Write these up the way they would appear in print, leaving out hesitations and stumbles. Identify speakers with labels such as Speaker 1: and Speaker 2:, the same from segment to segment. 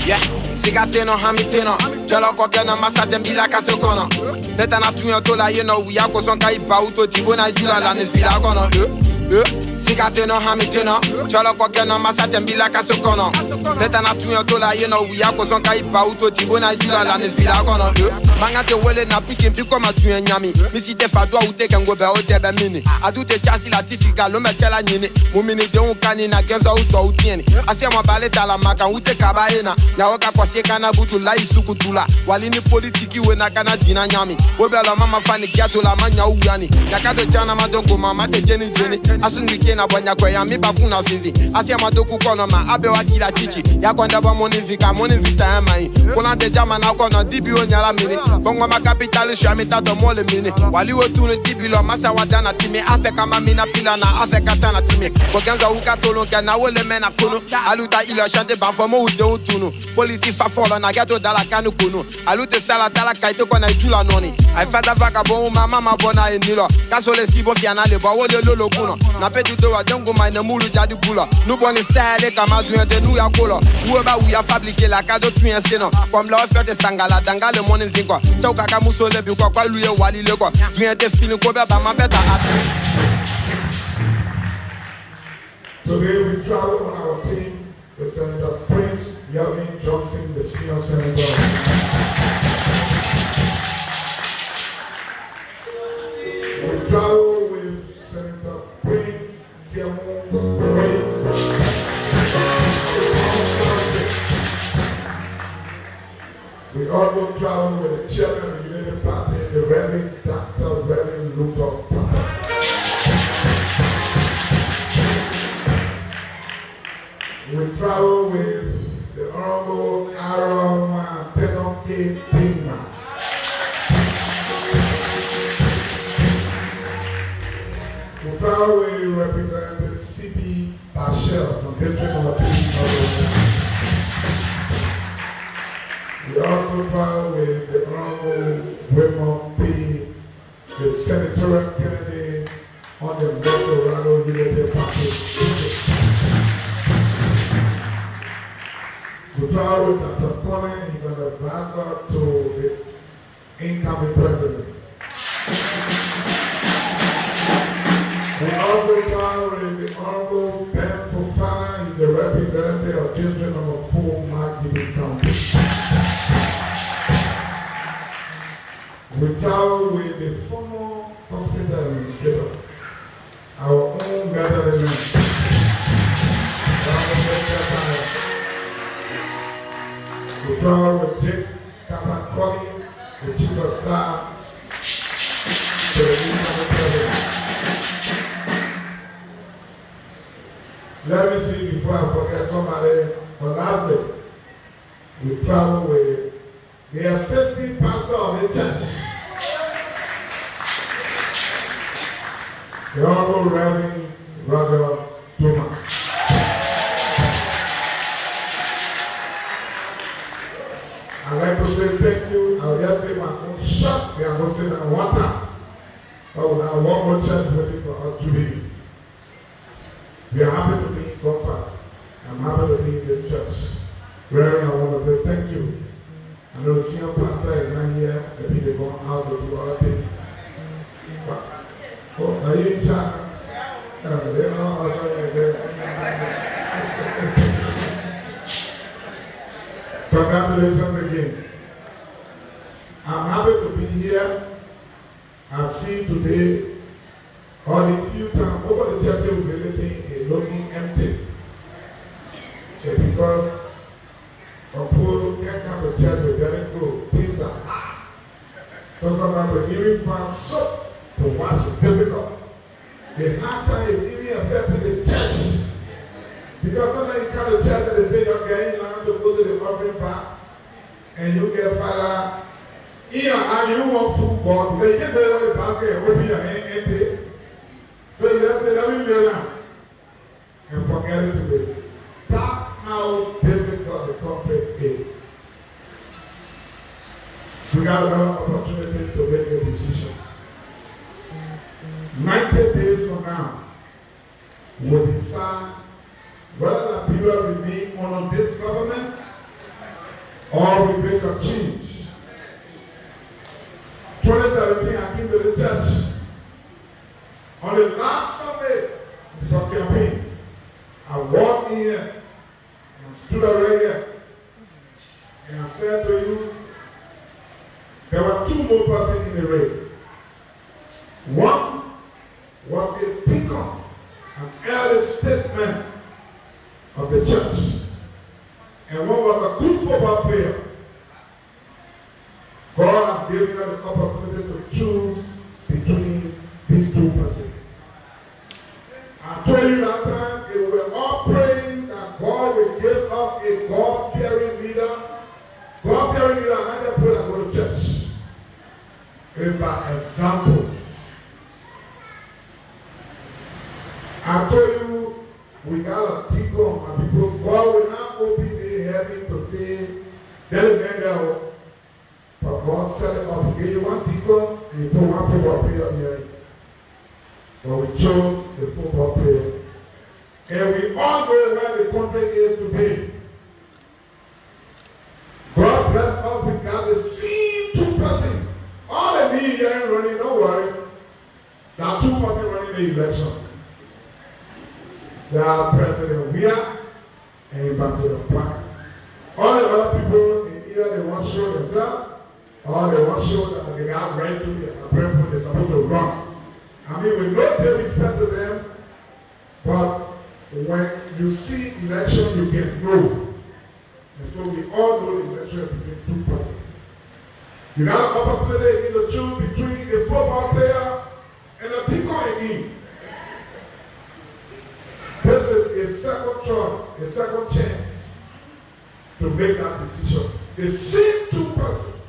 Speaker 1: Yeah, sigateno hamiteno Cholo koke na masaje mbila kasokono Neta na tuyo tola yeno Uya kosonka ipa uto tibona zula la nefila kono sigateno hamiteno Cholo koke na masaje mbila kasokono Neta na tu yotola ye no we akoson kai pa uto tibo na jula la ne fila kono manga te wele na pikin piko ma tu nyami mi si te fadwa ute kengo be o te be mini adu te chasi la titi ga lo me chela nyini mu mini de un kani na genzo uto utieni asia mo bale tala maka ute kabaena ya oka kwase kana butu la isukutula wali ni politiki we na kana dina nyami we be la mama fani kiato la manya uyani yakato chana madongo mama te jeni asungi kena bonya kwa ya mi bakuna vivi asia madoku kono ma abe wa kila chichi ya kwanda ba moni vita mai kuna de jama na kono dibi onyala mini bongo ma capital shami tato mole mini wali wotunu dibi lo masa wadana timi afeka mamina pila na afeka tana timi koganza ukatolonka na wole mena kono aluta ilo chante ba fomo ude utunu polisi fa folo na gato dala kanu kono alute sala dala kaito kona jula noni ai fada vagabond mama mabona enilo kasole sibo fiana le bo wole lolo kuno na pedu do wa jongo mai na mulu jadi bula nous boni sale kama duende nous ya kolo uba u ya fabriquer la cadeau tu en seno comme leur faire des sangala danga le monde vinko chauka kama musole bi kwa luye wali le ko duende fini ko ba ma beta at.
Speaker 2: Today we travel on our team with Senator Prince Yelvin Johnson, the senior senator. We travel with Senator Prince Yelvin. We also travel with the chairman of the United Party, the Reverend Dr. Reverend Luther Papa. We travel with the Honorable Aaron Tenoke Tima. We travel with Representative C.P. Bashel from District number 3. We also travel with the Honorable Wilmot P., the senatorial candidate on the Colorado Unity Party. We travel with Dr. Conner, he's an advisor to the incoming president. We also travel with the Honorable Ben Fofana, he's the representative of District number 4, Mark County. We travel with the former hospital administrator, our own gathering. We travel with Jake Kapakoli, the chief of staff to the incoming president. Let me see before I forget somebody. But lastly, we travel with the assistant pastor of the church, the Honorable Reverend Roger Tuma. I'd like to say thank you. I'll just say my own shot. We are going to say that one time. But we have one more church waiting for us to be. We are happy to be in God Park. I'm happy to be in this church. Reverend, I want to say thank you. I know the senior pastor is not here. Maybe they're going out to do other things. But, oh, are you in charge? They are all Congratulations again. I'm happy to be here. I've seen today, all the few times, over the church will be looking empty. Because some people can't come to church with very good. Things are hard. So sometimes even find soap to wash is difficult. The hard time is even affecting the church. Because sometimes you come to church and they say you're getting land to go to the offering back and you get father in your hand, you want football because you get there on the basket and open your hand empty. So you just say, let me kneel down and forget it today. That's how difficult the country is. We got another opportunity to make a decision. 90 days from now, we'll decide whether the people remain under this government or we make a change. 2017, I came to the church. On the last Sunday before campaign, I walked in and stood around. There were two more persons in the race. One was a deacon, an early statement of the church, and one was a good football player. God gave you the opportunity to choose between these two persons. I told you that time we were all praying that God will give us a God-fearing leader. God-fearing leader, and I just pray that go to church. It's by example. I told you we got a deacon and people. God will not open the heaven to say, then again there. But God set it up. He gave you one deacon and you put one football player here. But we chose the football player. And we all know where the country is today. God bless us. We got the same two persons. All the media running, don't worry. There are two persons running the election. There are President Weah and Ambassador Park. All the other people, either they want to show themselves, or they want to show that they are ready to be they're supposed to run. I mean, we don't take respect to them, but when you see election, you get no. And so we all know the election between two persons. You got an opportunity to choose between a football player and a deacon again. This is a second choice, a second chance to make that decision. The same two persons.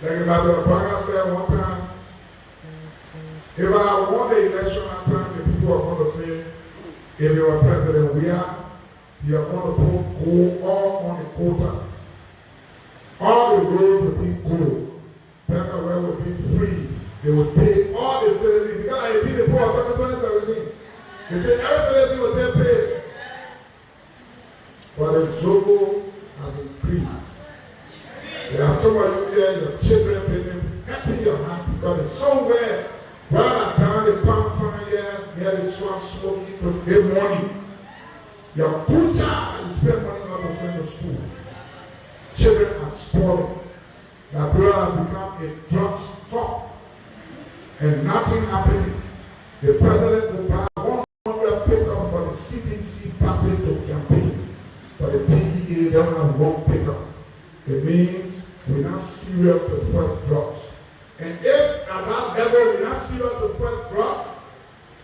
Speaker 2: Like Ambassador Praga said one time, if I won the election at time, the people are going to say, if you were President Weah, you are going to put gold all on the quota. All the roads will be gold. Praga will be free. They will pay all the citizens. Because I did the poor back in 2017. They said every citizen will take pay. But the Zogo has increased. There are some of you here, your children paying empty your hand because it's somewhere rather than down the palm farm here, near the swan smoking to the morning. Your good child, you spend money on the send to school. Children are spoiling. That brother has become a drug stop and nothing happening. The president will buy 100 pickup for the CDC party to campaign. But the TEA don't have one pickup. It means we're not serious to first drugs. And if at that level we're not serious to first drug,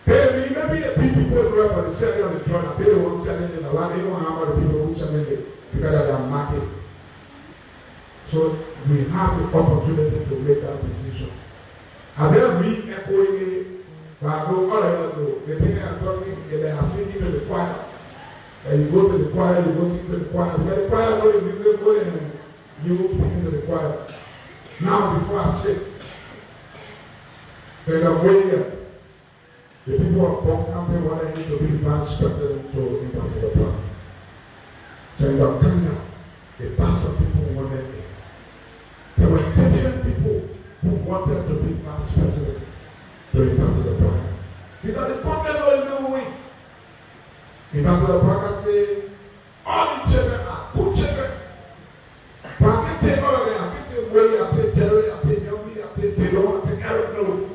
Speaker 2: maybe the people who are the selling on the drug, they don't want selling in the land, they don't have other people who selling it because of their market. So we have the opportunity to make that decision. And then re-echoing it, but I know all of you, the thing I'm talking, they are singing to the choir. And you go to the choir, you go sing to the choir. Because the choir is only musical and you go speaking to the choir. Now, before I say, so in a way, the people of Pong County wanted him to be vice president to Ambassador Park. So in the Kenya, the bunch of people wanted him. There were different people who wanted to be vice president to Ambassador Park. Because the country will win. Ambassador Park said, all the children are good children. But I can take all of them. I can take Willie, I take Terry, I take Yomi, I take Taylor, I take Eric. No.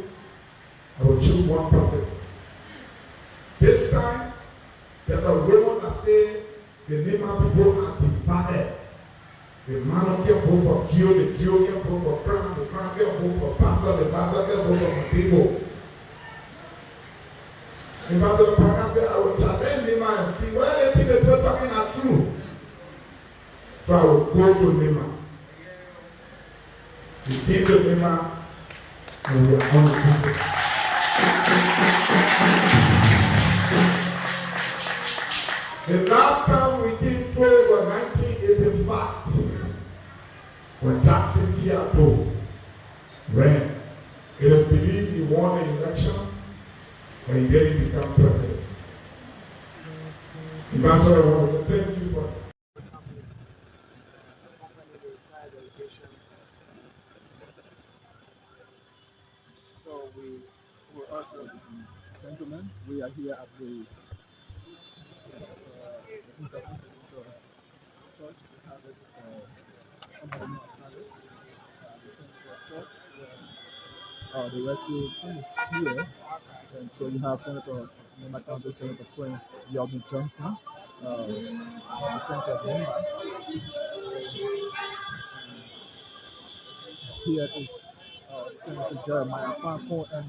Speaker 2: I will choose one person. This time, there's a woman that says the Nema people are divided. The man can vote for Kyo, the Kyo can vote for Crown, the Crown can vote for Pastor, the Pastor can vote for Madibo. Ambassador Parker said, I will challenge Nema and see whether they think the people talking are true. So I will go to Nema. We came to Nema and we are on the ticket. The last time we came to was 1985 when Jackson Fiato ran. It is believed he won the election and he didn't become president. Ambassador, I want to say thank you for
Speaker 3: So we're also, ladies and gentlemen, we are here at the Intercontinental Church, the Harvest, Harvest. such. The rescue team is here, and so you have Senator Nema County Senator Prince Yomi Johnson, the Senator of Nema. Here is Senator Jeremiah Kwanko and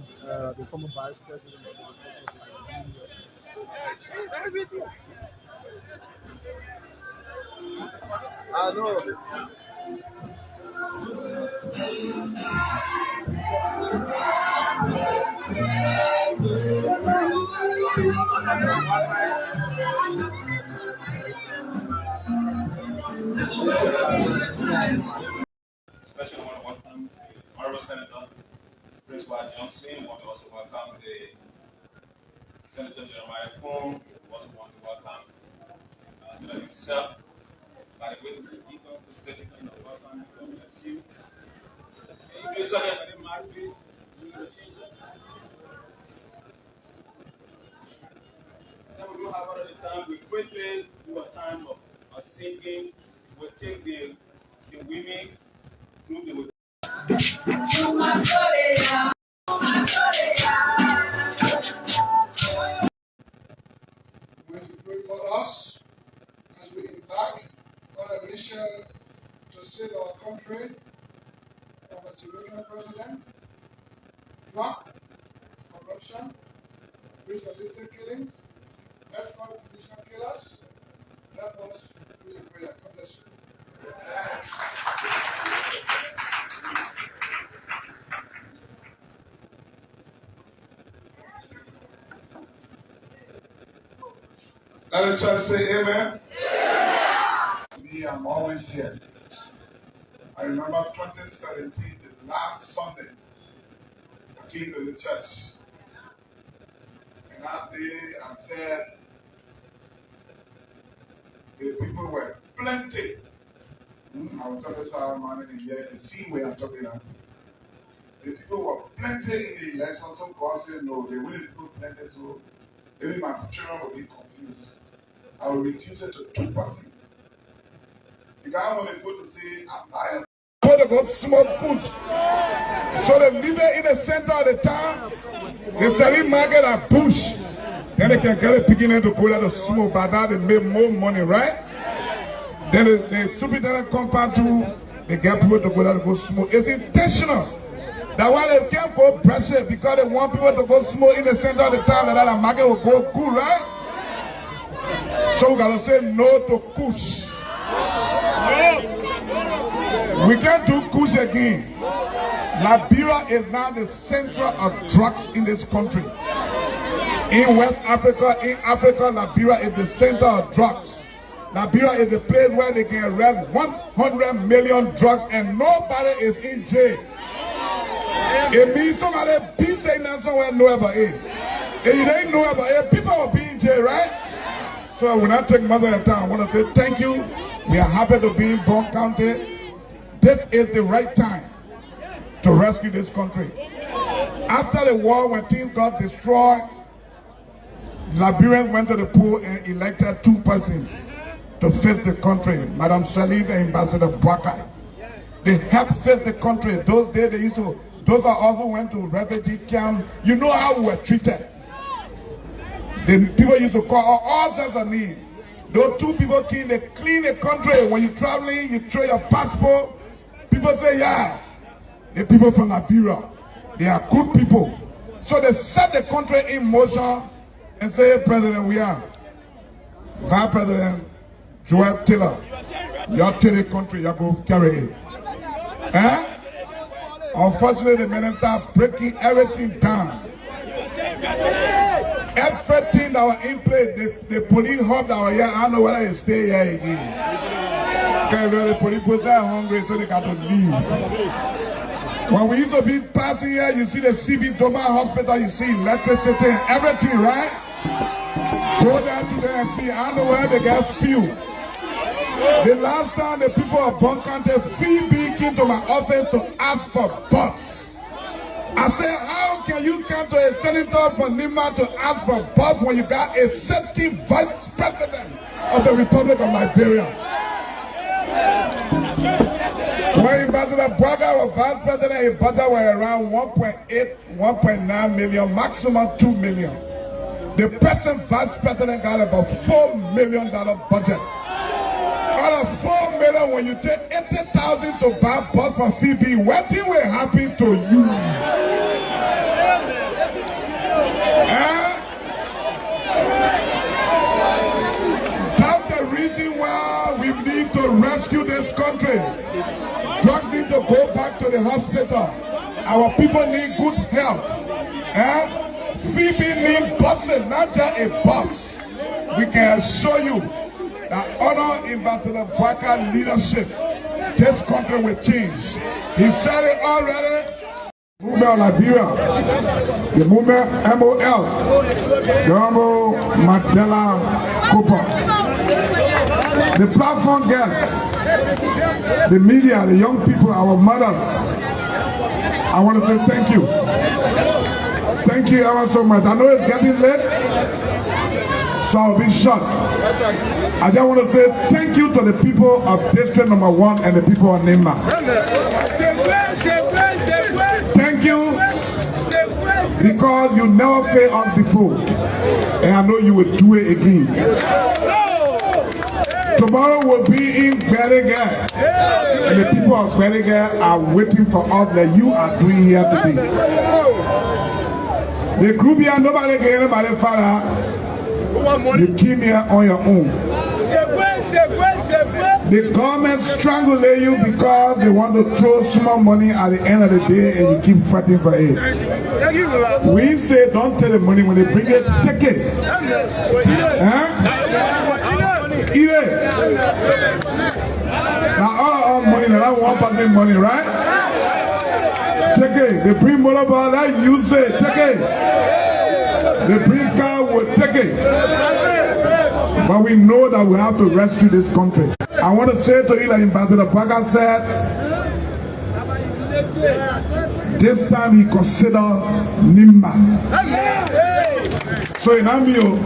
Speaker 3: the former Vice President of the Republic of Liberia.
Speaker 4: Especially want to welcome the Honorable Senator Prince Y. Johnson. We want to also welcome the Senator Jeremiah Fong. We also want to welcome Senator himself. By the way, the deacons to the Senator, welcome to you. If you saw that in my please, you need to change it. So we don't have all the time. We quickly do a time of singing. We'll take the women through the
Speaker 2: Will you pray for us as we embark on a mission to save our country from a Jamaican president, drug, corruption, ritualistic killings, left politician killers? Let us do a prayer. God bless you. Let the church say amen. Me, I'm always here. I remember 2017, the last Sunday, I came to the church. And that day I said, the people were plenty. I was talking to our man in the year, the same way I'm talking about. The people were plenty in the election, so God said no, they wouldn't do plenty, so maybe my children will be confused. I will reduce it to 2%. The guy wanted to say, I'm lying. Want to go smoke food. So they leave it in the center of the town. They sell it market at bush. Then they can get it picking it to go there to smoke. By that they make more money, right? Then the superintendent compound too, they get people to go there to go smoke. It's intentional. That's why they can't go press it, because they want people to go smoke in the center of the town, and that the market will go cool, right? So we gotta say no to kush. We can't do kush again. Liberia is now the center of drugs in this country. In West Africa, Liberia is the center of drugs. Liberia is the place where they can arrest 100 million drugs and nobody is in jail. It means somebody be saying that somewhere know about it. If you didn't know about it, people will be in jail, right? So I will not take much of your time. I want to say thank you. We are happy to be in Bond County. This is the right time to rescue this country. After the war, when things got destroyed, Liberians went to the poll and elected 2 persons to fix the country, Madam Salif and Ambassador Bwakai. They helped fix the country. Those days they used to, those that also went to refugee camp. You know how we were treated. The people used to call all sorts of names. Those 2 people came, they clean the country. When you're traveling, you throw your passport. People say, yeah, the people from Liberia, they are good people. So they set the country in motion and say, President, we are Vice President Joel Taylor. You take the country, you go carry it. Unfortunately, the men start breaking everything down. Everything that was in place, the police hub that was here, I don't know whether they stay here again. Because the police are hungry, so they got to leave. When we used to be passing here, you see the CB Doma Hospital, you see electricity and everything, right? Go down to there and see, I don't know where they get fuel. The last time the people of Bond County, Phoebe came to my office to ask for bus. I said, how can you come to a senator from Lima to ask for bus when you got a safety vice president of the Republic of Liberia? When Ambassador Bwaga was vice president, his budget was around 1.8, 1.9 million, maximum 2 million. The present vice president got about $4 million budget. Out of $4 million, when you take 80,000 to buy bus for Phoebe, what will happen to you? That's the reason why we need to rescue this country. Drugs need to go back to the hospital. Our people need good health. Phoebe needs buses, not just a bus. We can assure you that under Ambassador Bwaga leadership, this country will change. He said it already. Movement of Liberia, the movement MOL, the Honorable Mandela Cooper, the platform girls, the media, the young people, our mothers. I want to say thank you. Thank you ever so much. I know it's getting late, so I'll be short. I just want to say thank you to the people of District Number 1 and the people of Nimba. Thank you because you never failed us before, and I know you will do it again. Tomorrow will be in Berega, and the people of Berega are waiting for us that you are doing here today. The group here, nobody can anybody father. You came here on your own. The government strangulate you because they want to throw small money at the end of the day and you keep fighting for it. We say don't take the money when they bring it, take it. Eat it. Now all our money, now one person money, right? Take it. They bring money about that, you say, take it. They bring car, will take it. But we know that we have to rescue this country. I want to say to you like Ambassador Bwaga said, this time he considered Nimba. So in Amio,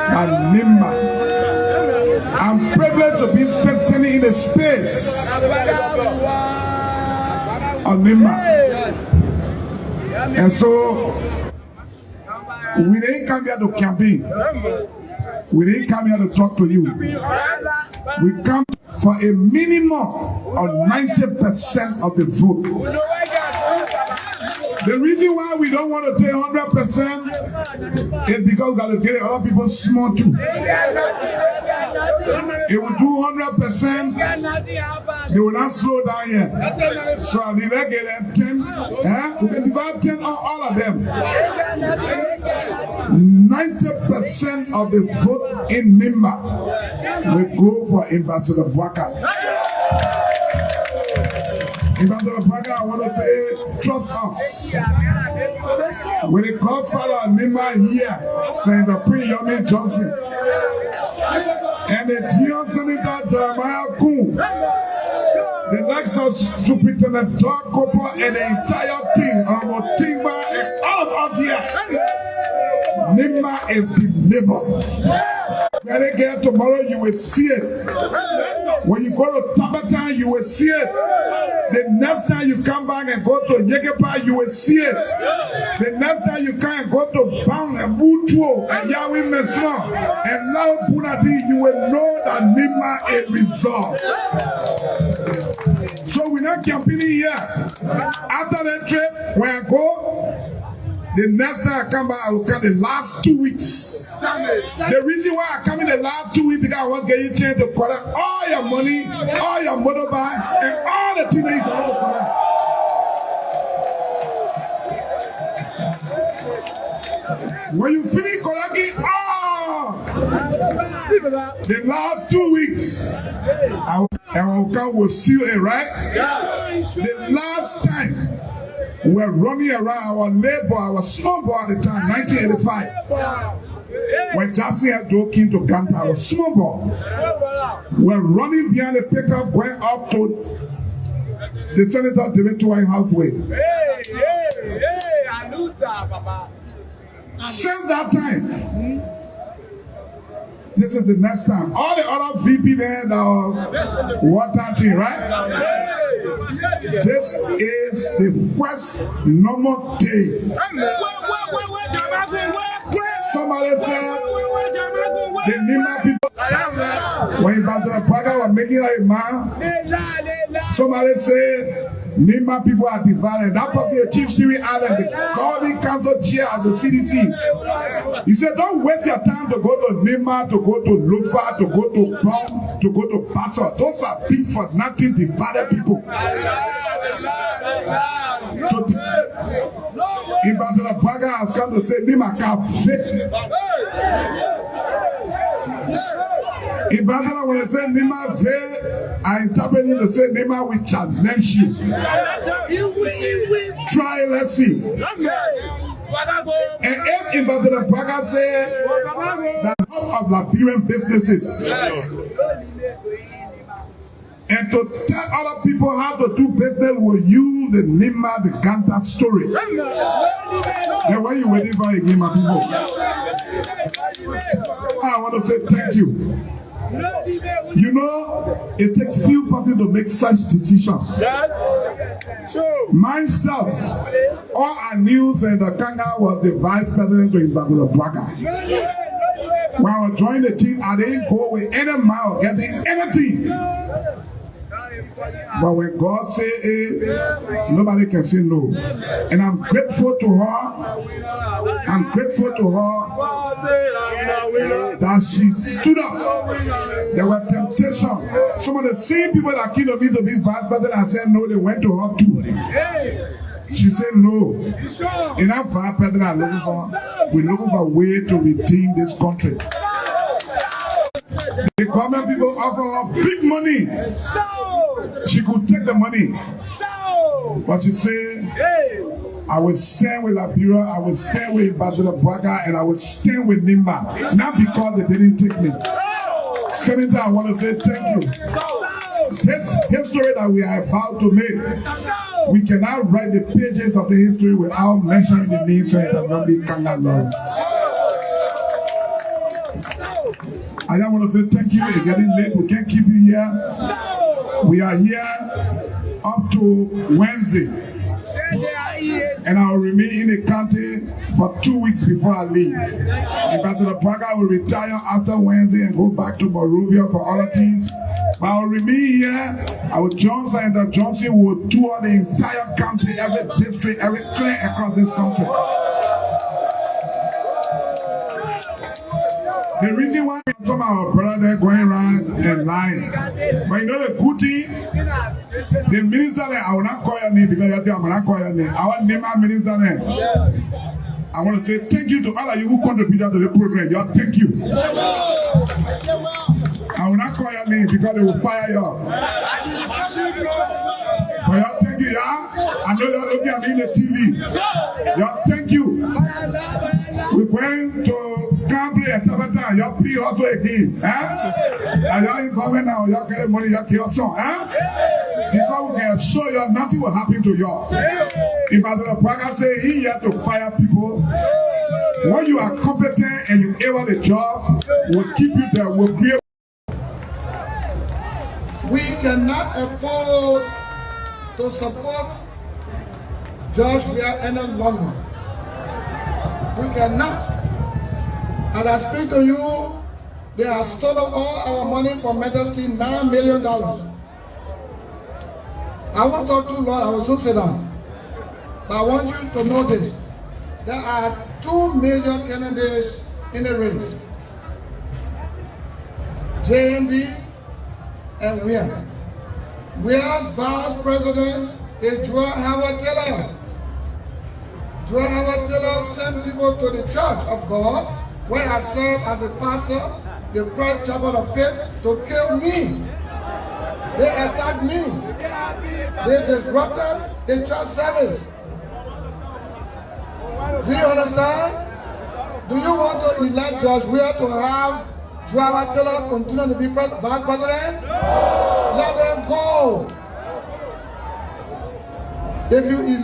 Speaker 2: and Nimba. I'm privileged to be standing in the space of Nimba. And so, we didn't come here to campaign. We didn't come here to talk to you. We come for a minimum of 90% of the vote. The reason why we don't want to take 100% is because we got to get other people small too. It will do 100%, they will not slow down here. So I'll get 10, we can divide 10 on all of them. 90% of the vote in Nimba will go for Ambassador Bwaga. Ambassador Bwaga, I want to say, trust us. When the godfather of Nimba here, Senator Prince Yomi Johnson, and the GM Senator Jeremiah Kuhn, the next Superintendent Doug Cooper, and the entire team, Honorable Timba, and all of us here, Nimba is delivered. When they get tomorrow, you will see it. When you go to Tabata, you will see it. The next time you come back and go to Yegepa, you will see it. The next time you come and go to Bang and Butuo and Yahweh Mesra and Lao Punati, you will know that Nimba is resolved. So we're not campaigning here. After that trip, when I go, the next time I come back, I will come the last 2 weeks. The reason why I come in the last 2 weeks because I want to get you chance to collect all your money, all your motorbike, and all the things that you want to collect. When you finish collecting the last 2 weeks, I will come with seal it, right? The last time we were running around our labor, our small boy at the time, 1985. When Jackson had drove King to Ganta, I was small boy. We're running behind the pickup, going up to the Senator Director House way. Since that time, This is the next time. All the other VP there that are water thing, right? This is the first normal day. Somebody said the Nima people, when Ambassador Praga was making her a man, somebody said Nima people are divided. That person, the Chief Siri Allen, the County Council Chair of the CDC. He said, don't waste your time to go to Nima, to go to Lufa, to go to Plum, to go to Bassa. Those are big for nothing divided people. Ambassador Praga has come to say Nima can't fit. Ambassador, when I say Nima fail, I interpret it to say Nima will challenge you. Try, let's see. And if Ambassador Praga say that half of Liberian businesses and to tell other people how to do business will use the Nima, the Ganta story. Then why you waiting for again, my people? I want to say thank you. You know, it takes few people to make such decisions. Myself, all I knew in the Kanga was the vice president to Ambassador Praga. When I was joining the team, I didn't go with any mile getting anything. But when God say A, nobody can say no. And I'm grateful to her. I'm grateful to her that she stood up. There were temptations. Some of the same people that killed me to be vice president and said no, they went to her too. She said no. In that vice president we're looking for a way to redeem this country. The government people offer her big money. She could take the money. But she said, I will stand with Liberia, I will stand with Ambassador Praga, and I will stand with Nima. Not because they didn't take me. Senator, I want to say thank you. This history that we are about to make, we cannot write the pages of the history without mentioning the name Senator Nobi Kanga Lawrence. I just want to say thank you. It's getting late. We can't keep you here. We are here up to Wednesday. And I will remain in the county for 2 weeks before I leave. Ambassador Praga will retire after Wednesday and go back to Monrovia for other things. But I will remain here. I will join Senator Johnson will tour the entire county, every district, every clan across this country. The reason why some of our brothers going around and lying, but you know the good thing, the minister, I will not call your name because I will not call your name. I want to name our minister name. I want to say thank you to all of you who contributed to the program. Y'all, thank you. I will not call your name because they will fire you. But y'all, thank you, yeah? I know you're looking at me in the TV. Y'all, thank you. We went to Cambridge and Tabata, y'all free also again. And y'all in government now, y'all get money, y'all kill some. Because we can show you nothing will happen to y'all. Ambassador Praga say he had to fire people. When you are competent and you able the job, we'll keep you there, we'll create.
Speaker 5: We cannot afford to support George Weah any longer. We cannot. And I speak to you, they have stolen all our money from Majesty, $9 million. I won't talk too long, I will soon sit down. But I want you to notice, there are 2 major candidates in the race. JMB and Weah. Weah's vice president is Joel Howard Taylor. Joel Howard Taylor sent people to the Church of God, where I serve as a pastor, the Christ Chapel of Faith, to kill me. They attacked me. They disrupted the church service. Do you understand? Do you want to elect George Weah to have Joel Howard Taylor continue to be vice president? No. Let them go. If you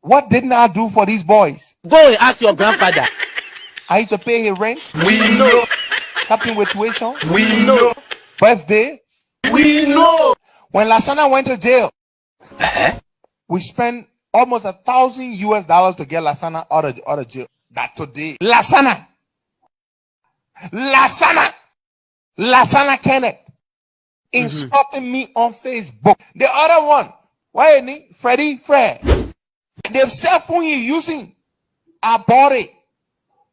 Speaker 6: What didn't I do for these boys?
Speaker 7: Go and ask your grandfather.
Speaker 6: I used to pay his rent.
Speaker 7: We know.
Speaker 6: Captain with tuition?
Speaker 1: We know.
Speaker 6: Birthday?
Speaker 1: We know.
Speaker 6: When Lasana went to jail, we spent almost $1,000 to get Lasana out of jail. That today, Lasana Kenneth insulting me on Facebook. The other one, why any Freddie Fred? They've said phone you using our body.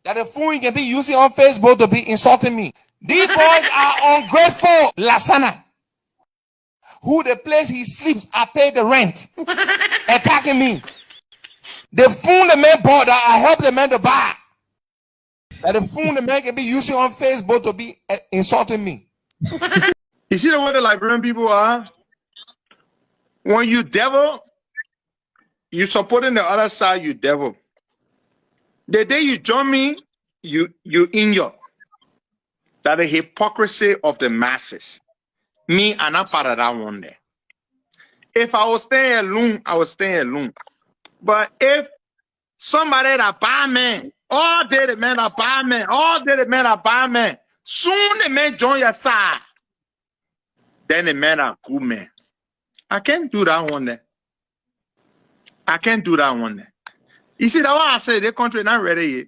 Speaker 6: That the phone you can be using on Facebook to be insulting me. These boys are ungrateful. Lasana, who the place he sleeps, I pay the rent. Attacking me. They phone the man bought that I help the man to buy. That the phone the man can be using on Facebook to be insulting me.
Speaker 7: You see the way the Liberian people are? When you devil, you supporting the other side, you devil. The day you join me, you injure. That the hypocrisy of the masses. Me, I'm not part of that one there. If I was staying alone, I was staying alone. But if somebody that buy me, all day the man that buy me, all day the man that buy me, soon the man join your side. Then the man are good man. I can't do that one there. I can't do that one there. You see, that's why I say the country not ready yet.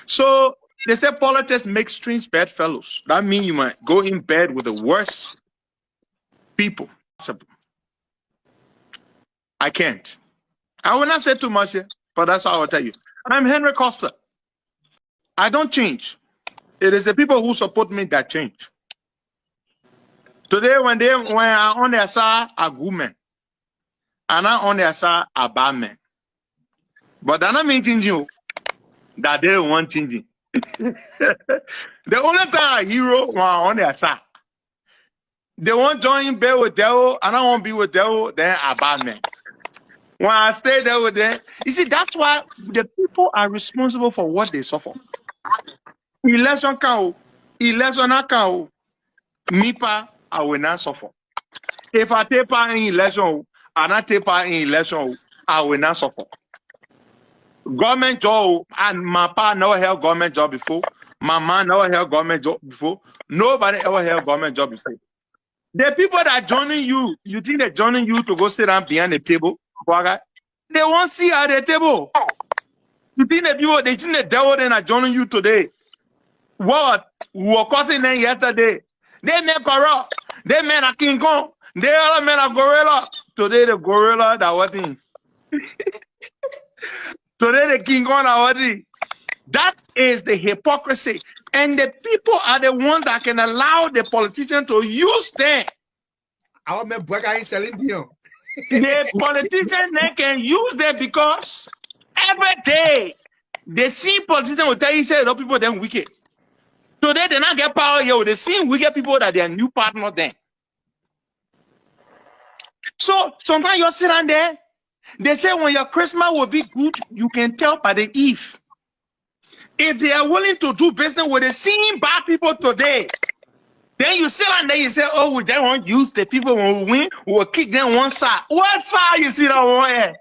Speaker 7: So they say politics make strange bedfellows. That means you might go in bed with the worst people possible. I can't. I will not say too much here, but that's all I will tell you. I'm Henry Costa. I don't change. It is the people who support me that change. Today, when I'm on their side, are good men. And I'm on their side, are bad men. But that not mean changing. That they don't want changing. The only time a hero when I'm on their side. They want join bed with devil, and I won't be with devil, then a bad man. When I stay there with them, you see, that's why the people are responsible for what they suffer. Election can, election not can, MIPA, I will not suffer. If I take part in election, and I take part in election, I will not suffer. Government job, and my pa never held government job before. My man never held government job before. Nobody ever held government job before. The people that joining you, you think they're joining you to go sit down behind the table? They won't see at the table. You think the people, they think the devil then are joining you today. What? We were causing them yesterday. They made corrupt. They made a King Kong. They all made a gorilla. Today the gorilla that what in. Today the King Kong that what in. That is the hypocrisy. And the people are the ones that can allow the politician to use them.
Speaker 1: Our men break ain't selling deal.
Speaker 7: The politicians they can use them because every day the same politician will tell you say the people then wicked. Today they not get power here with the same wicked people that they are new partners then. So sometimes you sit down there, they say when your Christmas will be good, you can tell by the eve. If they are willing to do business with the same bad people today, then you sit down there, you say, oh, we just won't use the people when we win, we'll kick them one side. What side you see that one here?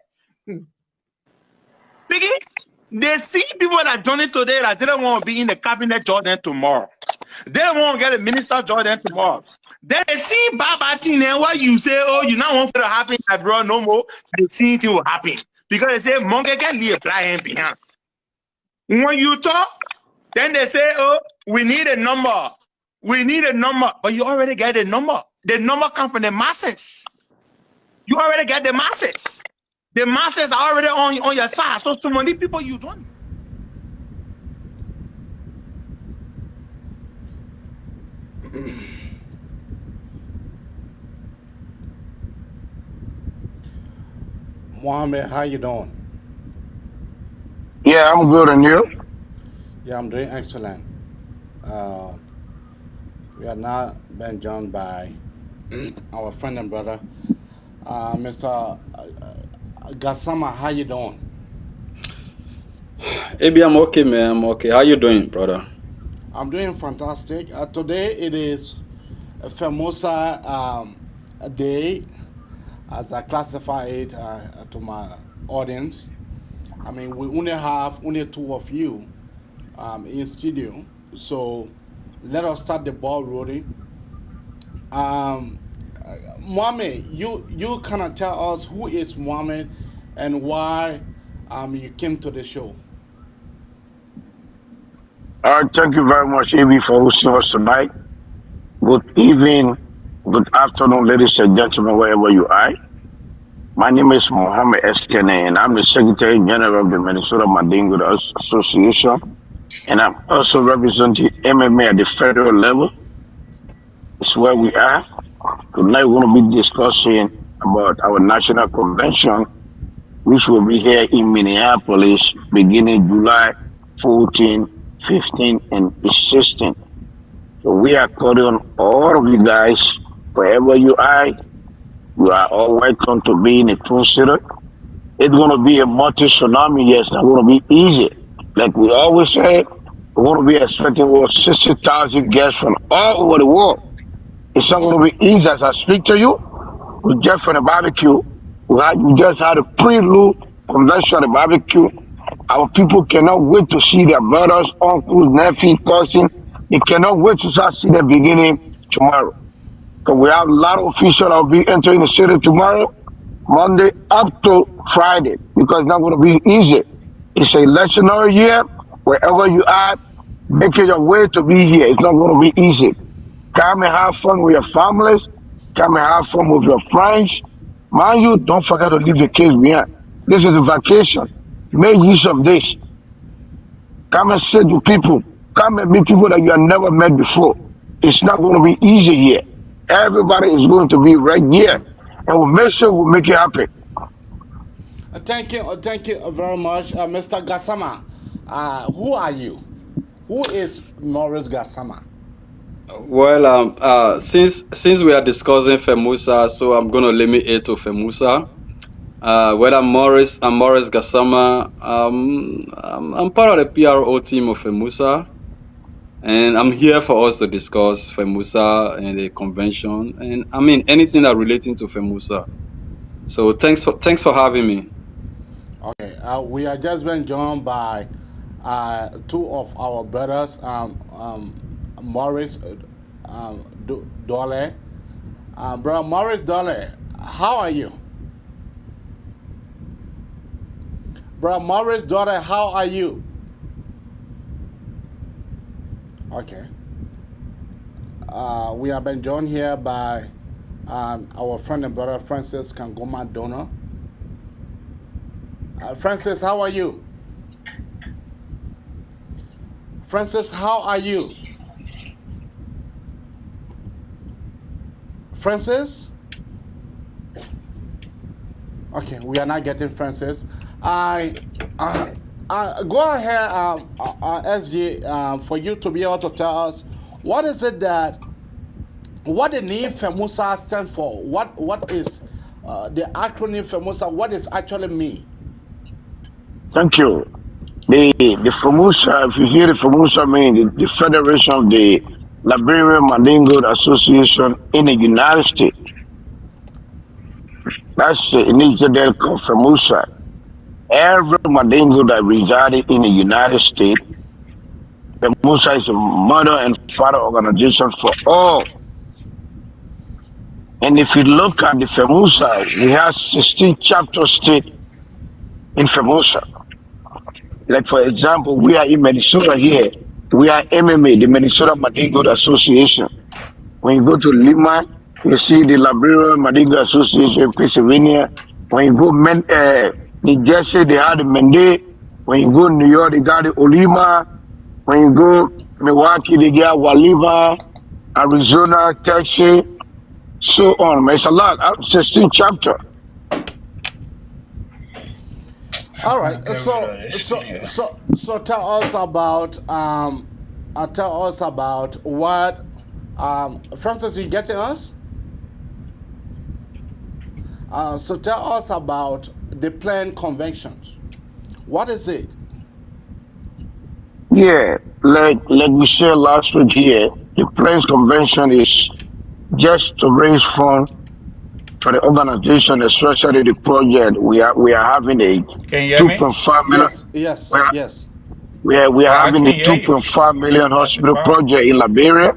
Speaker 7: Biggie, they see people that done it today that didn't want to be in the cabinet Jordan tomorrow. They don't want to get a minister Jordan tomorrow. Then they see bad thing and what you say, oh, you not want to happen, bro, no more. They see it will happen. Because they say, monkey can leave a him behind. When you talk, then they say, oh, we need a number. We need a number. But you already get a number. The number comes from the masses. You already get the masses. The masses are already on your side. So many people you don't.
Speaker 6: Mohammed, how you doing?
Speaker 8: Yeah, I'm good, and you?
Speaker 6: Yeah, I'm doing excellent. We are now being joined by our friend and brother, Mr. Gassama. How you doing?
Speaker 9: Maybe I'm okay, man. I'm okay. How you doing, brother?
Speaker 6: I'm doing fantastic. Today it is a FAMUSA day, as I classify it to my audience. I mean, we only have two of you in studio, so
Speaker 8: let us start the ball rolling. Um, Mohammed, you kind of tell us who is Mohammed and why you came to the show.
Speaker 10: All right, thank you very much, Evie, for hosting us tonight. Good evening, good afternoon, ladies and gentlemen, wherever you are. My name is Mohammed Eskene, and I'm the Secretary General of the Minnesota Mandingo Association, and I'm also representing MMA at the federal level. It's where we are. Tonight, we're going to be discussing about our national convention, which will be here in Minneapolis beginning July 14, 15, and 16. So we are calling on all of you guys, wherever you are all welcome to be in the Twin City. It's going to be a multi-tsunami, yes, it's not going to be easy. Like we always say, we're going to be expecting over 60,000 guests from all over the world. It's not going to be easy as I speak to you. We just for the barbecue. We just had a prelude convention at the barbecue. Our people cannot wait to see their brothers, uncles, nephews, cousins. They cannot wait to start seeing the beginning tomorrow. Because we have a lot of officials that will be entering the city tomorrow, Monday up to Friday, because it's not going to be easy. It's a electionary year. Wherever you are, making your way to be here. It's not going to be easy. Come and have fun with your families. Come and have fun with your friends. Mind you, don't forget to leave your kids behind. This is a vacation. Make use of this. Come and sit with people. Come and meet people that you have never met before. It's not going to be easy here. Everybody is going to be right here. And we'll make sure we'll make it happen.
Speaker 8: Thank you very much, Mr. Gassama. Who are you? Who is Maurice Gassama?
Speaker 9: Well, since we are discussing FAMUSA, so I'm gonna limit it to FAMUSA. I'm Morris Gassama. I'm part of the PRO team of FAMUSA, and I'm here for us to discuss FAMUSA and the convention, and I mean anything that relating to FAMUSA. So thanks for having me.
Speaker 8: Okay, we are just being joined by two of our brothers, Maurice Dole. Brother Maurice Dole, how are you? Brother Maurice Dole, how are you? Okay. We have been joined here by our friend and brother Francis Kangoma Dono. Francis, how are you? Francis, how are you? Francis? Okay, we are not getting Francis. Go ahead, SG, for you to be able to tell us what is it what the name FAMUSA stands for? What is the acronym FAMUSA? What does actually mean?
Speaker 10: Thank you. The FAMUSA, if you hear the FAMUSA mean the Federation of the Liberia Mandingo Association in the United States. That's the initiative called FAMUSA. Every Mandingo that resided in the United States, FAMUSA is a mother and father organization for all. And if you look at the FAMUSA, we have 16 chapter states in FAMUSA. Like for example, we are in Minnesota here. We are MMA, the Minnesota Mandingo Association. When you go to Lima, you see the Liberia Mandingo Association, Pennsylvania. When you go New Jersey, they have the Mende. When you go New York, they got the Olima. When you go Milwaukee, they got Waliva, Arizona, Texas, so on. It's a lot. 16 chapter.
Speaker 8: All right. So tell us about what Francis, you getting us? So tell us about the planned conventions. What is it?
Speaker 10: Yeah, like we said last week here, the planned convention is just to raise funds for the organization, especially the project we are having a
Speaker 11: Can you hear me?
Speaker 10: 2.5 million.
Speaker 8: Yes.
Speaker 10: where we are
Speaker 6: I
Speaker 10: having
Speaker 6: can
Speaker 10: the
Speaker 6: hear you.
Speaker 10: 2.5 million
Speaker 6: That's the
Speaker 10: hospital
Speaker 6: problem.
Speaker 10: project in Liberia.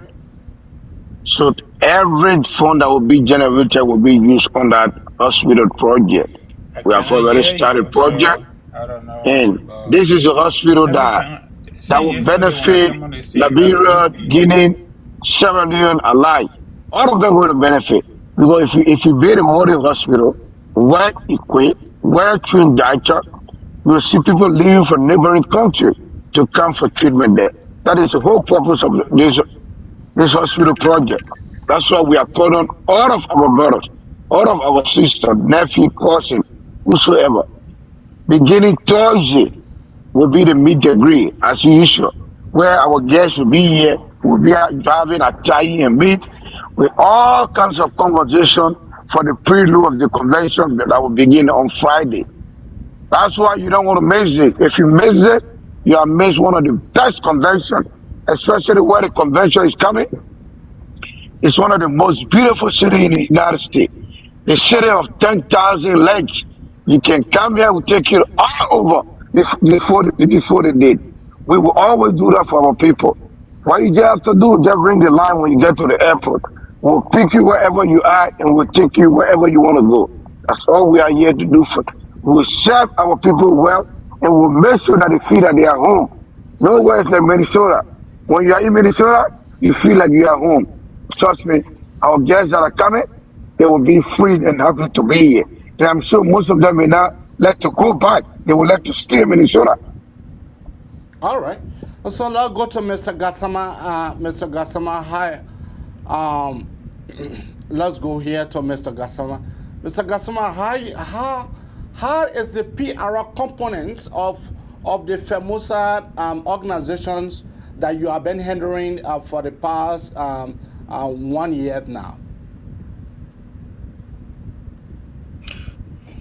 Speaker 10: So every fund that will be generated will be used on that hospital project.
Speaker 6: I
Speaker 10: We have
Speaker 6: cannot
Speaker 10: already
Speaker 6: hear
Speaker 10: started
Speaker 6: you,
Speaker 10: project,
Speaker 6: so I don't know.
Speaker 10: and this is a hospital
Speaker 6: Because you can't.
Speaker 10: that
Speaker 6: See,
Speaker 10: will
Speaker 6: yesterday when I
Speaker 10: benefit
Speaker 6: came on the stage, you got a
Speaker 10: Liberia,
Speaker 6: good.
Speaker 10: Guinea, Sierra Leone alike. All of them will benefit because if you build a modern hospital, well equipped, well trained doctor, you will see people leaving from neighboring countries to come for treatment there. That is the whole purpose of this hospital project. That's why we are calling on all of our brothers, all of our sisters, nephew, cousin, whosoever. Beginning Thursday will be the meet and greet as usual, where our guests will be here. We'll be having a chai and meet with all kinds of conversation for the prelude of the convention that will begin on Friday. That's why you don't want to miss it. If you miss it, you have missed one of the best conventions, especially where the convention is coming. It's one of the most beautiful cities in the United States. The city of 10,000 lakes. You can come here, we'll take you all over before the date. We will always do that for our people. What you just have to do, just ring the line when you get to the airport. We'll pick you wherever you are and we'll take you wherever you want to go. That's all we are here to do for. We'll serve our people well and we'll make sure that they feel that they are home. Nowhere is like Minnesota. When you are in Minnesota, you feel like you are home. Trust me, our guests that are coming, they will be free and happy to be here. And I'm sure most of them may not like to go back. They will like to stay in Minnesota.
Speaker 8: All right. So let's go to Mr. Gassama. Mr. Gassama, hi. Um, let's go here to Mr. Gassama. Mr. Gassama, how is the PR components of the FAMUSA organizations that you have been handling for the past 1 year now?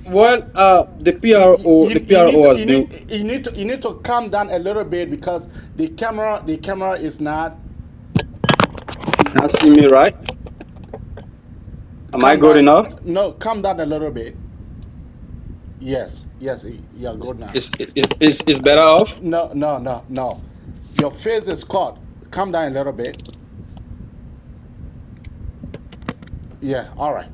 Speaker 9: Well, the PRO has been.
Speaker 8: You need to calm down a little bit because the camera is not.
Speaker 9: Now see me right? Am I good enough?
Speaker 8: No, calm down a little bit. Yes, you're good now.
Speaker 9: Is better off?
Speaker 8: No. Your face is caught. Calm down a little bit. Yeah, all right.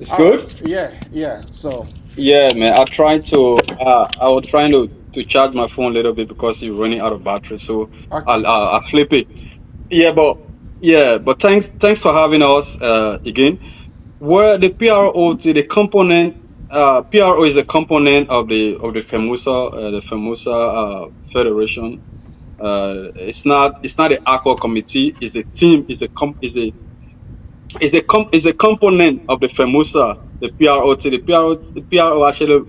Speaker 9: It's good?
Speaker 8: Yeah. So.
Speaker 9: Yeah, man. I was trying to charge my phone a little bit because it's running out of battery. So
Speaker 8: Okay.
Speaker 9: I'll flip it. But thanks for having us again. Where the PRO, the component, PRO is a component of the FAMUSA Federation. It's not the ACO committee. It's a team. It's a component of the FAMUSA. The PRO actually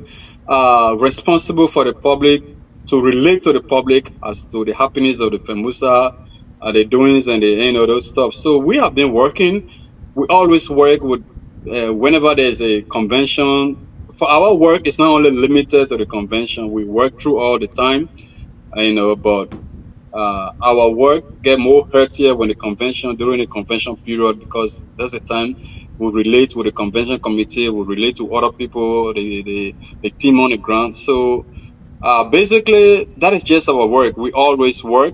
Speaker 9: responsible for the public to relate to the public as to the happenings of the FAMUSA, the doings and the those stuff. So we have been working. We always work with whenever there's a convention. For our work, it's not only limited to the convention. We work through all the time, but our work get more hurtier when during the convention period, because that's the time we relate with the convention committee, we relate to other people, the team on the ground. So basically that is just our work. We always work,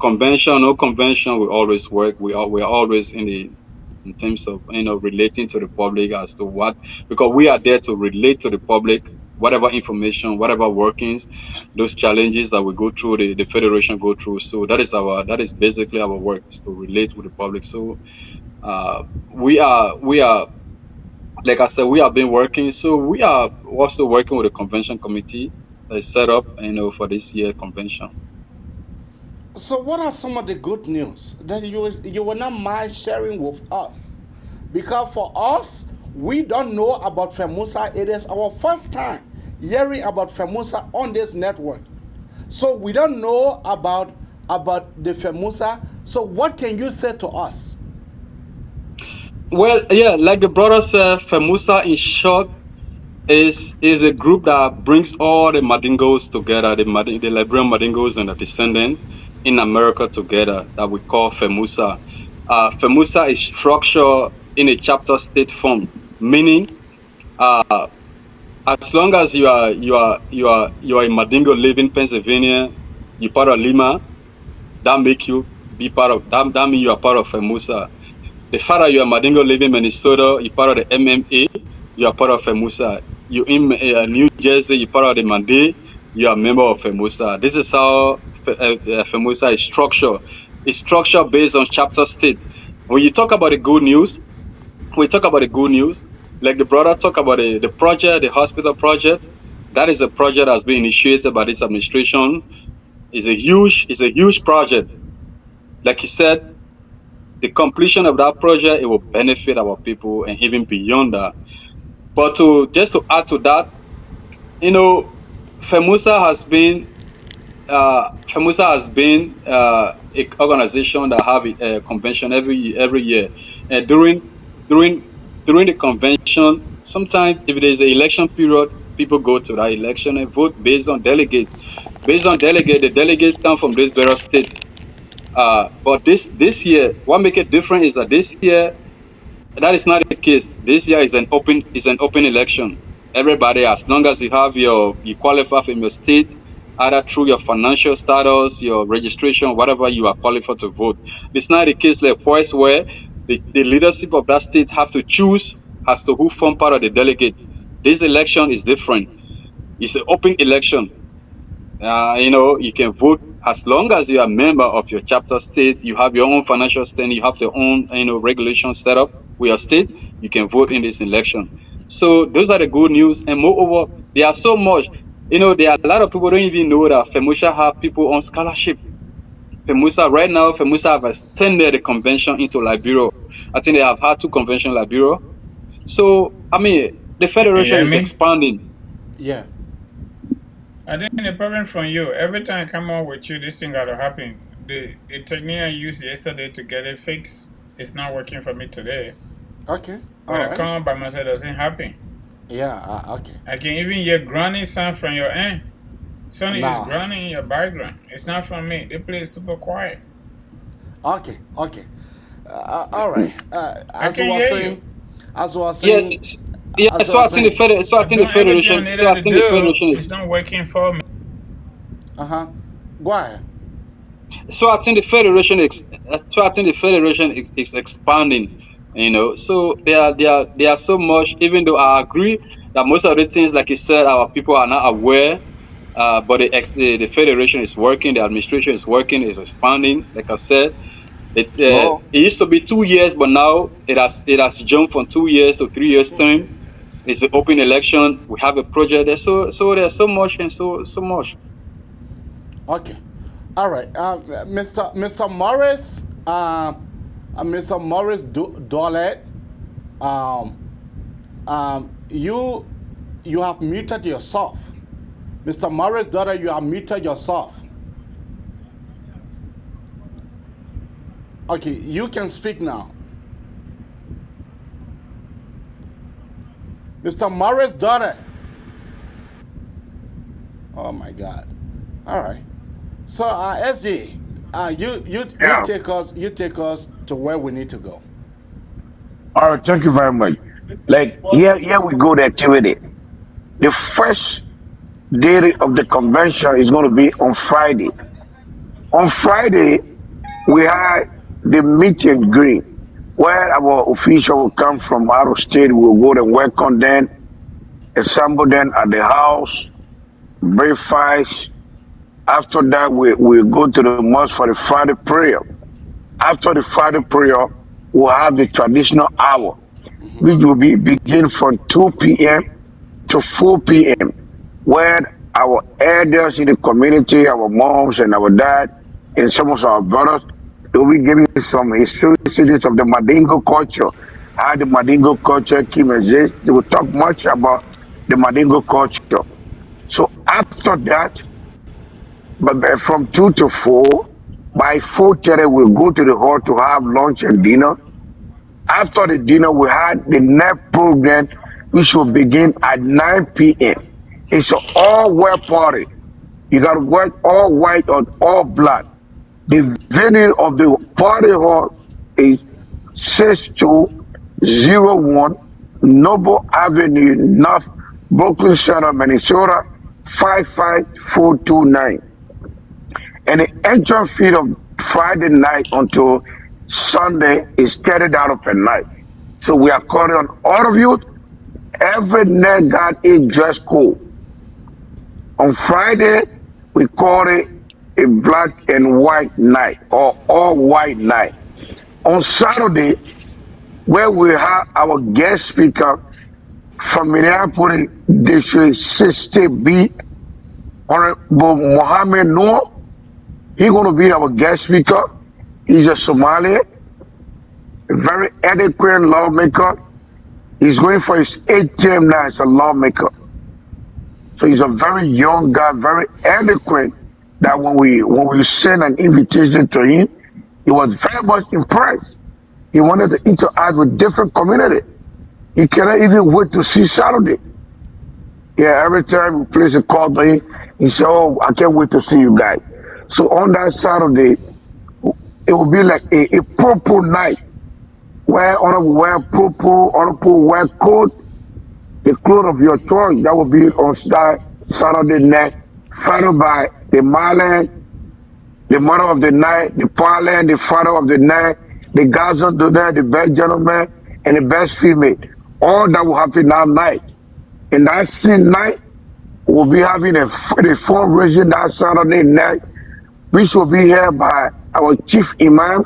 Speaker 9: convention, no convention, we always work. We are always in terms of relating to the public as to what, because we are there to relate to the public, whatever information, whatever workings, those challenges that we go through, the federation go through. So that is basically our work, is to relate with the public. So we are like I said, we have been working. So we are also working with the convention committee that is set up for this year convention.
Speaker 8: So what are some of the good news that you will not mind sharing with us? Because for us, we don't know about FAMUSA. It is our first time hearing about FAMUSA on this network. So we don't know about the FAMUSA. So what can you say to us?
Speaker 9: Well, yeah, like the brother said, FAMUSA in short is a group that brings all the Madingos together, the Liberian Madingos and the descendants in America together, that we call FAMUSA. FAMUSA is structured in a chapter state form, meaning as long as you are a Madingo living in Pennsylvania, you're part of Lima, that make you be part of that. That mean you are part of FAMUSA. The fact that you are Madingo living in Minnesota, you're part of the MMA, you are part of FAMUSA. You in New Jersey, you're part of the Monday, you are a member of FAMUSA. This is how FAMUSA is structured. It's structured based on chapter state. When you talk about the good news, like the brother talk about the project, the hospital project. That is a project that's been initiated by this administration. It's a huge project. Like he said, the completion of that project, it will benefit our people and even beyond that. But to add to that, you know, FAMUSA has been an organization that have a convention every year, and during the convention, sometimes if there is an election period, people go to that election and vote based on delegates. The delegates come from this various states. But this year, what make it different is that this year that is not the case. This year is an open election. Everybody, as long as you qualify from your state, either through your financial status, your registration, whatever, you are qualified to vote. It's not the case like first where the leadership of that state have to choose as to who form part of the delegate. This election is different. It's an open election. You know, you can vote as long as you are a member of your chapter state. You have your own financial standing. You have your own, regulation set up with your state. You can vote in this election. So those are the good news. And moreover, there are so much. There are a lot of people don't even know that FAMUSA have people on scholarship. Right now, FAMUSA have extended the convention into Liberia. I think they have had 2 conventions in Liberia. So I mean, the federation is expanding.
Speaker 8: Yeah.
Speaker 11: I think the problem from you, every time I come on with you, this thing gotta happen. The technique I used yesterday to get it fixed, it's not working for me today.
Speaker 8: Okay.
Speaker 11: When I come on by myself, it doesn't happen.
Speaker 8: Yeah, okay.
Speaker 11: I can even hear grunting sound from your end. Sonny is grunting in your background. It's not from me. They play super quiet.
Speaker 8: Okay. All right. As I was saying.
Speaker 9: Yeah, so I think the federation.
Speaker 11: It's not working for me.
Speaker 8: Go ahead.
Speaker 9: So I think the federation is expanding. So there are so much. Even though I agree that most of the things, like you said, our people are not aware. But the federation is working. The administration is working. Is expanding. Like I said, it used to be 2 years, but now it has jumped from 2 years to 3 years time. It's an open election. We have a project there, so there's so much and so much.
Speaker 8: Okay, all right, Mr. Morris, Mr. Morris Dolet, you have muted yourself. Mr. Morris Dolet, you have muted yourself. Okay, you can speak now. Mr. Morris Dolet. Oh my God! All right. So, SJ, you take us to where we need to go.
Speaker 10: All right, thank you very much. Like here we go the activity. The first day of the convention is going to be on Friday. On Friday, we had the meet and greet where our official will come from out of state. We'll go and welcome them, assemble them at the house, breakfast. After that, we'll go to the mosque for the Friday prayer. After the Friday prayer, we'll have the traditional hour, which will begin from 2 p.m. to 4 p.m., where our elders in the community, our moms and our dad, and some of our brothers, they'll be giving some histories of the Madingo culture, how the Madingo culture came and they will talk much about the Madingo culture. So after that, but from 2 to 4, by 4:30 we'll go to the hall to have lunch and dinner. After the dinner, we had the next program, which will begin at 9 p.m. It's an all-white party. You got to wear all white or all black. The venue of the party hall is 6201 Noble Avenue, North Brooklyn Center, Minnesota, 55429. And the entrance fee of Friday night until Sunday is $30 per night. So we are calling on all of you. Every night got a dress code. On Friday, we call it a black and white night or all white night. On Saturday, where we have our guest speaker from Minneapolis District 60B, Honorable Mohammed Noor. He's going to be our guest speaker. He's a Somalian, a very adequate lawmaker. He's going for his 8th term now as a lawmaker. So he's a very young guy, very eloquent, that when we sent an invitation to him, he was very much impressed. He wanted to interact with different community. He cannot even wait to see Saturday. Yeah, every time we place a call to him, he said, "Oh, I can't wait to see you guys." So on that Saturday, it will be like a purple night, where on wear purple, on wear coat, the clothes of your choice. That will be on that Saturday night, followed by the Marlin, the mother of the night, the Parlin, the father of the night, the Gazan to that, the best gentleman, and the best female. All that will happen that night. And that same night, we'll be having a fundraising that Saturday night, which will be here by our chief imam,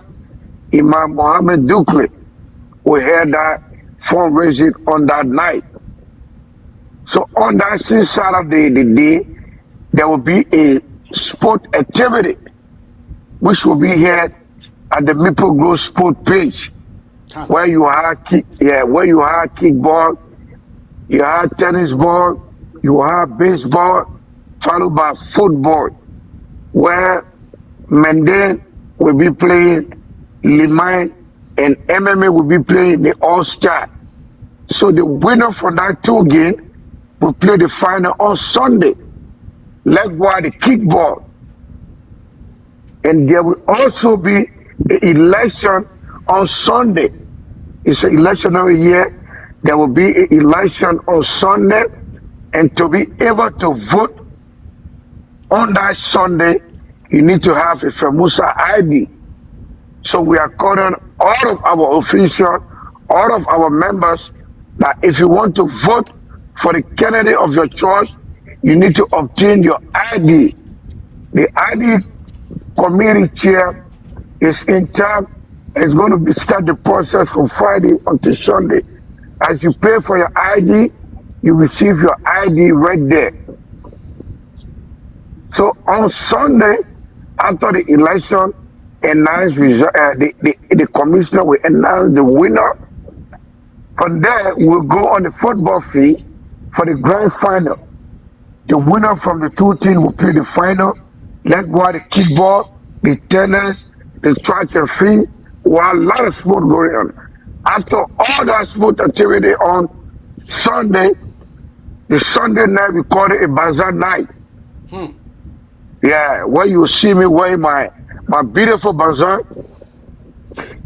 Speaker 10: Imam Mohammed Dukle. We had that fundraising on that night. So on that same Saturday, the day, there will be a sport activity, which will be here at the Maple Grove Sport page, where you have kickball, you have tennis ball, you have baseball, followed by football, where Menden will be playing Liman and MMA will be playing the All-Star. So the winner for that 2 games will play the final on Sunday. Likewise, the kickball. And there will also be an election on Sunday. It's an election every year. There will be an election on Sunday, and to be able to vote on that Sunday, you need to have a FAMUSA ID. So we are calling all of our officials, all of our members, that if you want to vote for the candidate of your choice, you need to obtain your ID. The ID committee chair is in time. It's going to start the process from Friday until Sunday. As you pay for your ID, you receive your ID right there. So on Sunday, after the election, the commissioner will announce the winner. From there, we'll go on the football field for the grand final. The winner from the 2 teams will play the final. Likewise, the kickball, the tennis, the track and field, while a lot of sport going on. After all that sport activity on Sunday, the Sunday night, we call it a bazaar night. Yeah, where you see me wearing my beautiful bazaar.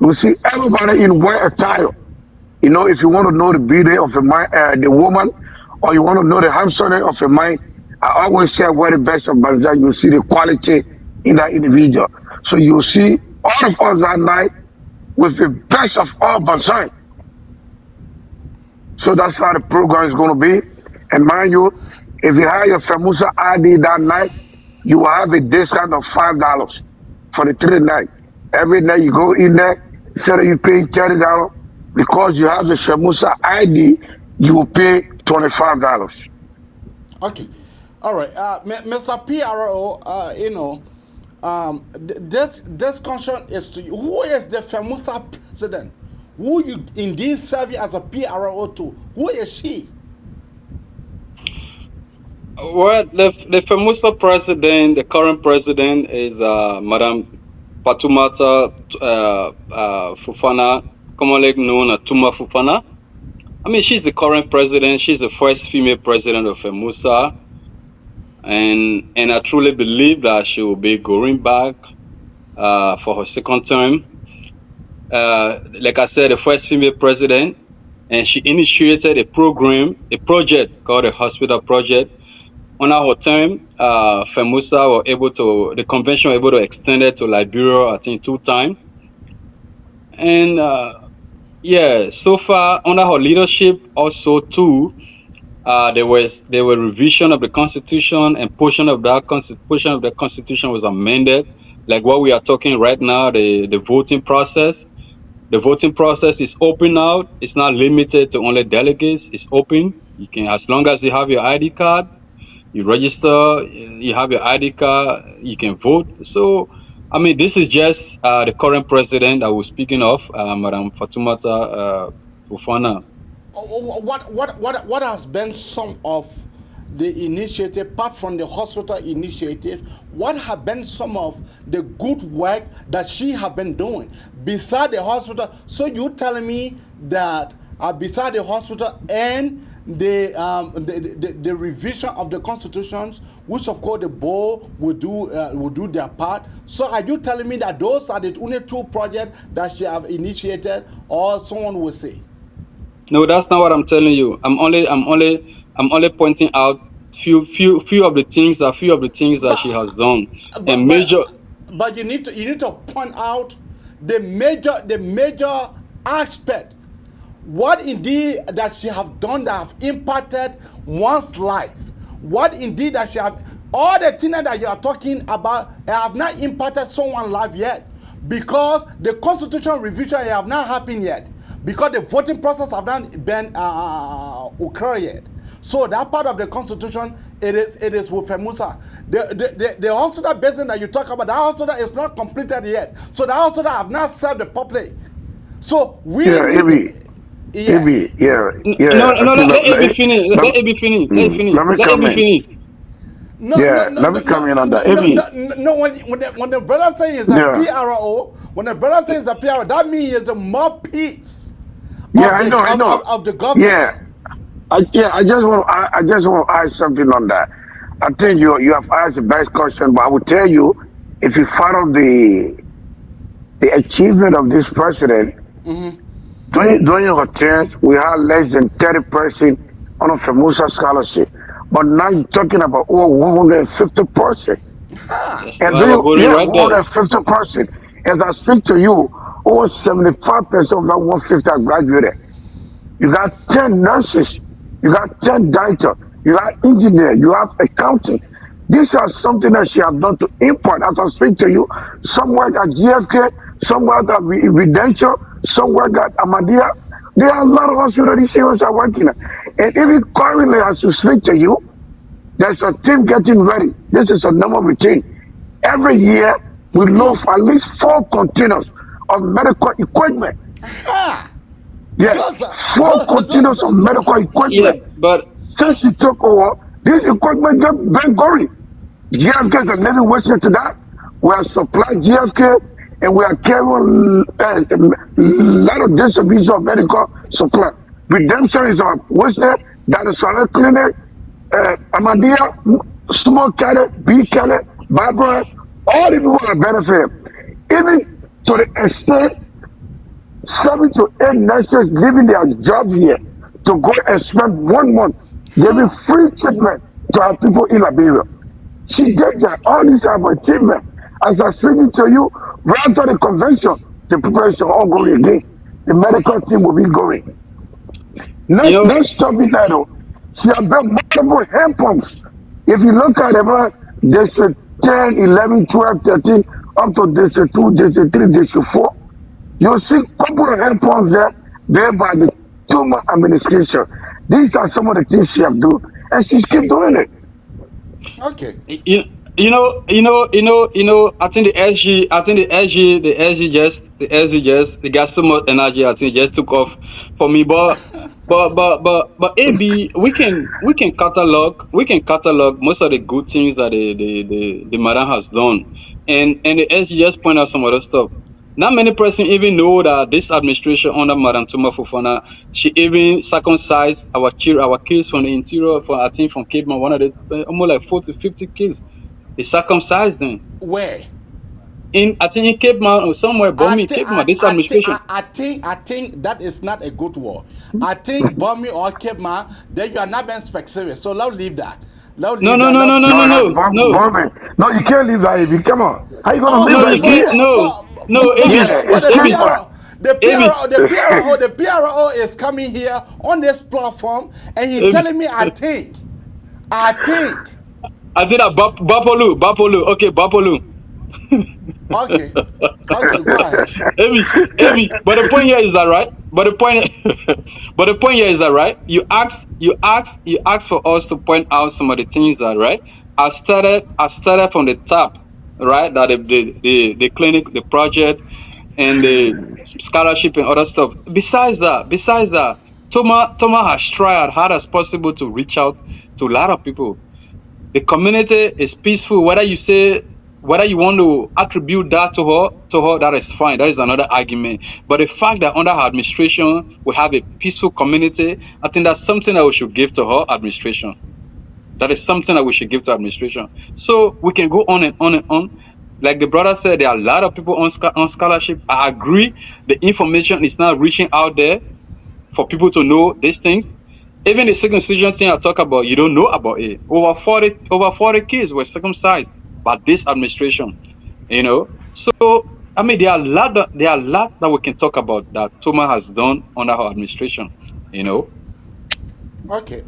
Speaker 10: You see everybody in white attire. You know, if you want to know the beauty of the woman, or you want to know the handsomeness of a man, I always say wear the best of bazaar. You see the quality in that individual. So you see all of us that night with the best of all bazaar. So that's how the program is going to be. And mind you, if you have your FAMUSA ID that night, you will have a discount of $5 for the 3 nights. Every night you go in there, instead of you paying $30, because you have the FAMUSA ID, you will pay $25.
Speaker 8: Okay. All right. Mr. PRO, you know, this question is to you. Who is the FAMUSA president? Who you indeed serving as a PRO to? Who is she?
Speaker 9: Well, the FAMUSA president, the current president is Madam Fatoumata Fofana, commonly known as Tuma Fofana. I mean, she's the current president. She's the first female president of FAMUSA. And I truly believe that she will be going back for her 2nd term. Like I said, the first female president, and she initiated a project called the Hospital Project. on our term, FAMUSA were able to, the convention were able to extend it to Liberia, I think 2 times. And yeah, so far under her leadership also too, there were revision of the constitution, and portion of the constitution was amended. Like what we are talking right now, the voting process. The voting process is open now. It's not limited to only delegates. It's open. You can, as long as you have your ID card, you register, you have your ID card, you can vote. So, I mean, this is just the current president I was speaking of, Madam Fatoumata Fofana.
Speaker 8: What has been some of the initiative, apart from the hospital initiative, what have been some of the good work that she have been doing beside the hospital? So you telling me that beside the hospital and the revision of the constitutions, which of course the board will do their part. So are you telling me that those are the only 2 projects that she have initiated, or someone will say?
Speaker 9: No, that's not what I'm telling you. I'm only pointing out few of the things that she has done.
Speaker 8: But you need to point out the major aspect. What indeed that she have done that have impacted one's life? What indeed that she have, all the things that you are talking about have not impacted someone's life yet, because the constitutional revision have not happened yet, because the voting process have not been occurred yet. So that part of the constitution, it is with FAMUSA. The hospital business that you talk about, that hospital is not completed yet. So the hospital have not served the public. So we
Speaker 9: No, let me finish.
Speaker 10: Let me come in on that.
Speaker 8: No, when the brother says a PRO, when the brother says a PRO, that means it's a more peace.
Speaker 10: I know.
Speaker 8: Of the government.
Speaker 10: I just want to add something on that. I think you have asked the best question, but I will tell you, if you follow the achievement of this president, during her term, we had less than 30% on a FAMUSA scholarship. But now you're talking about over 150%. And then, 150%. As I speak to you, over 75% of that 150 are graduated. You got 10 nurses, you got 10 doctors, you got engineers, you have accounting. These are something that she has done to import. As I speak to you, some work at GFK, some work at Redemption, some work at Ahmadiyya. There are a lot of hospitals these students are working at. And even currently, as I speak to you, there's a team getting ready. This is a normal routine. Every year, we load for at least 4 containers of medical equipment. Yes, 4 containers of medical equipment.
Speaker 9: Yeah, but
Speaker 10: since she took over, this equipment just been going. GFK is a living witness to that. We are supplying GFK, and we are carrying a lot of distribution of medical supply. Redemption is our witness. That is our clinic. Ahmadiyya, small Kelly, big Kelly, Barbara, all the people are benefited. Even to the extent 7 to 8 nurses leaving their job here to go and spend 1 month giving free treatment to our people in Liberia. She did that. All these are achievement. As I'm speaking to you, right after the convention, the preparation all going again. The medical team will be going. Let's stop it there though. She has built multiple hand pumps. If you look at them, District 10, 11, 12, 13, up to District 2, District 3, District 4, you'll see a couple of hand pumps there by the tumor administration. These are some of the things she has done, and she keep doing it.
Speaker 8: Okay.
Speaker 9: You know, I think the SG just, they got so much energy. I think it just took off for me. But AB, we can catalog most of the good things that the madam has done, and the SG just point out some other stuff. Not many persons even know that this administration under Madam Tuma Fofana, she even circumcised our kids from the interior, I think from Cape Man, one of the almost like 40 to 50 kids. They circumcised them.
Speaker 8: Where?
Speaker 9: I think in Cape Man or somewhere, Bomi, Cape Man, this administration.
Speaker 8: I think that is not a good word. I think Bomi or Cape Man, then you are not being specific. So let's leave that. No,
Speaker 9: No, no, no, no, no,
Speaker 10: No,
Speaker 9: no,
Speaker 10: that's
Speaker 9: no, no,
Speaker 10: Bobby. No, you can't leave that, AB. Come on. How you gonna
Speaker 8: Oh,
Speaker 10: leave
Speaker 9: no.
Speaker 10: that
Speaker 9: You
Speaker 8: but but
Speaker 9: can't.
Speaker 10: here?
Speaker 9: No,
Speaker 8: but
Speaker 9: no,
Speaker 8: but
Speaker 9: Abby,
Speaker 10: Yeah,
Speaker 8: but
Speaker 10: it's
Speaker 8: the
Speaker 9: Abby,
Speaker 10: Christmas.
Speaker 9: Abby,
Speaker 8: The PRO is coming here on this platform, and he's
Speaker 9: Abby.
Speaker 8: telling me, I think.
Speaker 9: I think that Bapolu. Okay, Bapolu.
Speaker 8: Okay, okay, go ahead.
Speaker 9: Amy. But the point here is that right. But the point, but the point here is that right. You asked for us to point out some of the things that right. I started from the top, right? That the clinic, the project, and the scholarship and other stuff. Besides that, Thomas has tried hard as possible to reach out to a lot of people. The community is peaceful. Whether you want to attribute that to her, that is fine. That is another argument. But the fact that under her administration we have a peaceful community, I think that's something that we should give to her administration. That is something that we should give to administration. So we can go on and on and on. Like the brother said, there are a lot of people on scholarship. I agree. The information is not reaching out there for people to know these things. Even the circumcision thing I talk about, you don't know about it. Over 40 kids were circumcised by this administration. So I mean, there are a lot that we can talk about that Thomas has done under her administration.
Speaker 8: Okay.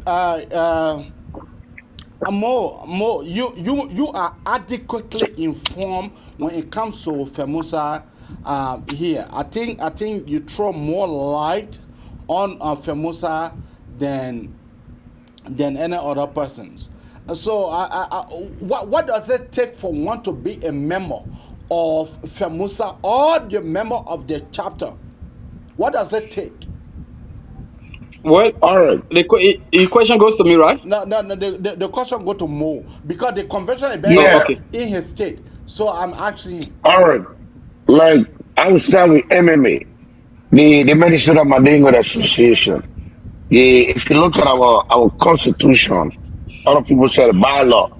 Speaker 8: More. You are adequately informed when it comes to FEMUSA here. I think you throw more light on FEMUSA than any other persons. So, what does it take for one to be a member of FEMUSA or the member of the chapter? What does it take?
Speaker 9: Well,
Speaker 10: All right.
Speaker 9: the question goes to me, right?
Speaker 8: No. The question go to Mo because the convention is
Speaker 10: Yeah.
Speaker 9: Okay.
Speaker 8: in his state. So I'm actually
Speaker 10: All right. Like I will start with MMA, the Minnesota Mandingo Association. If you look at our constitution, a lot of people say the bylaw.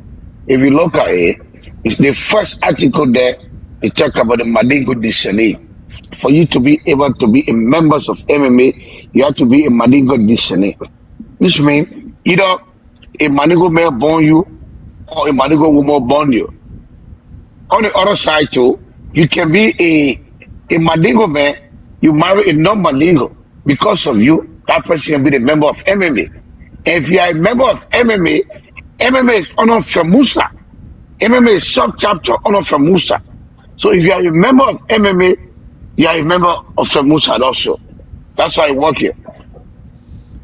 Speaker 10: If you look at it, it's the first article there. It talk about the Mandingo dictionary. For you to be able to be a members of MMA, you have to be a Mandingo dictionary. Which means either a Mandingo man born you or a Mandingo woman born you. On the other side too, you can be a Mandingo man, you marry a non-Mandingo. Because of you, that person can be the member of MMA. If you are a member of MMA, MMA is under FAMUSA. MMA is sub-chapter under FAMUSA. So if you are a member of MMA, you are a member of FAMUSA also. That's how it works here.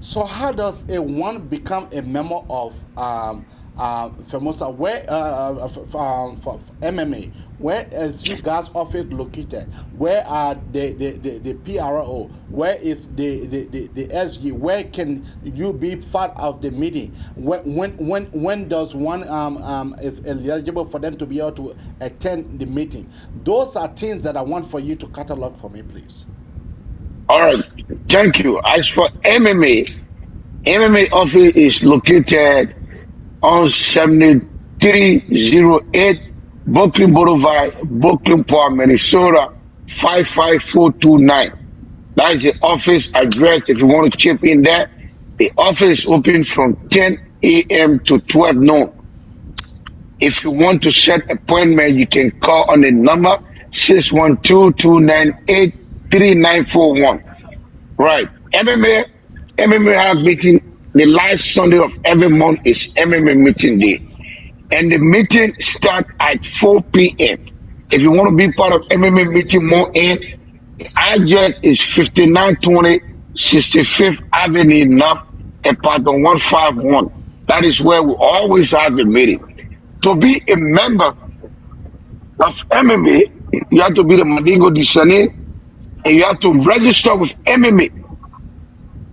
Speaker 8: So how does a one become a member of FEMUSA? Where for MMA? Where is you guys' office located? Where are the PRO? Where is the SG? Where can you be part of the meeting? When does one is eligible for them to be able to attend the meeting? Those are things that I want for you to catalog for me, please.
Speaker 10: All right, thank you. As for MMA office is located on 7308 Brooklyn Boulevard, Brooklyn Park, Minnesota 55429. That is the office address if you want to chip in there. The office is open from 10 a.m. to 12 noon. If you want to set appointment, you can call on the number 612-298-3941. Right. MMA has meeting. The last Sunday of every month is MMA meeting day. And the meeting starts at 4 p.m. If you want to be part of MMA meeting more in, the address is 5920 65th Avenue North, apartment 151. That is where we always have a meeting. To be a member of MMA, you have to be the Mandingo Dictionary and you have to register with MMA.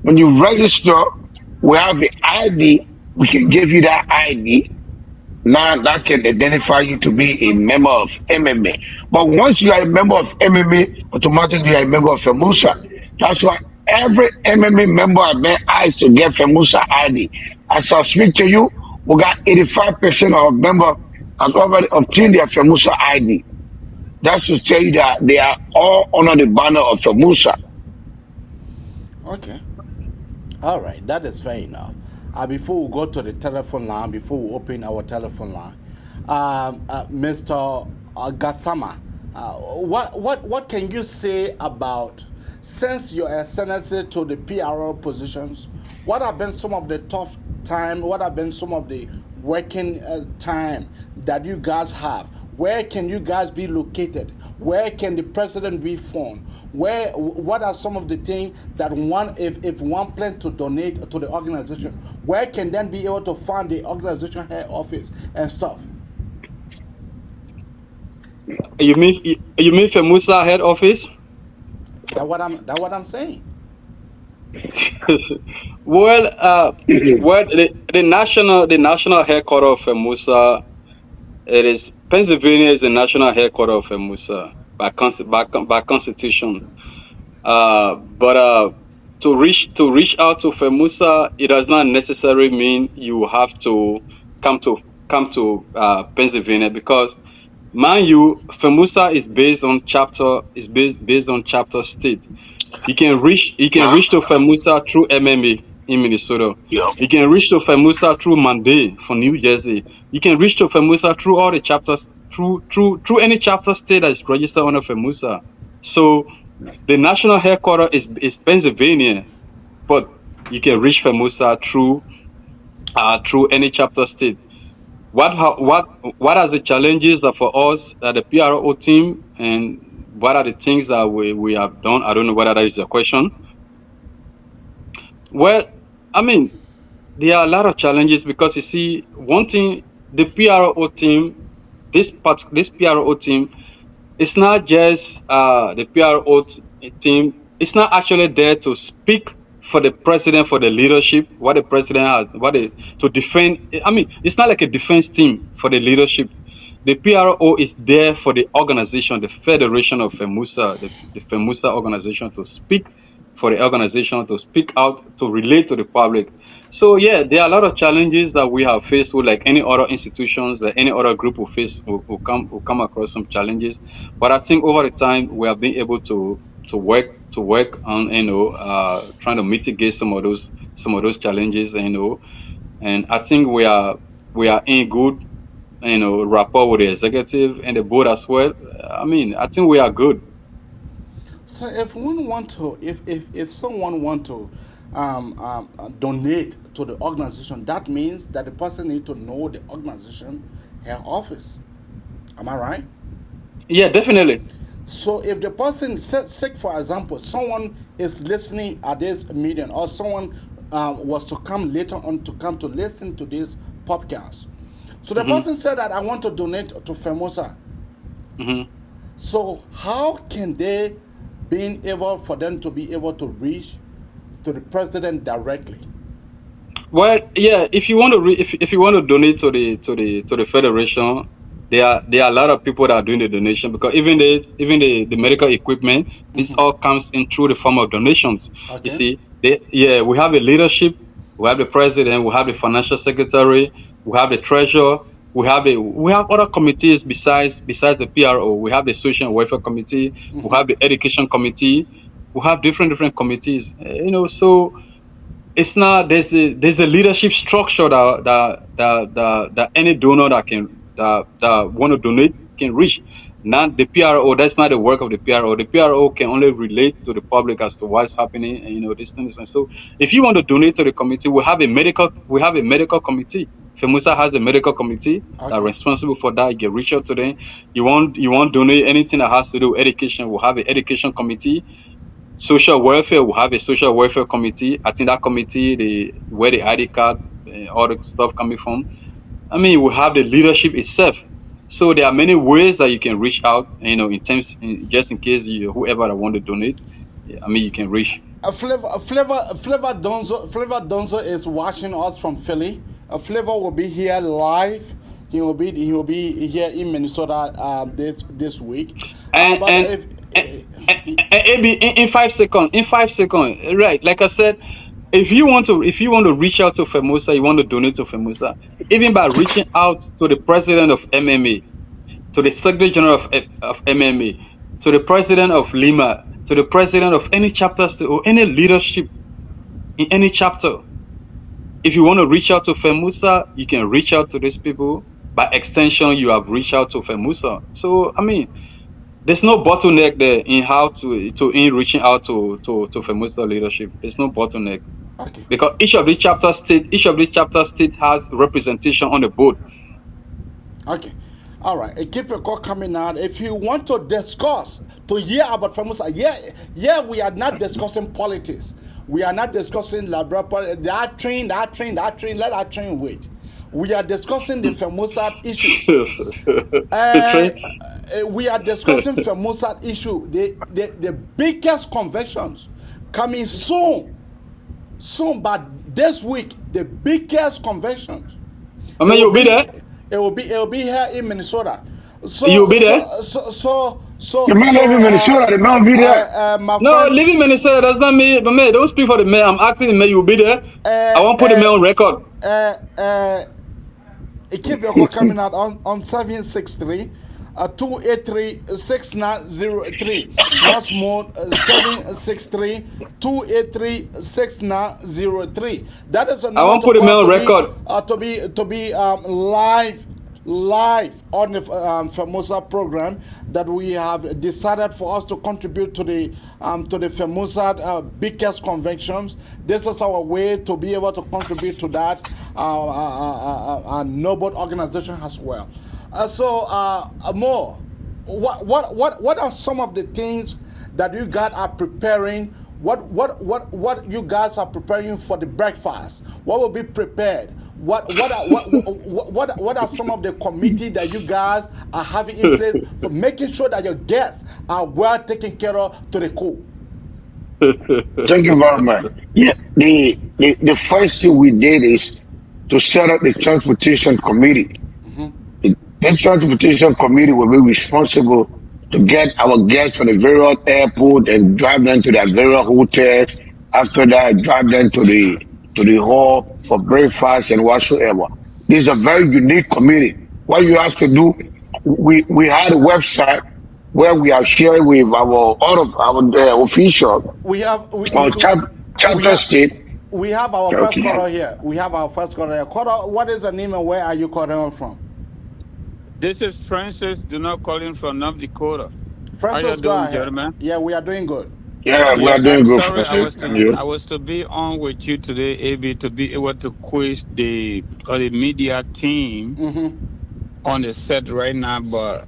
Speaker 10: When you register, we have the ID. We can give you that ID. Now that can identify you to be a member of MMA. But once you are a member of MMA, automatically you are a member of FAMUSA. That's why every MMA member has to get FAMUSA ID. As I speak to you, we got 85% of members has already obtained their FAMUSA ID. That's to tell you that they are all under the banner of FAMUSA.
Speaker 8: Okay. All right, that is fair enough. before we go to the telephone line, before we open our telephone line, Mr. Gassama, what can you say about, since you're a senator to the PRO positions, what have been some of the tough time, what have been some of the working time that you guys have? Where can you guys be located? Where can the president be found? What are some of the things that if one plan to donate to the organization, where can then be able to find the organization head office and stuff?
Speaker 9: You mean FAMUSA head office?
Speaker 8: That's what I'm saying.
Speaker 9: Well, the national headquarters of FAMUSA, it is Pennsylvania is the national headquarters of FAMUSA by constitution. But to reach out to FAMUSA, it does not necessarily mean you have to come to Pennsylvania, because, mind you, FAMUSA is based on chapter state. You can reach to FAMUSA through MMA in Minnesota. You can reach to FAMUSA through Monday from New Jersey. You can reach to FAMUSA through all the chapters, through any chapter state that is registered under FAMUSA. So the national headquarters is Pennsylvania, but you can reach FAMUSA through any chapter state. What are the challenges that for us, the PRO team, and what are the things that we have done? I don't know whether that is a question. Well, I mean, there are a lot of challenges, because you see, one thing, the PRO team, this PRO team, it's not just the PRO team. It's not actually there to speak for the president, for the leadership, what the president has, to defend. I mean, it's not like a defense team for the leadership. The PRO is there for the organization, the Federation of FAMUSA, the FAMUSA organization, to speak for the organization, to speak out, to relate to the public. So yeah, there are a lot of challenges that we have faced with, like any other institutions, that any other group will face, will come across some challenges. But I think over the time we have been able to work on, trying to mitigate some of those challenges, and I think we are in good, rapport with the executive and the board as well. I mean, I think we are good.
Speaker 8: So if someone want to donate to the organization, that means that the person need to know the organization, her office. Am I right?
Speaker 9: Yeah, definitely.
Speaker 8: So if the person, sick, for example, someone is listening at this meeting, or someone was to come later on to listen to this podcast. So the person said that I want to donate to FAMUSA. So how can they being able for them to be able to reach to the president directly?
Speaker 9: Well, yeah, if you want to if you want to donate to the federation, there are a lot of people that are doing the donation, because even the medical equipment, this all comes in through the form of donations. Okay. You see, we have a leadership, we have the president, we have the financial secretary, we have the treasurer, we have other committees besides the PRO. We have the social and welfare committee, we have the education committee, we have different committees. So it's not, there's a leadership structure that any donor that want to donate can reach. Not the PRO. That's not the work of the PRO. The PRO can only relate to the public as to what's happening, and these things. And so, if you want to donate to the committee, we have a medical committee. FAMUSA has a medical committee that's responsible for that. You can reach out to them. You want donate anything that has to do with education, we'll have an education committee. Social welfare, we'll have a social welfare committee. I think that committee, where the ID card, all the stuff coming from. I mean, we have the leadership itself. So there are many ways that you can reach out, just in case whoever that want to donate, I mean, you can reach.
Speaker 8: Flavor Donzo is watching us from Philly. Flavor will be here live. He will be here in Minnesota this week.
Speaker 9: In 5 seconds, right? Like I said, if you want to reach out to FAMUSA, you want to donate to FAMUSA, even by reaching out to the president of MMA, to the secretary general of MMA, to the president of Lima, to the president of any chapter or any leadership in any chapter, if you want to reach out to FEMUSA, you can reach out to these people. By extension, you have reached out to FEMUSA. So, I mean, there's no bottleneck there in how in reaching out to FEMUSA leadership. There's no bottleneck.
Speaker 8: Okay.
Speaker 9: Because each of the chapter state has representation on the board.
Speaker 8: Okay. All right. Keep your call coming out. If you want to discuss, to hear about FAMUSA, we are not discussing politics. We are not discussing Liberia. That train, let that train wait. We are discussing the FAMUSA issues. We are discussing FAMUSA issue. The biggest conventions coming soon, but this week, the biggest conventions.
Speaker 9: I mean, you'll be there.
Speaker 8: It will be here in Minnesota. So
Speaker 9: you'll be there.
Speaker 8: So
Speaker 10: the man live in Minnesota. The man will be there.
Speaker 9: No, live in Minnesota does not mean. But man, don't speak for the mayor. I'm asking the mayor. You'll be there. I won't put the mayor on record.
Speaker 8: Keep your call coming out on 763 283-6903. Once more, 763-283-6903. That is another.
Speaker 9: I won't put the mail on record.
Speaker 8: To be live on the FAMUSA program that we have decided for us to contribute to the FAMUSA biggest conventions. This is our way to be able to contribute to that noble organization as well. More. What are some of the things that you guys are preparing? What you guys are preparing for the breakfast? What will be prepared? What are some of the committee that you guys are having in place for making sure that your guests are well taken care of to the core?
Speaker 10: Thank you very much. Yeah, the first thing we did is to set up the transportation committee. This transportation committee will be responsible to get our guests from the various airport and drive them to their various hotels. After that, drive them to the hall for breakfast and whatsoever. This is a very unique committee. What you have to do, we had a website where we are sharing with all of our officials. Chapter state.
Speaker 8: We have our first caller here. Caller, what is the name and where are you calling from?
Speaker 12: This is Francis. Do not calling from North Dakota.
Speaker 8: Francis,
Speaker 12: go ahead, gentlemen.
Speaker 8: Yeah, we are doing good.
Speaker 10: Yeah, we are doing good.
Speaker 12: Sorry, I was to be on with you today, AB, to be able to quiz the media team on the set right now, but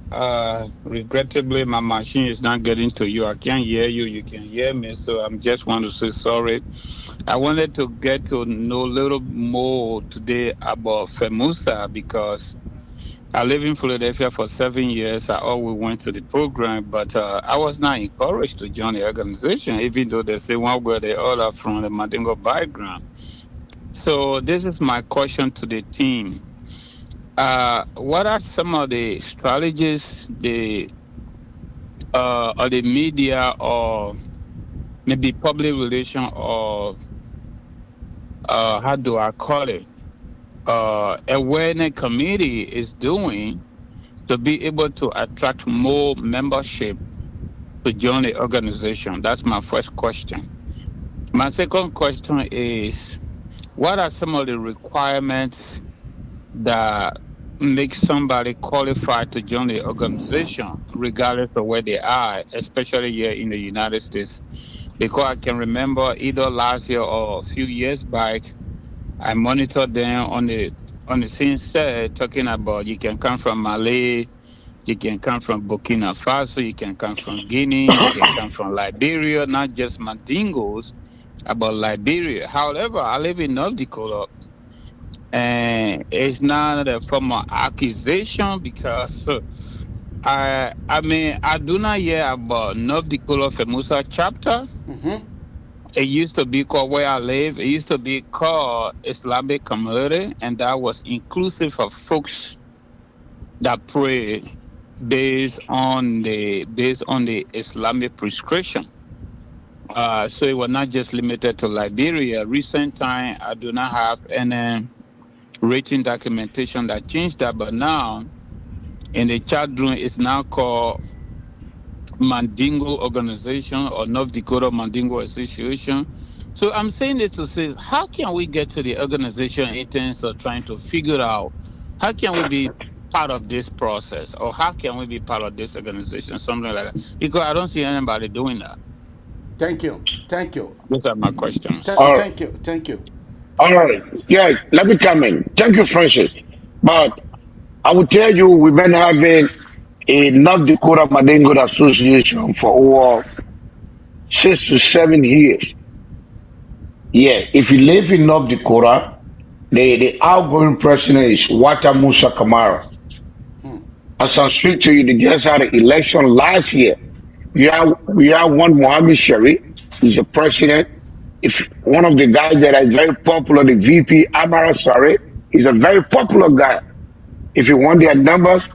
Speaker 12: regrettably, my machine is not getting to you. I can't hear you. You can hear me, so I'm just want to say sorry. I wanted to get to know a little more today about FAMUSA because I lived in Philadelphia for 7 years. I always went to the program, but I was not encouraged to join the organization, even though they say one way or the other from the Mandingo background. So this is my question to the team. What are some of the strategies or the media or maybe public relation or how do I call it? Awareness committee is doing to be able to attract more membership to join the organization? That's my first question. My second question is, what are some of the requirements that make somebody qualified to join the organization, regardless of where they are, especially here in the United States? Because I can remember either last year or a few years back, I monitored them on the same set, talking about you can come from Mali, you can come from Burkina Faso, you can come from Guinea, you can come from Liberia, not just Mandingos, but Liberia. However, I live in North Dakota, and it's not a form of accusation because I do not hear about North Dakota FAMUSA chapter. It used to be called where I live. It used to be called Islamic Community, and that was inclusive of folks that pray based on the Islamic prescription. So it was not just limited to Liberia. Recent time, I do not have any written documentation that changed that, but now in the chat room, it's now called Mandingo Organization or North Dakota Mandingo Association. So I'm saying it to say, how can we get to the organization in terms of trying to figure out how can we be part of this process, or how can we be part of this organization, something like that? Because I don't see anybody doing that.
Speaker 8: Thank you.
Speaker 12: Those are my questions.
Speaker 10: All right.
Speaker 8: Thank you.
Speaker 10: All right. Yeah, let me come in. Thank you, Francis. But I will tell you, we've been having a North Dakota Madingo Association for over 6 to 7 years. Yeah, if you live in North Dakota, the outgoing president is Musa Kamara. As I speak to you, they just had an election last year. We have one Mohammed Sharif, he's the president. If one of the guys that is very popular, the VP Amara Sare, is a very popular guy. If you want their numbers,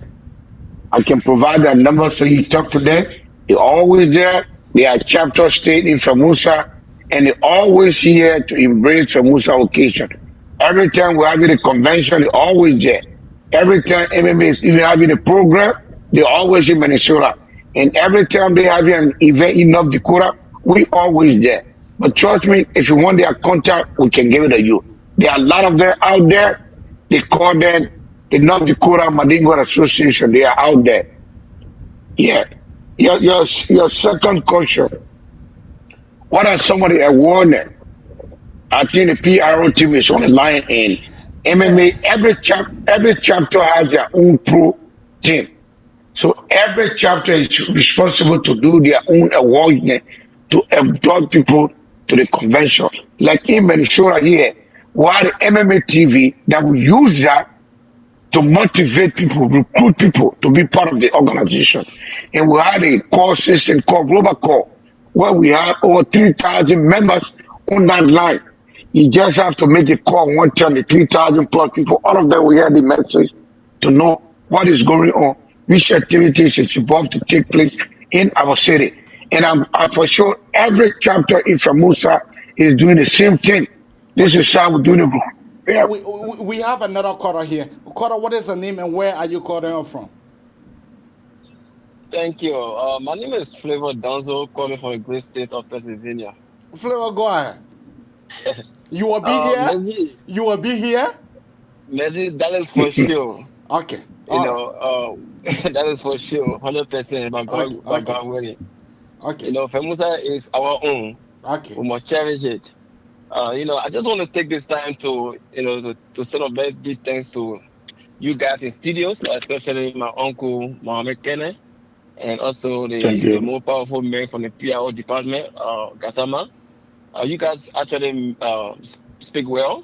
Speaker 10: I can provide their numbers so you talk to them. They're always there. They are chapter state in FAMUSA, and they're always here to embrace FAMUSA occasion. Every time we're having a convention, they're always there. Every time MMA is even having a program, they're always in Minnesota. And every time they have an event in North Dakota, we always there. But trust me, if you want their contact, we can give it to you. There are a lot of them out there. They call them the North Dakota Madingo Association. They are out there. Yeah. Your second question. What are some of the awareness? I think the PRO team is on the line, and MMA, every chapter has their own pro team. So every chapter is responsible to do their own awareness to absorb people to the convention. Like in Minnesota here, we had MMA TV that will use that to motivate people, recruit people to be part of the organization. And we had a call system called Global Call, where we have over 3,000 members on that line. You just have to make a call one time, the 3,000 plus people, all of them will hear the message to know what is going on, which activities is supposed to take place in our city. And I'm for sure every chapter in FAMUSA is doing the same thing. This is how we're doing it. Yeah.
Speaker 8: We have another caller here. Caller, what is the name and where are you calling from?
Speaker 13: Thank you. My name is Flavor Danzo, calling from the great state of Pennsylvania.
Speaker 8: Flavor, go ahead. You will be here?
Speaker 13: Messi,
Speaker 8: you will be here?
Speaker 13: Messi, that is for sure.
Speaker 8: Okay.
Speaker 13: That is for sure. 100% by God willing.
Speaker 8: Okay.
Speaker 13: FAMUSA is our own.
Speaker 8: Okay.
Speaker 13: We must cherish it. I just want to take this time to send a very big thanks to you guys in studios, especially my uncle Mohammed Kene, and also the more powerful man from the PRO department, Gassama. You guys actually speak well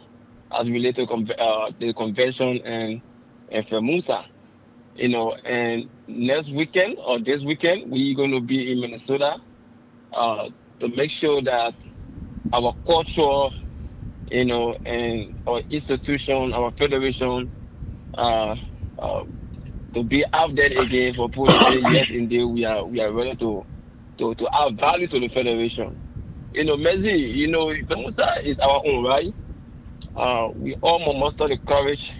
Speaker 13: as related to the convention and FAMUSA. And next weekend or this weekend, we're going to be in Minnesota to make sure that our culture, and our institution, our federation, to be out there again for people to say yes, indeed, we are ready to add value to the federation. Messi, FAMUSA is our own, right? We all must muster the courage,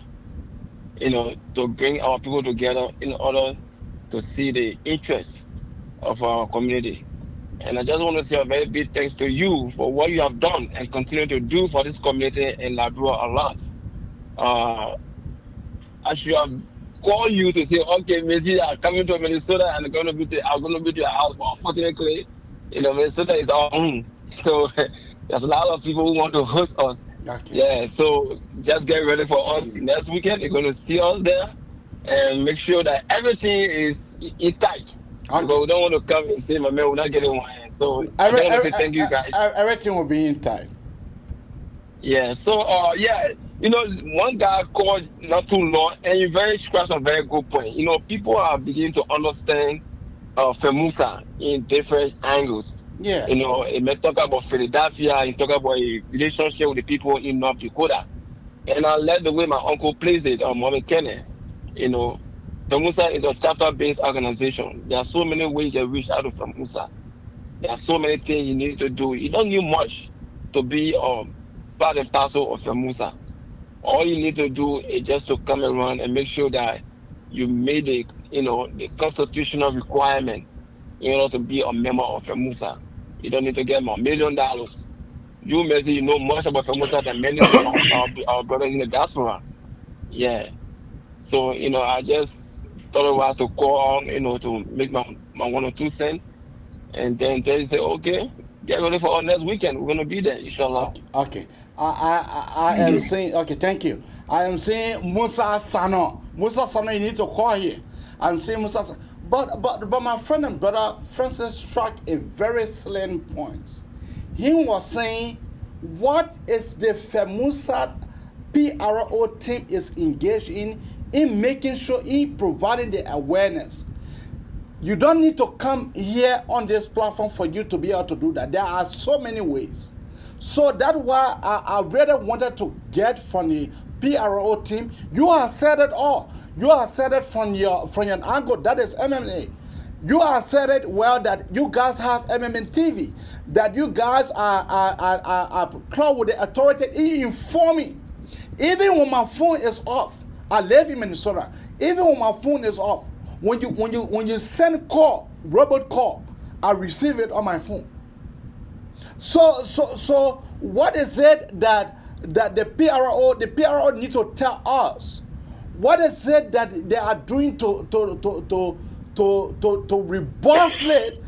Speaker 13: to bring our people together in order to see the interests of our community. And I just want to say a very big thanks to you for what you have done and continue to do for this community in Liberia a lot. I should have called you to say, okay, Messi, I'm coming to Minnesota and I'm going to be to your house. But unfortunately, Minnesota is our own. So there's a lot of people who want to host us.
Speaker 8: Okay.
Speaker 13: Yeah, so just get ready for us next weekend. You're going to see us there and make sure that everything is intact.
Speaker 8: Okay.
Speaker 13: But we don't want to come and say, my man, we're not getting one. So I want to say thank you guys.
Speaker 8: Everything will be intact.
Speaker 13: Yeah, so one guy called not too long and you very scratched a very good point. People are beginning to understand FAMUSA in different angles.
Speaker 8: Yeah.
Speaker 13: It may talk about Philadelphia, it talk about a relationship with the people in North Dakota. And I like the way my uncle plays it, Mohammed Kene. FAMUSA is a chapter-based organization. There are so many ways you can reach out to FAMUSA. There are so many things you need to do. You don't need much to be part and parcel of FAMUSA. All you need to do is just to come around and make sure that you made the constitutional requirement in order to be a member of FAMUSA. You don't need to get $1 million. you may say you know much about FAMUSA than many of our brothers in the diaspora. Yeah. So, I just thought it was to call on, to make my 1 or 2 cents. And then they say, okay, get ready for our next weekend. We're going to be there, inshallah.
Speaker 8: Okay. I am saying, okay, thank you. I am saying Musa Sano. Musa Sano, you need to call here. I'm saying Musa Sano. But my friend and brother Francis struck a very salient point. He was saying, what is the FAMUSA PRO team is engaged in making sure, in providing the awareness. You don't need to come here on this platform for you to be able to do that. There are so many ways. So that's why I really wanted to get from the PRO team. You have said it all. You have said it from your angle, that is MMA. You have said it well that you guys have MMA TV, that you guys are close with the authority in informing. Even when my phone is off, I live in Minnesota. Even when my phone is off, when you send call, robot call, I receive it on my phone. So what is it that the PRO need to tell us? What is it that they are doing to robustly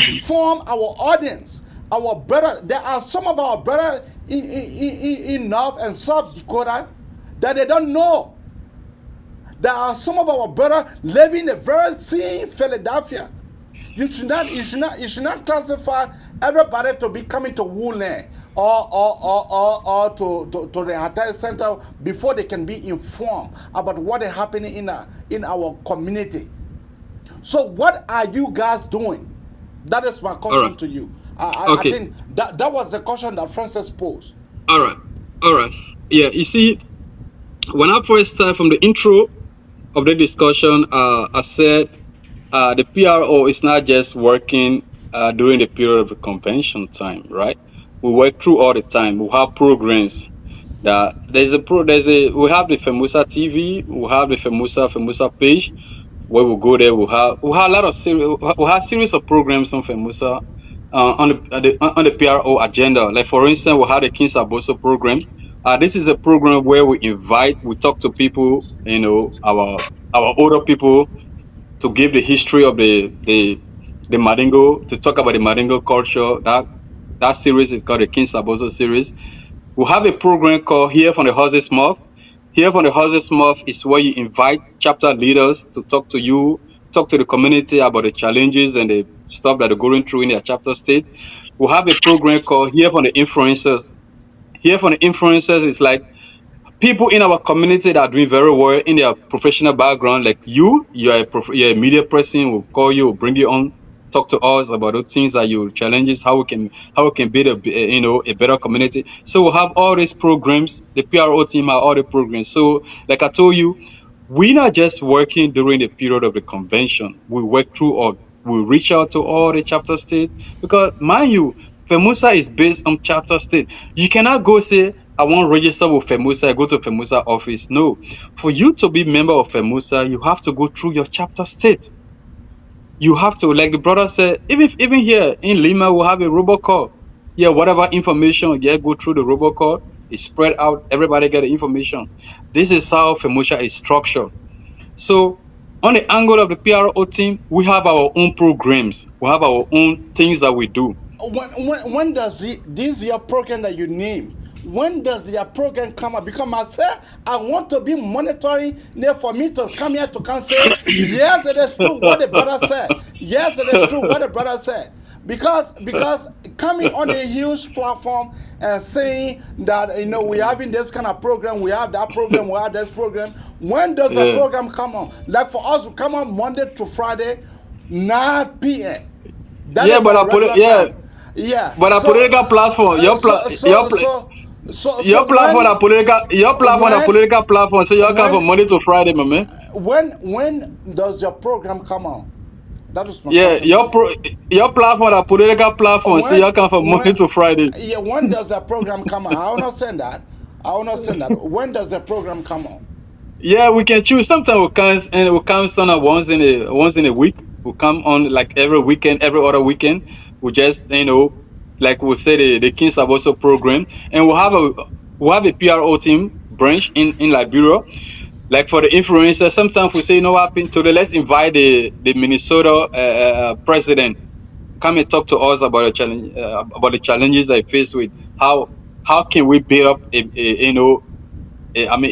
Speaker 8: inform our audience, our brother? There are some of our brothers in North and South Dakota that they don't know. There are some of our brothers living in the very same Philadelphia. You should not classify everybody to be coming to Woodland or to the entire center before they can be informed about what is happening in our community. So what are you guys doing? That is my question to you. I think that was the question that Francis posed.
Speaker 9: All right. Yeah, you see, when I first started from the intro of the discussion, I said the PRO is not just working during the period of the convention time, right? We work through all the time. We have programs. We have the FAMUSA TV. We have the FAMUSA page where we go there. We have a lot of series of programs on FAMUSA on the PRO agenda. Like for instance, we have the King Saboso program. This is a program where we talk to people, our older people, to give the history of the Mandingo, to talk about the Mandingo culture. That series is called the King Saboso series. We have a program called Here from the Horse's Mouth. Here from the Horse's Mouth is where you invite chapter leaders to talk to you, talk to the community about the challenges and the stuff that they're going through in their chapter state. We have a program called Here from the Influencers. Here from the Influencers is like people in our community that are doing very well in their professional background, like you're a media person. We'll call you, we'll bring you on, talk to us about those things that your challenges, how we can build a better community. So we'll have all these programs. The PRO team have all the programs. So like I told you, we're not just working during the period of the convention. We work through we reach out to all the chapter states, because mind you, FAMUSA is based on chapter state. You cannot go say, I want to register with FAMUSA, go to FAMUSA office. No. For you to be member of FAMUSA, you have to go through your chapter state. You have to, like the brother said, even here in Lima, we'll have a robocall. Yeah, whatever information, go through the robocall. It's spread out. Everybody get the information. This is how FAMUSA is structured. So on the angle of the PRO team, we have our own programs. We have our own things that we do.
Speaker 8: When does this your program that you name? When does your program come up? Because I said I want to be monitoring there for me to come here to come say, yes, it is true what the brother said. Yes, it is true what the brother said. Because coming on a huge platform and saying that we're having this kind of program, we have that program, we have this program. When does the program come on? Like for us to come on Monday to Friday, 9 p.m. But a
Speaker 9: political platform. Your platform a political platform. So you come from Monday to Friday, my man.
Speaker 8: When does your program come on? That is my
Speaker 9: question. Your platform a political platform. So you come from Monday to Friday.
Speaker 8: Yeah, when does the program come on? I will not send that. When does the program come on?
Speaker 9: Yeah, we can choose. Sometimes we come on once in a week. We come on like every weekend, every other weekend. We just like we say the King Saboso program, and we'll have a PRO team branch in Liberia. Like for the influencers, sometimes we say, you know what happened today? Let's invite the Minnesota president come and talk to us about the challenges they face with how can we build up a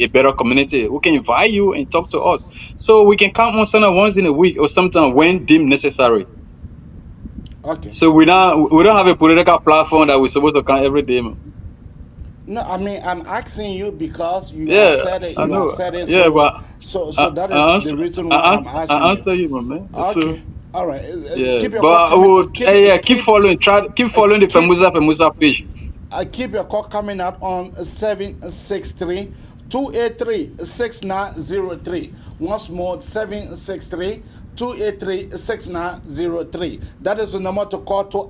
Speaker 9: better community. We can invite you and talk to us, so we can come on Sunday once in a week or sometimes when deemed necessary.
Speaker 8: Okay.
Speaker 9: So we don't have a political platform that we're supposed to come every day.
Speaker 8: No, I mean I'm asking you because you
Speaker 9: Yeah,
Speaker 8: have said it.
Speaker 9: I
Speaker 8: You have
Speaker 9: know.
Speaker 8: said it.
Speaker 9: Yeah, but
Speaker 8: So that
Speaker 9: I
Speaker 8: is the
Speaker 9: answer,
Speaker 8: reason why I'm asking
Speaker 9: I
Speaker 8: you.
Speaker 9: answer you, my man. So
Speaker 8: Okay. All right.
Speaker 9: yeah,
Speaker 8: Keep your call
Speaker 9: but I
Speaker 8: coming.
Speaker 9: would keep following. Keep following the FAMUSA page.
Speaker 8: Keep your call coming out on 763 283 6903. Once more, 763 283 6903. That is the number to call to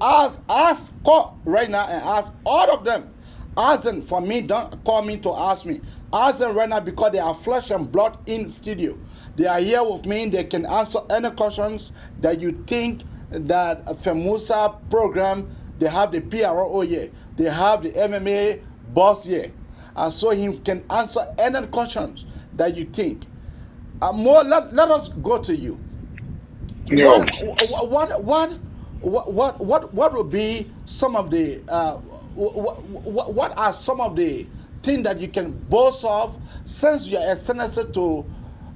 Speaker 8: call right now and ask all of them. Ask them for me, don't call me to ask me. Ask them right now because they are flesh and blood in the studio. They are here with me. They can answer any questions that you think that a FAMUSA program, they have the PRO here. They have the MMA boss here. And so he can answer any questions that you think. More, let us go to you.
Speaker 10: Yo.
Speaker 8: What would be some of the what are some of the things that you can boast of since you are a senator to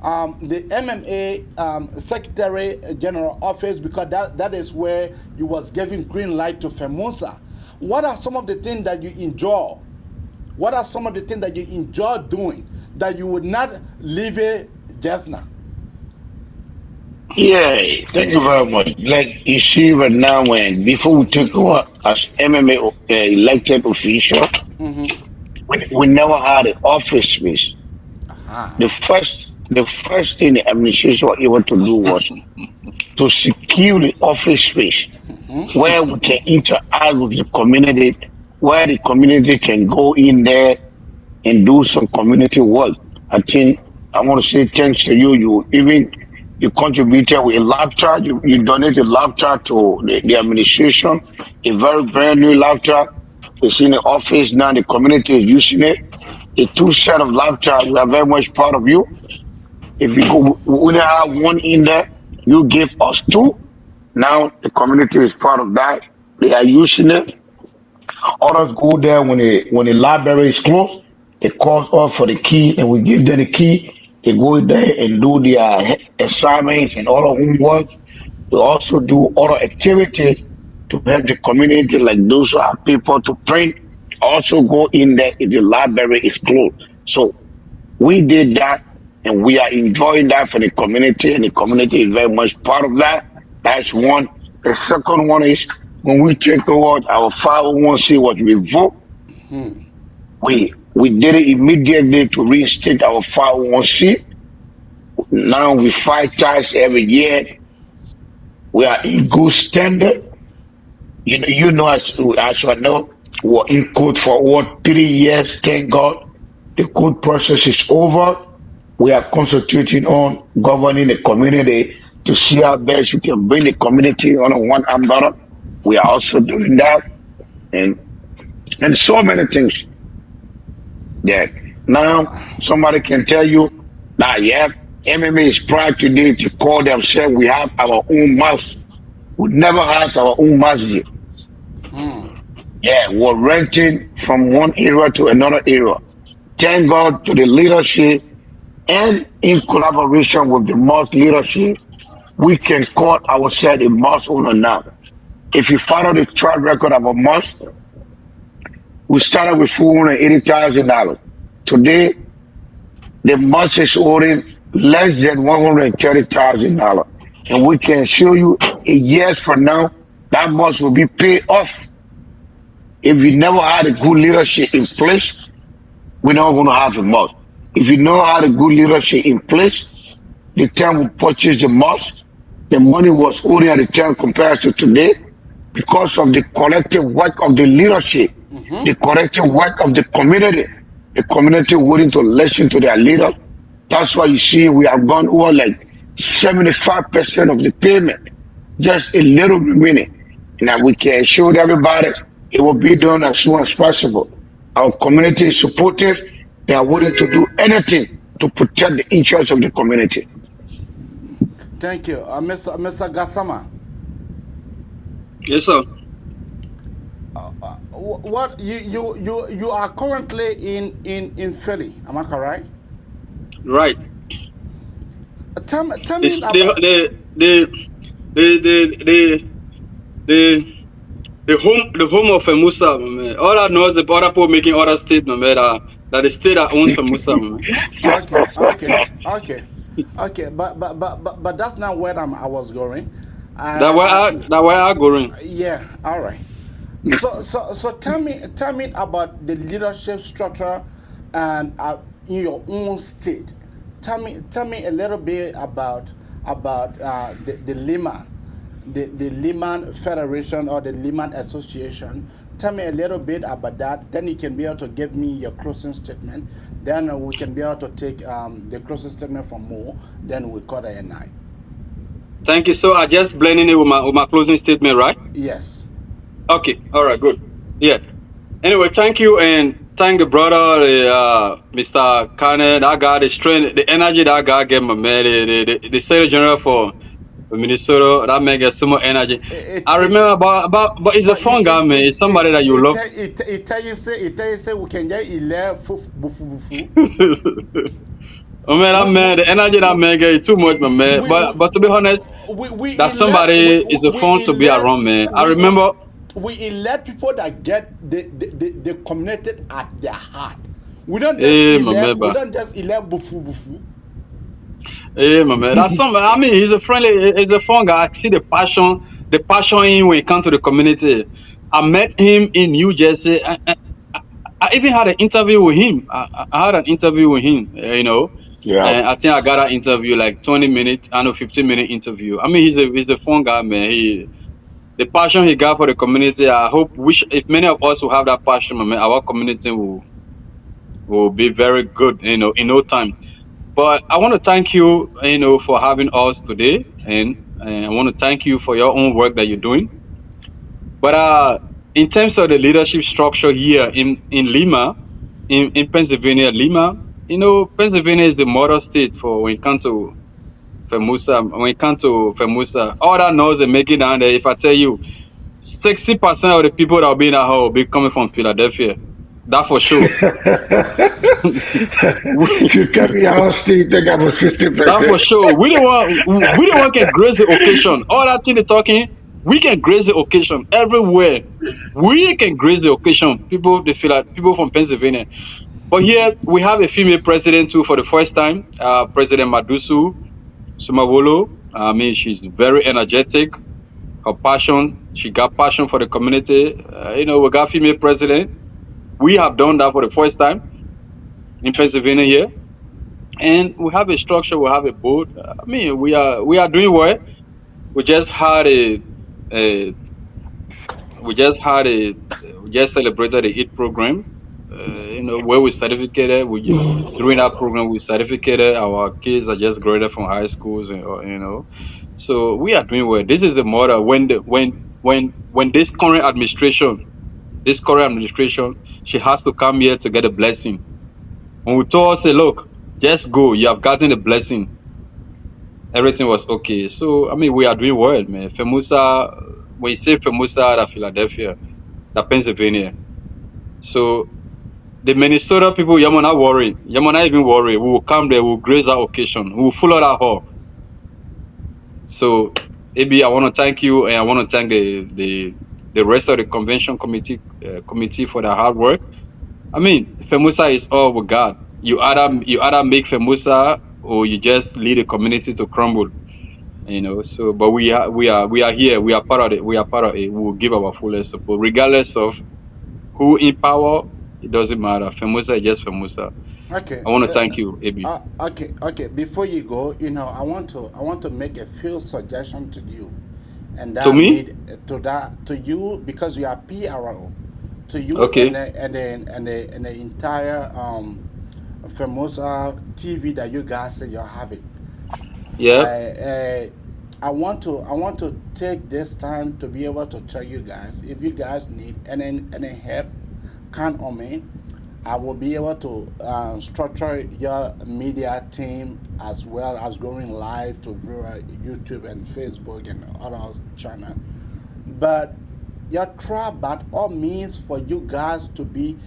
Speaker 8: the MMA Secretary General office, because that is where you was giving green light to FAMUSA. What are some of the things that you enjoy? What are some of the things that you enjoy doing that you would not leave it just now?
Speaker 10: Yeah, thank you very much. Like you see right now, when before we took over as MMA elected official, we never had an office space. The first thing the administration was able to do was to secure the office space where we can interact with the community, where the community can go in there and do some community work. I think I want to say thanks to you. You contributed with a laptop. You donated a laptop to the administration, a very brand new laptop. It's in the office now. The community is using it. A two set of laptops. We are very much proud of you. If we only have one in there, you give us two. Now the community is part of that. They are using it. Others go there when the library is closed. They call us for the key, and we give them the key. They go there and do their assignments and all the homework. We also do other activities to help the community, like those who have people to print. Also go in there if the library is closed. So we did that, and we are enjoying that for the community, and the community is very much part of that. That's one. The second one is when we take over our 501c was revoked. We did it immediately to reinstate our 501c. Now we fight tax every year. We are in good standard. You know, as I know, we're in court for over 3 years. Thank God, the court process is over. We are concentrating on governing the community to see how best we can bring the community under one umbrella. We are also doing that, and so many things. Yeah. Now somebody can tell you that MMA is proud today to call themselves. We have our own mosque. We never had our own masjid. Yeah, we're renting from one area to another area. Thank God to the leadership, and in collaboration with the mosque leadership, we can call ourselves a mosque owner now. If you follow the track record of a mosque, we started with $480,000. Today, the mosque is owning less than $130,000. And we can show you a years from now, that mosque will be paid off. If you never had a good leadership in place, we're not going to have a mosque. If you know how the good leadership in place, the time we purchased the mosque, the money was owed at the time compared to today, because of the collective work of the leadership, the collective work of the community willing to listen to their leaders. That's why you see we have gone over like 75% of the payment, just a little remaining. And we can show everybody It will be done as soon as possible. Our community is supportive. They are willing to do anything to protect the interests of the community.
Speaker 8: Thank you, Mr. Gassama.
Speaker 9: Yes, sir.
Speaker 8: What you are currently in Philly? Am I correct?
Speaker 9: Right.
Speaker 8: Tell me
Speaker 9: It's
Speaker 8: about
Speaker 9: the home of FAMUSA, man. All I know is the other people making other statements, man, that the state that owns FAMUSA, man.
Speaker 8: Okay. But that's not where I was going.
Speaker 9: That way I going.
Speaker 8: Yeah. All right. So tell me about the leadership structure and in your own state. Tell me a little bit about the Lima, the Liman Federation or the Liman Association. Tell me a little bit about that. Then you can be able to give me your closing statement. Then we can be able to take the closing statement from Mo. Then we call it a night.
Speaker 9: Thank you. So I just blending it with my closing statement, right?
Speaker 8: Yes.
Speaker 9: Okay. All right. Good. Yeah. Anyway, thank you and thank the brother, Mr. Kane. That guy, the strength, the energy that guy gave me, man. The Secretary General for Minnesota, that man gets so much energy. I remember but it's a fun guy, man. It's somebody that you love.
Speaker 8: It tell you say we can get 11
Speaker 9: Oh man, that man, the energy that man get too much, man. But to be honest, that somebody is a fun to be around, man. I remember
Speaker 8: we elect people that get the community at their heart. We don't just elect bufu.
Speaker 9: Hey, my man, that's something. I mean, he's a fun guy. I see the passion in him when he comes to the community. I met him in New Jersey. I even had an interview with him. I had an interview with him, you know.
Speaker 10: Yeah.
Speaker 9: And I think I got an interview like 20 minutes, 15-minute interview. I mean, he's a fun guy, man. The passion he got for the community, I hope, if many of us will have that passion, man, our community will be very good, you know, in no time. But I want to thank you, you know, for having us today, and I want to thank you for your own work that you're doing. But in terms of the leadership structure here in Lima, in Pennsylvania, Lima, you know, Pennsylvania is the model state for when it comes to FAMUSA. When it comes to FAMUSA, all that knows they make it down there. If I tell you, 60% of the people that will be in that hall will be coming from Philadelphia. That for sure.
Speaker 10: You carry our state, they got 60%.
Speaker 9: That for sure. We don't want can grace the occasion. All that thing they're talking, we can grace the occasion everywhere. We can grace the occasion. People from Pennsylvania. But here we have a female president too for the first time, President Madusu Sumawolo. I mean, she's very energetic. Her passion, she got passion for the community. You know, we got female president. We have done that for the first time in Pennsylvania here, and we have a structure. We have a board. I mean, we are doing well. We just celebrated the EAT program. You know, where we certificated. During that program, we certificated our kids that just graduated from high schools, and you know, so we are doing well. This is the model. When this current administration, she has to come here to get a blessing. When we told her, say, look, just go. You have gotten a blessing. Everything was okay. So I mean, we are doing well, man. FAMUSA. When you say FAMUSA, that Philadelphia, that Pennsylvania. So the Minnesota people, you not worry. You not even worry. We will come there. We will grace our occasion. We will follow that hall. So, AB, I want to thank you, and I want to thank the rest of the convention committee for their hard work. I mean, FAMUSA is all we got. You either make FAMUSA or you just lead the community to crumble. You know. So, but we are here. We are part of it. We will give our fullest support, regardless of who in power. It doesn't matter. FAMUSA is just FAMUSA.
Speaker 8: Okay.
Speaker 9: I want to thank you, AB.
Speaker 8: Okay. Before you go, you know, I want to make a few suggestions to you, and that
Speaker 9: to me,
Speaker 8: to you, because you are PRO, to you,
Speaker 9: okay,
Speaker 8: and the entire FAMUSA TV that you guys say you're having.
Speaker 9: Yeah.
Speaker 8: I want to take this time to be able to tell you guys, if you guys need any help, count on me. I will be able to structure your media team as well as going live to YouTube and Facebook and other channels. But your try by all means for you guys to be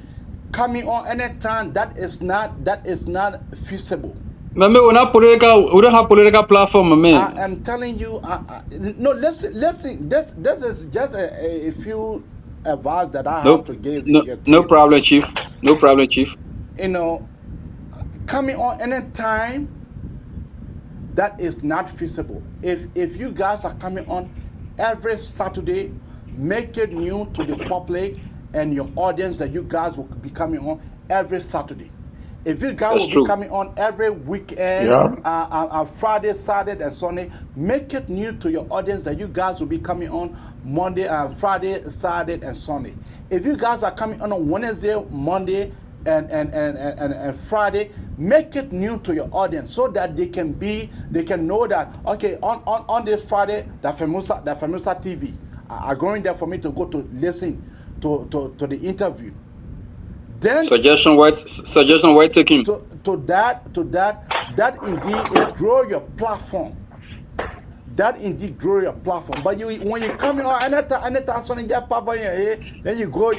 Speaker 8: coming on anytime. That is not feasible.
Speaker 9: Man, we don't have political platform, man.
Speaker 8: I am telling you, no, listen. This is just a few advice that I have to give your team.
Speaker 9: No problem, Chief. No problem, Chief.
Speaker 8: You know, coming on anytime, that is not feasible. If you guys are coming on every Saturday, make it new to the public and your audience that you guys will be coming on every Saturday. If you guys will be coming on every weekend, Friday, Saturday, and Sunday, make it new to your audience that you guys will be coming on Monday, Friday, Saturday, and Sunday. If you guys are coming on Wednesday, Monday, and Friday, make it new to your audience so that they can know that, okay, on this Friday, the FAMUSA TV are going there for me to go to listen to the interview. Then
Speaker 9: suggestion why taking
Speaker 8: to that indeed it grow your platform. That indeed grow your platform. But when you come in anytime something get pop on your head, then you go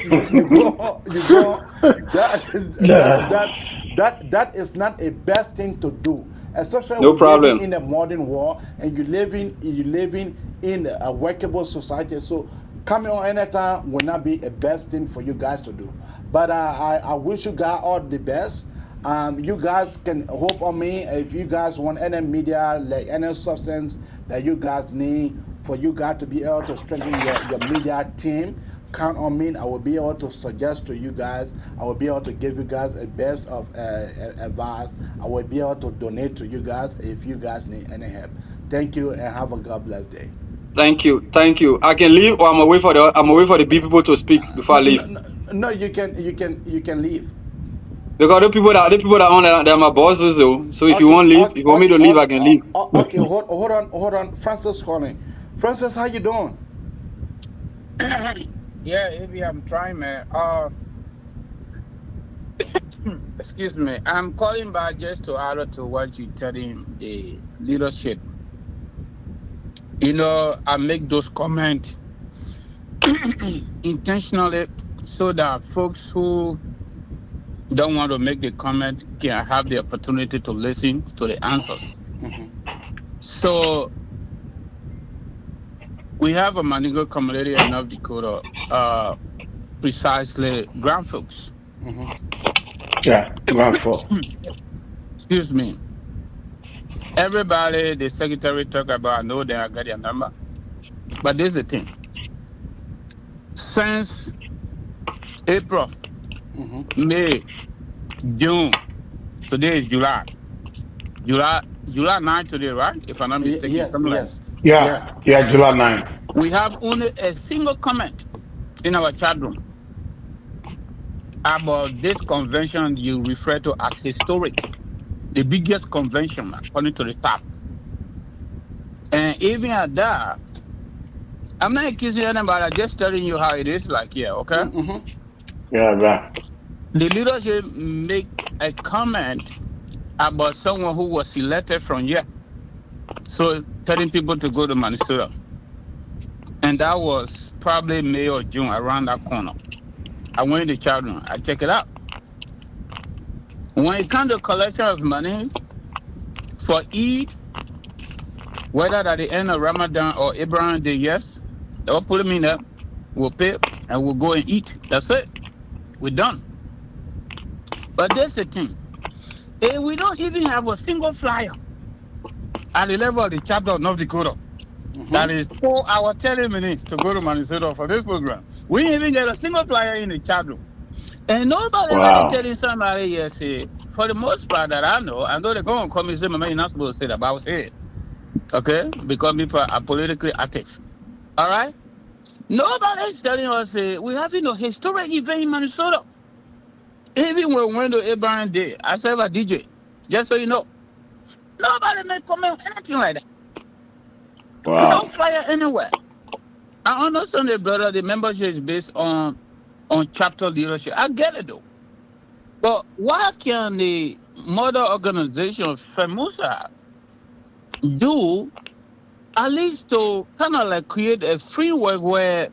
Speaker 8: that is not a best thing to do. Especially living in a modern world and you living in a workable society. So coming on anytime will not be a best thing for you guys to do. But I wish you guys all the best. You guys can hope on me if you guys want any media, like any substance that you guys need for you guys to be able to strengthen your media team. Count on me. I will be able to suggest to you guys. I will be able to give you guys a best of advice. I will be able to donate to you guys if you guys need any help. Thank you and have a God bless day.
Speaker 9: Thank you. I can leave, or I'm away for the people to speak before I leave.
Speaker 8: No, you can leave.
Speaker 9: Because the people that are on, they're my bosses though. So if you want to leave, if you want me to leave, I can leave.
Speaker 8: Okay, hold on. Francis calling. Francis, how you doing?
Speaker 12: Yeah, Evie, I'm trying, man. Excuse me. I'm calling back just to add to what you're telling the leadership. You know, I make those comments intentionally so that folks who don't want to make the comment can have the opportunity to listen to the answers. So we have a Manigo community in North Dakota, precisely ground folks.
Speaker 10: Yeah, ground folks.
Speaker 12: Excuse me. Everybody, the secretary talk about, I know they got their number. But there's the thing. Since April, May, June, today is July. July 9 today, right? If I'm not mistaken.
Speaker 8: Yes.
Speaker 10: Yeah, July 9.
Speaker 12: We have only a single comment in our chat room about this convention you refer to as historic. The biggest convention according to the staff. And even at that, I'm not accusing anybody, I'm just telling you how it is like here, okay?
Speaker 10: Yeah, right.
Speaker 12: The leadership make a comment about someone who was selected from here. So telling people to go to Minnesota. And that was probably May or June, around that corner. I went in the chat room, I check it out. When it comes to collection of money for Eid, whether at the end of Ramadan or Abraham Day, yes, they'll put them in there, we'll pay, and we'll go and eat. That's it. We're done. But that's the thing. We don't even have a single flyer at the level of the chapter of North Dakota. That is 4 hours, 30 minutes to go to Minnesota for this program. We didn't even get a single flyer in the chat room. And nobody really telling somebody, yes, for the most part that I know they're going to come and say, man, you're not supposed to say that, but I will say it. Okay? Because people are politically active. All right? Nobody's telling us, we're having a historic event in Minnesota. Even when we went to Abraham Day, I said a DJ, just so you know. Nobody made comment anything like that. We don't
Speaker 10: Wow.
Speaker 12: fly it anywhere. I understand it, brother. The membership is based on chapter leadership. I get it though. But why can the mother organization FEMUSA do at least to kind of like create a framework where,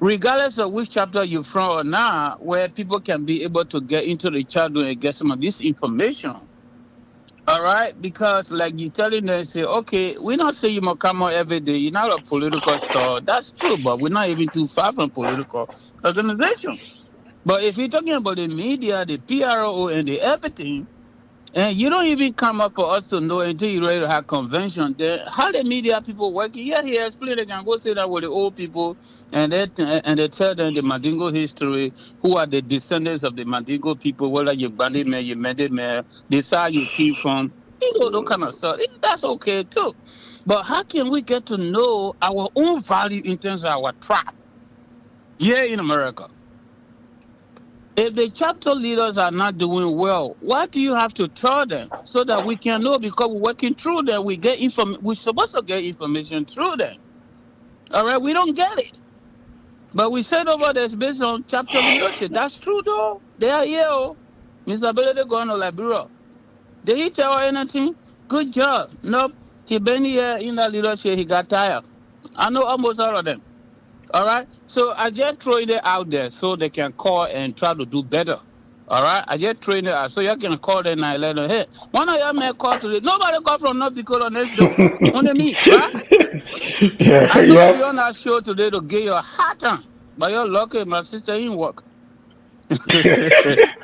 Speaker 12: regardless of which chapter you're from or not, where people can be able to get into the chat room and get some of this information. All right, because like you telling them, say, okay, we're not saying you must come out every day. You're not a political star. That's true, but we're not even too far from political organization. But if you're talking about the media, the PRO, and the everything, and you don't even come up for us to know until you're ready to have convention. Then how the media people working? Yeah, he explained they can go sit down with the old people and they tell them the Mandingo history, who are the descendants of the Mandingo people, whether you Bandi man, you Mende man, the side you came from, those kind of stuff. That's okay too. But how can we get to know our own value in terms of our tribe here in America? If the chapter leaders are not doing well, what do you have to tell them so that we can know? Because we're working through them, we get we're supposed to get information through them. All right, we don't get it, but we said over there it's based on chapter leadership. That's true though. They are here. Mr. Ability going to Liberia. Did he tell her anything? Good job. Nope. He been here in that leadership. He got tired. I know almost all of them. All right. So I just throwing it out there so they can call and try to do better. All right. I just throwing it out so you can call them and let them. Hey, one of y'all may call today. Nobody call from North Dakota next door. Only me, right?
Speaker 10: Yeah,
Speaker 12: I supposed to be
Speaker 10: yeah.
Speaker 12: on that show today to get your hat on, but you're lucky my sister didn't work.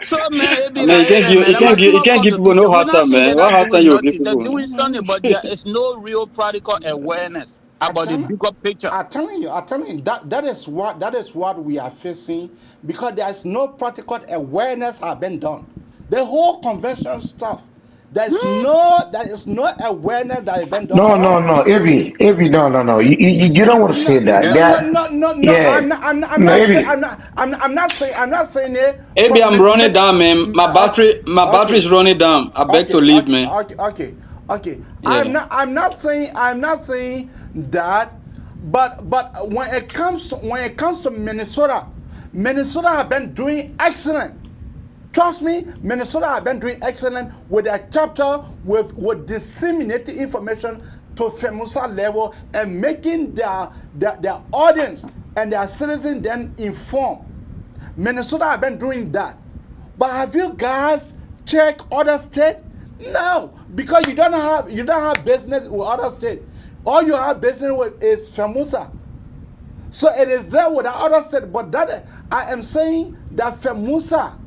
Speaker 12: So man, it
Speaker 9: I
Speaker 12: be
Speaker 9: mean,
Speaker 12: like that, man. I'm a
Speaker 9: you
Speaker 12: small
Speaker 9: can't give people
Speaker 12: contribution.
Speaker 9: no
Speaker 12: We're
Speaker 9: hard
Speaker 12: not
Speaker 9: time,
Speaker 12: saying they're
Speaker 9: man. What
Speaker 12: not
Speaker 9: hard time
Speaker 12: doing
Speaker 9: you will give
Speaker 12: nothing. They're
Speaker 9: people?
Speaker 12: doing something, but there is no real practical awareness about the bigger picture.
Speaker 8: I'm telling you that is what we are facing because there's no practical awareness have been done. The whole convention stuff, there is no awareness that has been done
Speaker 10: No,
Speaker 8: at
Speaker 10: no,
Speaker 8: all.
Speaker 10: no, Evie, no. You don't want to
Speaker 8: No,
Speaker 10: say that.
Speaker 8: no,
Speaker 12: Yeah.
Speaker 8: no,
Speaker 10: That,
Speaker 8: no, no, no.
Speaker 10: yeah.
Speaker 8: I'm
Speaker 10: No,
Speaker 8: not saying.
Speaker 10: Evie.
Speaker 8: I'm not saying it
Speaker 9: Maybe
Speaker 8: from
Speaker 9: I'm running down, man. My battery
Speaker 8: okay.
Speaker 9: is running down. I beg to
Speaker 8: Okay,
Speaker 9: leave, man.
Speaker 8: okay.
Speaker 9: Yeah.
Speaker 8: I'm not saying that, but when it comes to Minnesota, Minnesota have been doing excellent. Trust me, Minnesota have been doing excellent with their chapter with disseminating information to FEMUSA level and making their audience and their citizens then informed. Minnesota have been doing that. But have you guys checked other states? No, because you don't have business with other states. All you have business with is FEMUSA. So it is there with the other state, but that I am saying that FEMUSA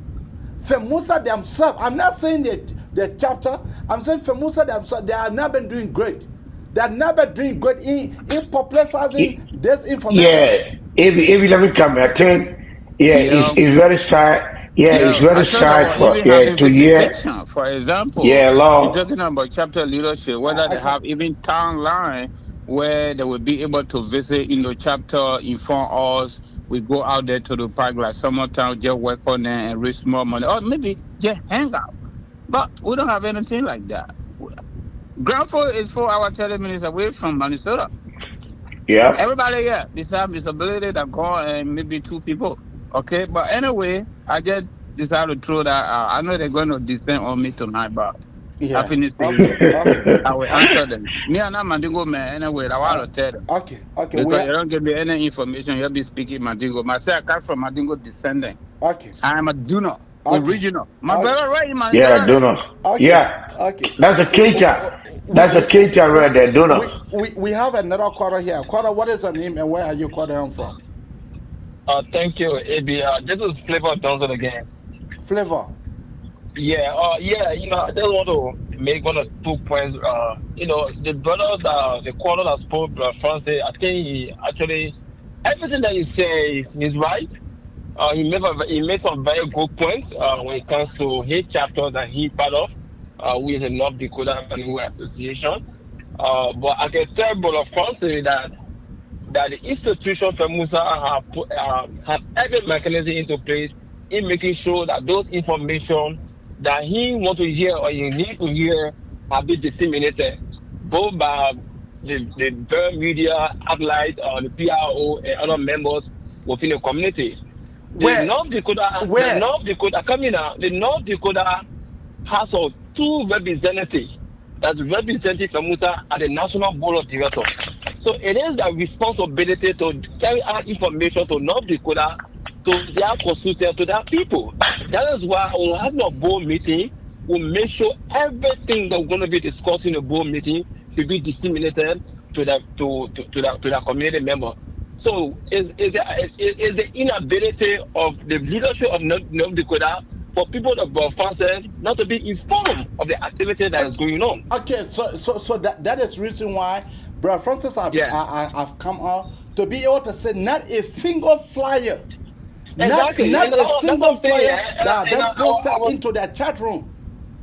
Speaker 8: themselves, I'm not saying the chapter, I'm saying FEMUSA themselves, they have not been doing great. They have not been doing great in publicizing this information.
Speaker 10: Yeah, Evie, let me come. I think, yeah,
Speaker 12: Yeah.
Speaker 10: it's very sad. Yeah, it's
Speaker 12: Yeah, I
Speaker 10: very
Speaker 12: thought I
Speaker 10: sad
Speaker 12: was
Speaker 10: for
Speaker 12: even having
Speaker 10: to hear.
Speaker 12: visitation. For example,
Speaker 10: Yeah,
Speaker 12: you're
Speaker 10: long.
Speaker 12: talking about chapter leadership, whether
Speaker 8: I
Speaker 12: they
Speaker 8: can
Speaker 12: have even town line where they will be able to visit in the chapter, inform us. We go out there to the park like summertime, just work on there and raise more money, or maybe just hang out. But we don't have anything like that. Granville is 4 hours 30 minutes away from Minnesota.
Speaker 10: Yeah.
Speaker 12: Everybody here, besides Miss Ability, that go and maybe 2 people. Okay, but anyway, I just decided to throw that out. I know they're going to descend on me tonight, but I
Speaker 8: yeah.
Speaker 12: finished saying
Speaker 8: Okay,
Speaker 12: it.
Speaker 8: okay,
Speaker 12: I will answer them. Me and I'm Mandingo man anyway. I want to tell them
Speaker 8: okay. We
Speaker 12: because you
Speaker 8: are,
Speaker 12: don't give me any information. You'll be speaking Mandingo. Myself, I come from Mandingo descendant.
Speaker 8: okay,
Speaker 12: I am a Duno,
Speaker 8: okay,
Speaker 12: original. My
Speaker 8: okay,
Speaker 12: brother right in
Speaker 10: Yeah,
Speaker 12: Minnesota.
Speaker 10: donuts.
Speaker 8: okay,
Speaker 10: Yeah,
Speaker 8: okay.
Speaker 10: that's a cater. That's a cater right there, donuts.
Speaker 8: We have another caller here. Caller, what is your name and where are you calling from?
Speaker 13: Thank you, AB. This is Flavor Johnson again.
Speaker 8: Flavor.
Speaker 13: Yeah, I just want to make 1 or 2 points. The brother, the caller that spoke, Francis, I think he actually, everything that he says is right. He made some very good points when it comes to his chapter that he part of, which is the North Dakota Manure Association. But I can tell Brother Francis that the institution FEMUSA have every mechanism into place in making sure that those information that he want to hear or he need to hear have been disseminated, both by the very media outlet or the PRO and other members within the community. The North Dakota coming out, the North Dakota has 2 representatives that's representing FAMUSA at the National Board of Directors. So it is the responsibility to carry out information to North Dakota, to their constituents, to their people. That is why we'll have a board meeting. We'll make sure everything that we're going to be discussing in the board meeting should be disseminated to the community members. So is the inability of the leadership of North Dakota for people of Francis not to be informed of the activity that is going on.
Speaker 8: Okay, so that is reason why Brother Francis have come on to be able to say not a single flyer.
Speaker 13: Exactly.
Speaker 8: Not a single flyer that then posted into their chat room.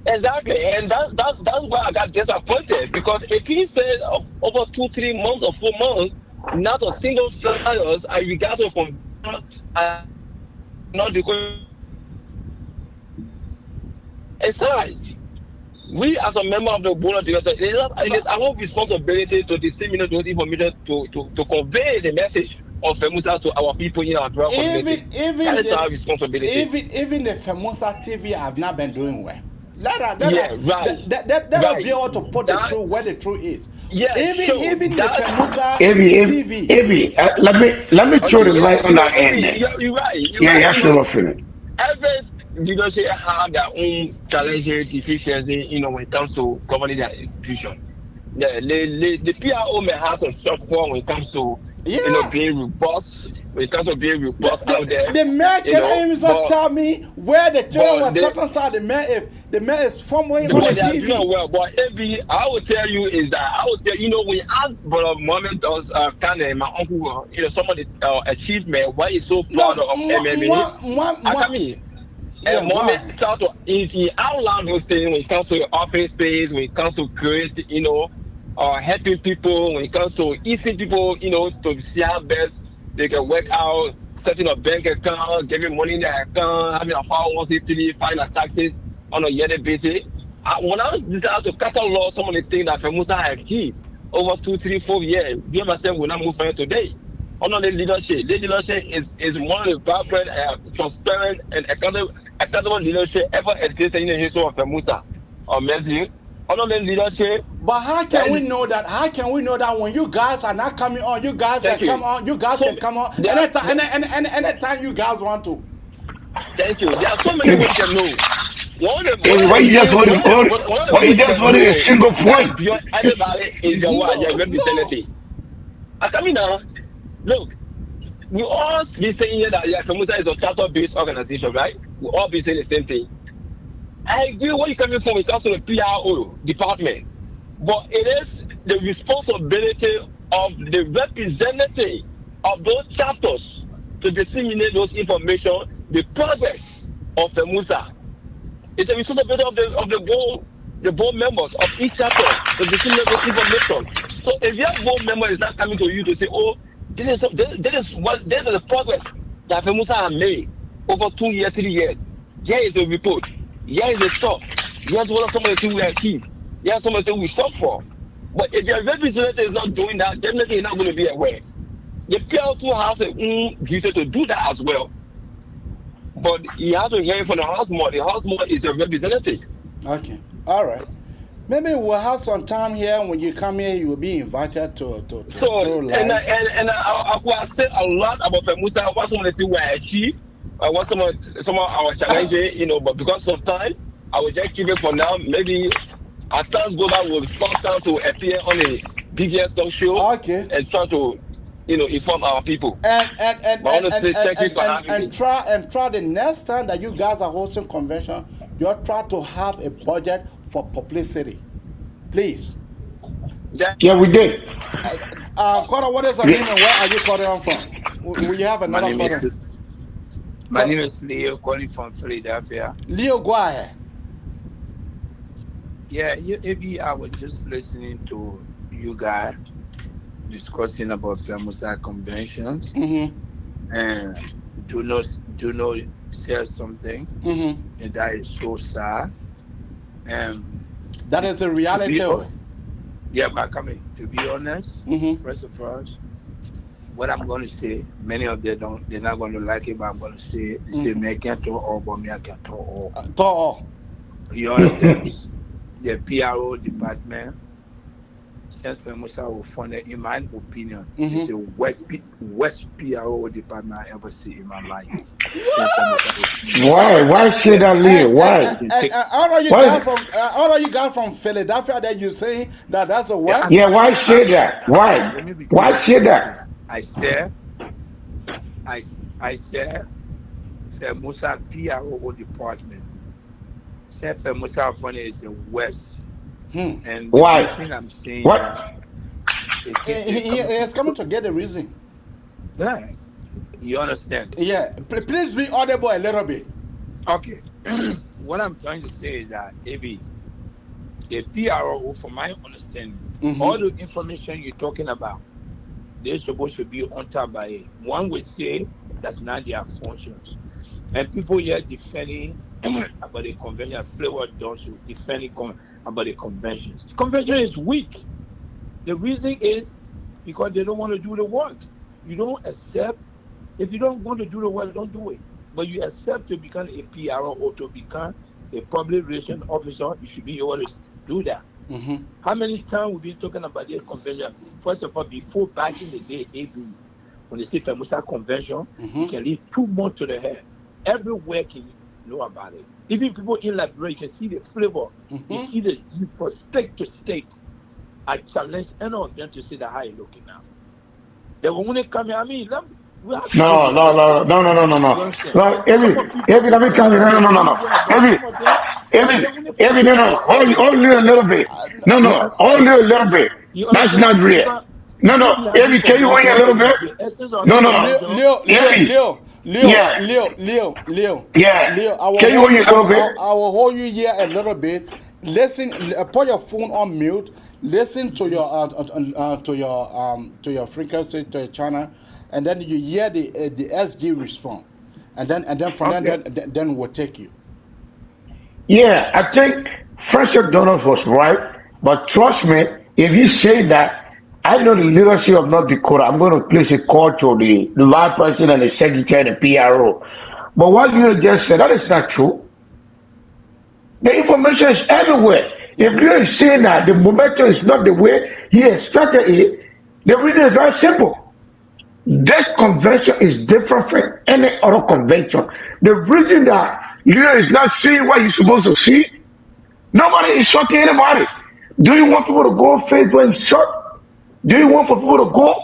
Speaker 13: Exactly, and that's why I got disappointed, because if he said over 2, 3 months or 4 months, not a single flyers, I regard it from not because aside. We as a member of the board of directors, it is our responsibility to disseminate those information to convey the message of FAMUSA to our people in our community. That is our responsibility.
Speaker 8: Even the FAMUSA TV have not been doing well. Let
Speaker 13: be
Speaker 8: able to put the truth where the truth is.
Speaker 13: Yeah,
Speaker 8: even the FAMUSA
Speaker 10: TV. Let me throw the light on that end.
Speaker 13: You're right. Every leadership have their own challenges, deficiency, when it comes to governing their institution. The PRO may have some shortfall when it comes to being robust. When it comes to being robust out there.
Speaker 8: The mayor can even tell me where the children was circumcised. The mayor, if the mayor is somewhere on the TV.
Speaker 13: Well, but I will tell you when you ask Brother Mohammed does my uncle, some of the achievement, why he's so proud of MMA. And Mohammed start to he outline those things when it comes to office space, when it comes to create, helping people, when it comes to easing people, to see how best they can work out, setting a bank account, giving money in their account, having a 401c3, filing their taxes on a yearly basis. When I decided to catalog some of the things that FAMUSA had achieved over 2, 3, 4 years, give myself when I move from today. Under the leadership is one of the vibrant, transparent, and accountable leadership ever existed in the history of FAMUSA. Amazing. Under the leadership.
Speaker 8: But how can we know that? How can we know that when you guys are not coming on, you guys can come on, you guys can come on anytime you guys want to?
Speaker 13: Thank you. There are so many ways to know.
Speaker 10: Why you just want a single point?
Speaker 13: Beyond everybody is your representative. I mean now, look, we all be saying here that FAMUSA is a charter-based organization, right? We all be saying the same thing. I agree where you're coming from when it comes to the PRO department, but it is the responsibility of the representative of those chapters to disseminate those information, the progress of FAMUSA. It's the responsibility of the board members of each chapter to disseminate those information. So if your board member is not coming to you to say, oh, this is the progress that FAMUSA has made over 2 years, 3 years. Here is the report. Here is the stuff. Here's what some of the things we achieved. Here's some of the things we fought for. But if your representative is not doing that, definitely you're not going to be aware. The PL2 has a duty to do that as well. But you have to hear it from the house more. The house more is a representative.
Speaker 8: Okay. All right. Maybe we'll have some time here. When you come here, you will be invited to live.
Speaker 13: And I said a lot about FAMUSA, what some of the things we achieved, what some of our challenges, but because of time, I will just keep it for now. Maybe as times go by, we'll start time to appear on a BBS talk show and try to, inform our people.
Speaker 8: And try the next time that you guys are hosting convention, you try to have a budget for publicity, please.
Speaker 10: Yeah, we did.
Speaker 8: Carter, what is your name and where are you calling on from? We have another caller.
Speaker 12: My name is Leo, calling from Philadelphia.
Speaker 8: Leo, go ahead.
Speaker 12: Yeah, maybe I was just listening to you guys discussing about FAMUSA conventions, and do not say something, and that is so sad.
Speaker 8: That is a reality.
Speaker 14: Yeah, but come in. To be honest, first of all, what I'm going to say, many of them don't. They're not going to like it, but I'm going to say it. They say, "Me I can't talk all, but me I can talk all."
Speaker 8: Talk.
Speaker 14: You understand? The PRO department, since FEMAUSA will fund it, in my opinion, it's the worst PRO department I ever see in my life. Since FEMAUSA will fund it.
Speaker 10: Why say that, Leo? Why?
Speaker 8: And all you
Speaker 10: Why?
Speaker 8: got from Philadelphia that you saying that's the
Speaker 14: Yeah,
Speaker 8: worst?
Speaker 10: Yeah, why say that? Why?
Speaker 14: let me be
Speaker 10: Why
Speaker 14: clear.
Speaker 10: say
Speaker 14: Okay.
Speaker 10: that?
Speaker 14: I said FEMAUSA PRO department. Since FEMAUSA fund it is the worst. And the
Speaker 10: Why?
Speaker 14: reason I'm saying
Speaker 10: What?
Speaker 14: that
Speaker 8: It's coming to get the reason.
Speaker 14: yeah, you understand?
Speaker 8: Yeah, please be audible a little bit.
Speaker 14: Okay. What I'm trying to say is that the PRO, from my understanding, all the information you're talking about, they're supposed to be on top by it. One would say that's not their functions. And people here defending about the convention, Flavor Donsu defending about the conventions. The convention is weak. The reason is because they don't want to do the work. You don't accept. If you don't want to do the work, don't do it. But you accept to become a PRO or to become a public relations officer, you should be able to do that. How many times we've been talking about this convention? First of all, before back in the day, when they say FEMAUSA convention, you can leave 2 months to the head. Everywhere can know about it. Even people in Liberia, you can see the flavor. You see the for state to state. I challenge any of them to see that how you looking now. They will only come here. I mean, we have to
Speaker 10: No. Every, let me tell you, no. Every, no. Only a little bit. No, only a little bit. That's not real. No. Every, can you wait a little bit? No.
Speaker 8: Leo.
Speaker 10: Yeah.
Speaker 8: I will
Speaker 10: Can you wait a little bit?
Speaker 8: I will hold you here a little bit. Listen, put your phone on mute. Listen to your frequency, to your channel, and then you hear the SG respond, and then from then we'll take you.
Speaker 10: Yeah, I think Frederick Douglass was right, but trust me, if you say that, I know the leadership of North Dakota, I'm going to place a call to the vice president and the secretary and the PRO. But what you just said, that is not true. The information is everywhere. If you are saying that the momentum is not the way he expected it, the reason is very simple. This convention is different from any other convention. The reason that you is not seeing what you're supposed to see, nobody is shocking anybody. Do you want people to go on Facebook and shot? Do you want for people to go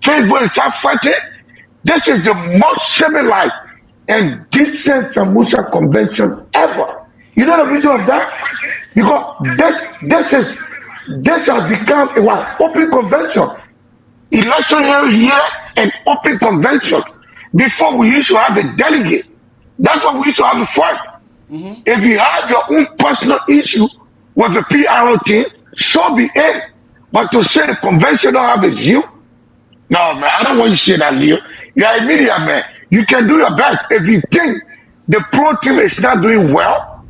Speaker 10: Facebook and start fighting? This is the most civilized and decent FAMUSA convention ever. You know the reason of that? Because this has become a open convention. Election year and open convention. Before we used to have a delegate. That's what we used to have a fight. If you have your own personal issue with the PRO team, so be it. But to say the convention don't have a view, no man, I don't want you to say that, Leo. You are a media man. You can do your best. If you think the pro team is not doing well,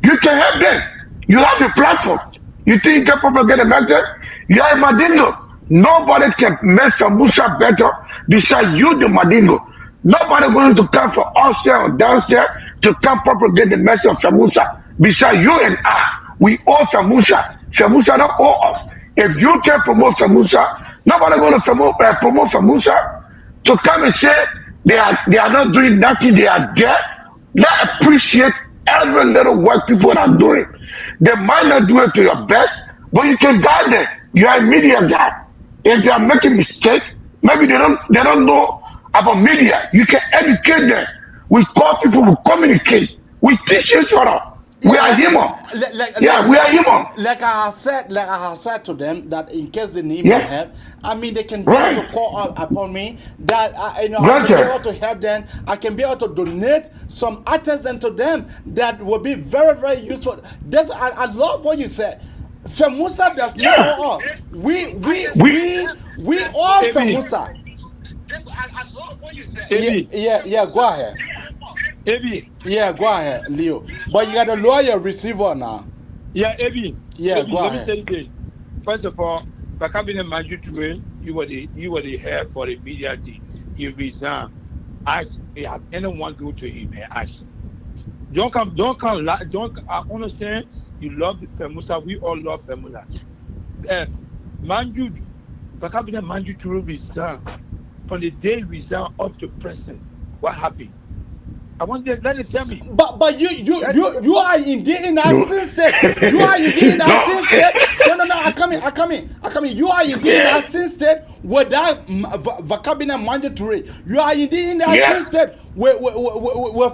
Speaker 10: you can help them. You have the platform. You think you can propagate a message? You are a Madingo. Nobody can make FAMUSA better besides you, the Madingo. Nobody going to come from upstairs or downstairs to come propagate the message of FAMUSA besides you and I. We owe FAMUSA. FAMUSA don't owe us. If you can promote FAMUSA, nobody going to promote FAMUSA to come and say they are not doing nothing. They are there. Let's appreciate every little work people are doing. They might not do it to your best, but you can guide them. You are a media guy. If they are making mistakes, maybe they don't know about media. You can educate them. We call people, we communicate. We teach each other. We are human. We are human.
Speaker 8: Like I have said to them that in case they need my help, I mean they can be able to call upon me. That I can be able to help them. I can be able to donate some items to them that will be very, very useful. That's I love what you said. FAMUSA does not owe us. We all FAMUSA.
Speaker 14: I love what you said.
Speaker 8: Yeah, go ahead. Yeah, go ahead, Leo. But you got to lower your receiver now.
Speaker 14: Yeah,
Speaker 8: Yeah, go ahead.
Speaker 14: Let me say this. first of all, Bakabine Manjuture, you were the head for the media team. You resigned. Ask, have anyone go to him and ask him. Don't I understand you love the FAMUSA. We all love FAMUSA. Bakabine Manjuture resigned. From the day he resigned up to present, what happened? I want them to tell me.
Speaker 8: But you are indeed in that system. You are indeed in that system. No. I come in. You are indeed in that system without vocabulary mandatory. You are indeed in that system with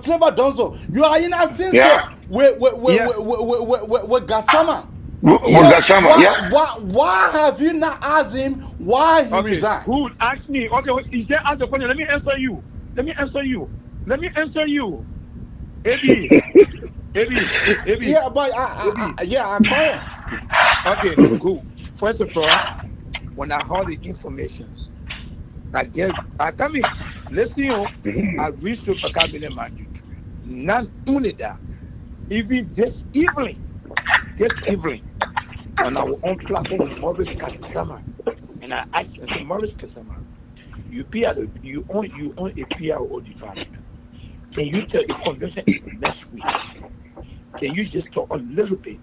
Speaker 8: Flavor Donzo. You are in that system with Gassama. Why have you not asked him why he resigned?
Speaker 14: Who asked me? Okay, is there other question? Let me answer you. Ebi.
Speaker 8: Yeah, but I call.
Speaker 14: Okay, good. First of all, when I heard the information, I come in. Listen, I reached to Bakabine Manjuture. Not only that, even this evening, on our own platform, Maurice Kasama, and I asked him, Maurice Kasama, you own a PRO department. Can you tell the convention is next week? Can you just talk a little bit?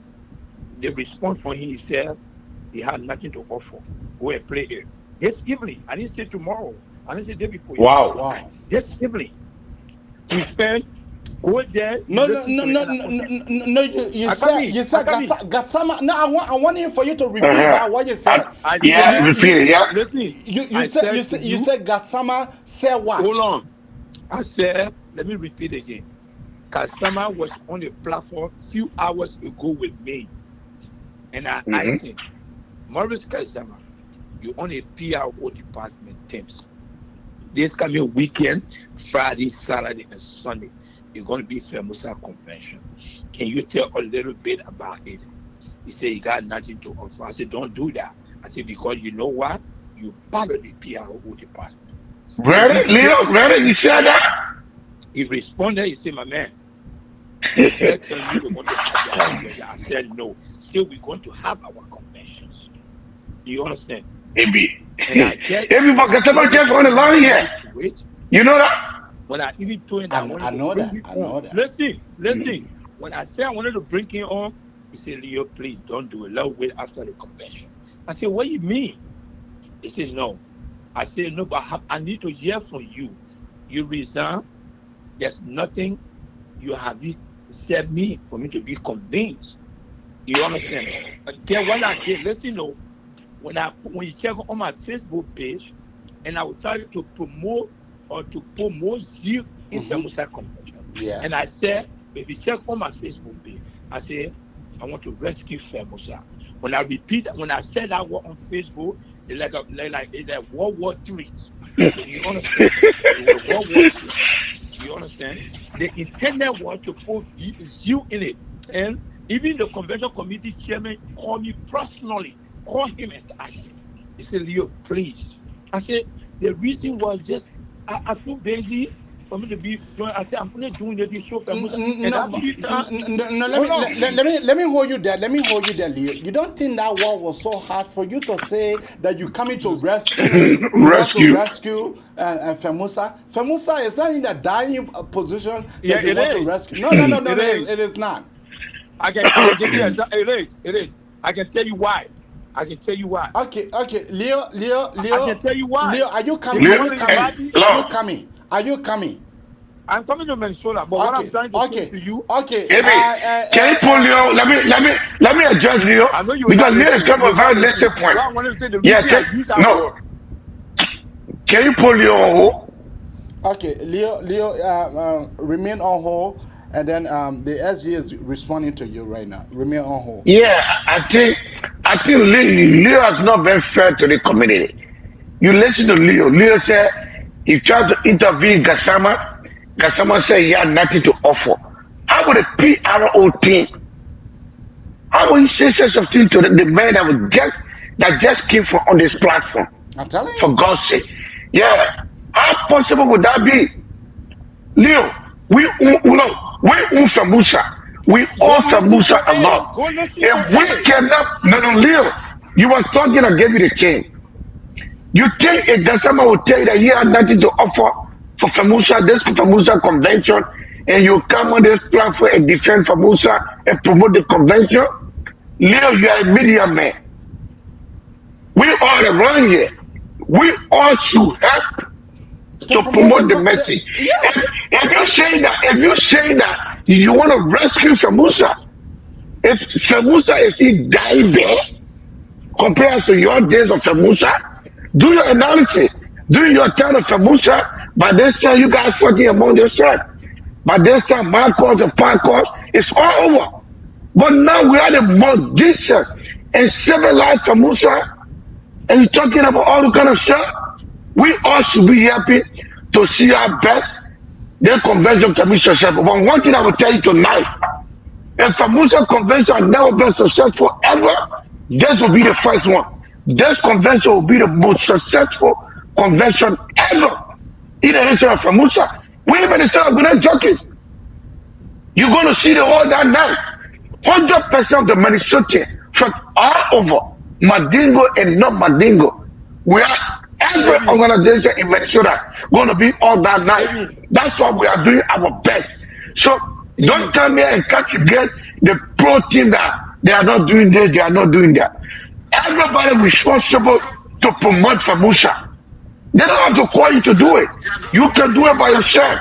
Speaker 14: The response from him, he said he had nothing to offer. Go and play it. This evening, I didn't say tomorrow. I didn't say the day before.
Speaker 8: Wow.
Speaker 14: This evening, we spent. Go there.
Speaker 8: No. You said Gassama. No, I want you for you to repeat what you said.
Speaker 14: Repeat it. Yeah. Listen.
Speaker 8: You said Gassama said what?
Speaker 14: Hold on. I said, let me repeat again. Gassama was on the platform a few hours ago with me, and I asked him, Maurice Gassama, you on a PRO department teams. This coming weekend, Friday, Saturday, and Sunday. You're going to be FAMUSA convention. Can you tell a little bit about it? He said he got nothing to offer. I said, don't do that. I said, because you know what? You part of the PRO department.
Speaker 10: Really? Leo, really? You said that?
Speaker 14: He responded, he said, my man, I said, no. Still, we're going to have our conventions. Do you understand?
Speaker 10: Maybe. Everybody just on the line here. You know that?
Speaker 14: When I even told him that I know that. Listen. When I said I wanted to bring him on, he said, Leo, please don't do it. Let's wait after the convention. I said, what do you mean? He said, no. I said, no, but I need to hear from you. You resign. There's nothing you have said me for me to be convinced. You understand? Again, what I did, listen, when you check on my Facebook page, and I will try to promote zeal in FAMUSA convention.
Speaker 8: Yes.
Speaker 14: And I said, if you check on my Facebook page, I say, I want to rescue FAMUSA. When I said that word on Facebook, it's like World War III. You understand? It was World War III. You understand? The intended was to put zeal in it. And even the convention committee chairman called me personally, called him and asked him. He said, Leo, please. I said, the reason was just I feel busy for me to be doing. I said, I'm only doing this show.
Speaker 8: Let me hold you there. Leo. You don't think that war was so hard for you to say that you coming to rescue FAMUSA? FAMUSA is not in the dying position that you want to rescue. No, it is not.
Speaker 14: It is. I can tell you why.
Speaker 8: Okay, Leo. I
Speaker 14: can tell you why.
Speaker 8: Leo, are you coming? Are you coming?
Speaker 14: I'm coming to Minnesota, but what I'm trying to say to you.
Speaker 8: Okay.
Speaker 10: Can you pull Leo? Let me address Leo.
Speaker 14: I know you
Speaker 10: because Leo is coming from a very lesser point. Can you pull Leo on hold?
Speaker 8: Okay, Leo, remain on hold. And then the SG is responding to you right now. Remain on hold.
Speaker 10: Yeah, I think Leo has not been fair to the community. You listen to Leo. Leo said he tried to interview Gassama. Gassama said he had nothing to offer. How would a PRO team? How will you say such a thing to the man that just came from on this platform?
Speaker 8: I'm telling you.
Speaker 10: For God's sake. Yeah. How possible would that be? Leo, we own FAMUSA. We own FAMUSA a lot. If we cannot, Leo, You were talking, I gave you the chain. You think a Gasama will tell you that he had nothing to offer for FAMUSA, this FAMUSA convention, and you come on this platform and defend FAMUSA and promote the convention? Leo, you are a media man. We all around here. We all should help to promote the message.
Speaker 8: Yeah.
Speaker 10: If you say that you want to rescue FAMUSA, if FAMUSA is in dying there compared to your days of FAMUSA, do your analysis. Do your time of FAMUSA. By this time, you guys fighting among yourselves. By this time, my cause and my cause, it's all over. But now we are the most decent and civilized FAMUSA, and you're talking about all the kind of stuff. We all should be happy to see our best. The convention can be successful. But one thing I will tell you tonight, if FAMUSA convention has never been successful ever, this will be the first one. This convention will be the most successful convention ever in the history of FAMUSA. We even instead of good joking. You're going to see the whole that night. 100% of the Minnesota from all over, Madingo and not Madingo. We are every organization in Minnesota going to be all that night. That's why we are doing our best. So don't come here and catch against the pro team that they are not doing this, they are not doing that. Everybody responsible to promote FAMUSA. They don't have to call you to do it. You can do it by yourself.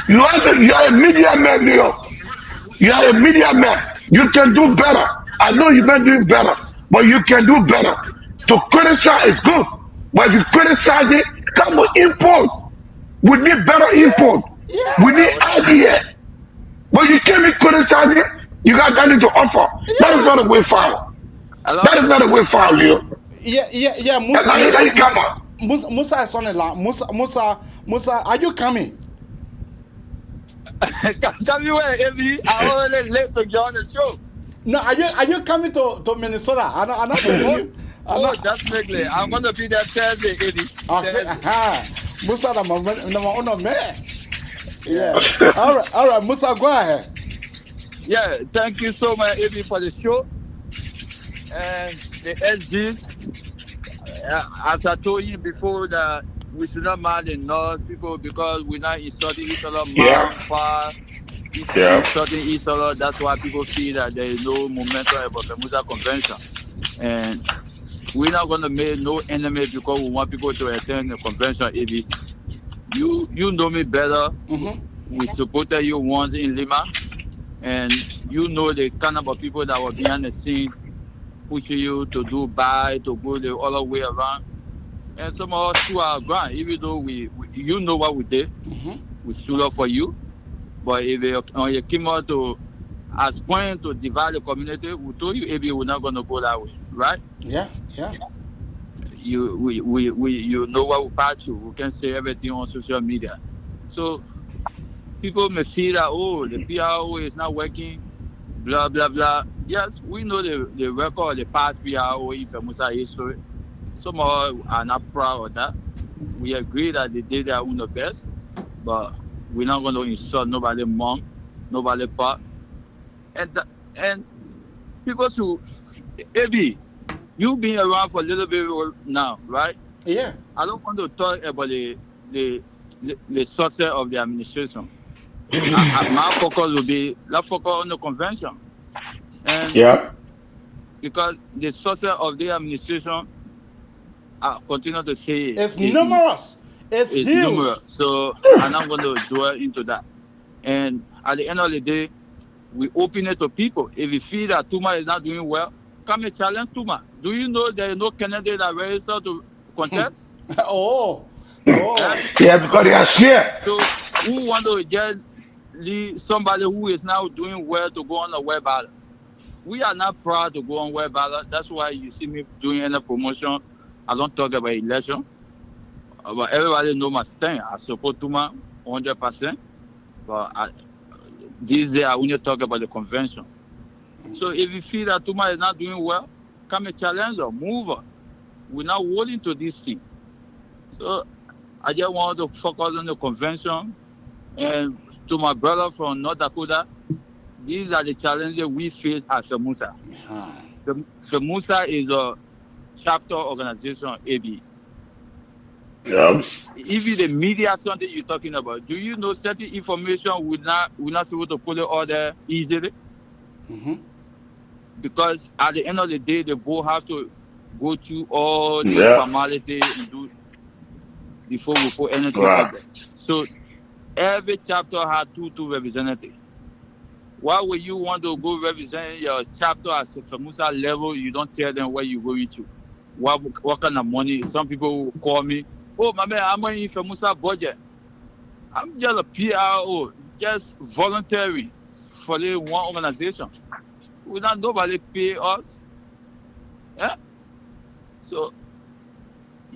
Speaker 10: You are a media man, Leo. You are a media man. You can do better. I know you've been doing better, but you can do better. To criticize is good, but if you criticize it, come with input. We need better input. We need ideas. But you can't be criticizing. You got nothing to offer. That is not a way forward. That is not a way forward, Leo.
Speaker 8: Yeah. Musa is on the line. Musa, are you coming?
Speaker 14: Come you Evie. I already late to join the show.
Speaker 8: No, are you coming to Minnesota? I'm not
Speaker 14: definitely. I'm gonna be there Thursday, Evie.
Speaker 8: Okay. Musa, I'm on man. Yeah. All right, Musa, go ahead.
Speaker 14: Yeah, thank you so much, Evie, for the show. And the SG, as I told you before, that we should not mind the North people because we're not insulting each other, insulting each other. That's why people feel that there is no momentum about the FAMUSA convention. And we're not going to make no enemy because we want people to attend the convention. Evie, you know me better. We supported you once in Lima. And you know the kind of people that were behind the scene pushing you to do bad, to go the other way around. And some of us stood our ground, even though we you know what we did. We stood up for you. But if you came out to as point to divide the community, we told you maybe we're not going to go that way, right?
Speaker 8: Yeah.
Speaker 14: You know what we pass through. We can say everything on social media. So people may feel that, the PRO is not working, blah, blah, blah. Yes, we know the record of the past PRO in FAMUSA history. Some of us are not proud of that. We agree that they did their own best, but we're not going to insult nobody's mom, nobody's part. And people who, Ebi, you've been around for a little bit now, right?
Speaker 8: Yeah.
Speaker 14: I don't want to talk about the success of the administration. My focus will be focus on the convention. And because the success of the administration, I continue to say
Speaker 8: it's numerous. It's huge.
Speaker 14: Numerous. So I'm not going to dwell into that. And at the end of the day, we open it to people. If you feel that Tuma is not doing well, come and challenge Tuma. Do you know there is no candidate that registered to contest?
Speaker 10: Yeah, because they are scared.
Speaker 14: So who want to just leave somebody who is now doing well to go on a web ballot? We are not proud to go on web ballot. That's why you see me doing any promotion. I don't talk about election. But everybody know my stand. I support Tuma 100%. But these days I only talk about the convention. So if you feel that Tuma is not doing well, come and challenge her, move her. We're not willing to this thing. So I just want to focus on the convention. And to my brother from North Dakota,
Speaker 12: These are the challenges we face at FAMUSA. FAMUSA is a chapter organization, AB.
Speaker 10: Yeah.
Speaker 12: Even the media, something you're talking about, do you know certain information we're not able to put it all there easily? Because at the end of the day, they both have to go through all the formality and do before we put anything up there. So every chapter had two representatives. Why would you want to go represent your chapter at a FAMUSA level? You don't tell them where you're going to. What kind of money? Some people will call me, oh, my man, I'm in FAMUSA budget. I'm just a PRO, just voluntary for the one organization. Without nobody pay us. Yeah? So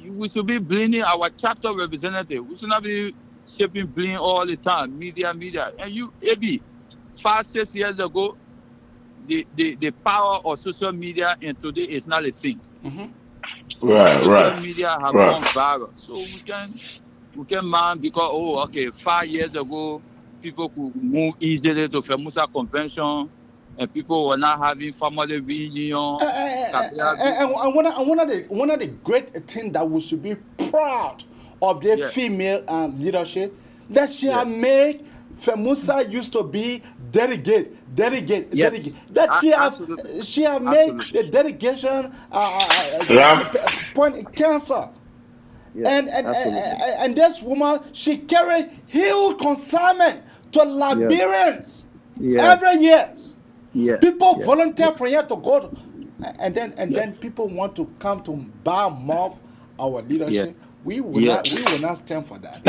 Speaker 12: we should be blaming our chapter representative. We should not be shaping blame all the time. Media. And you, AB, 5-6 years ago, the power of social media and today is not the same. Social media have gone viral. So we can mind because 5 years ago people could move easily to FAMUSA convention and people were not having family reunion.
Speaker 8: And one of the great things that we should be proud of the female leadership that she have made. FAMUSA used to be delegate. That she have made the delegation point cancer. And this woman, she carried huge consignment to Liberians every year. People volunteer for here to go to, and then people want to come to bar mouth our leadership. We will not stand for that.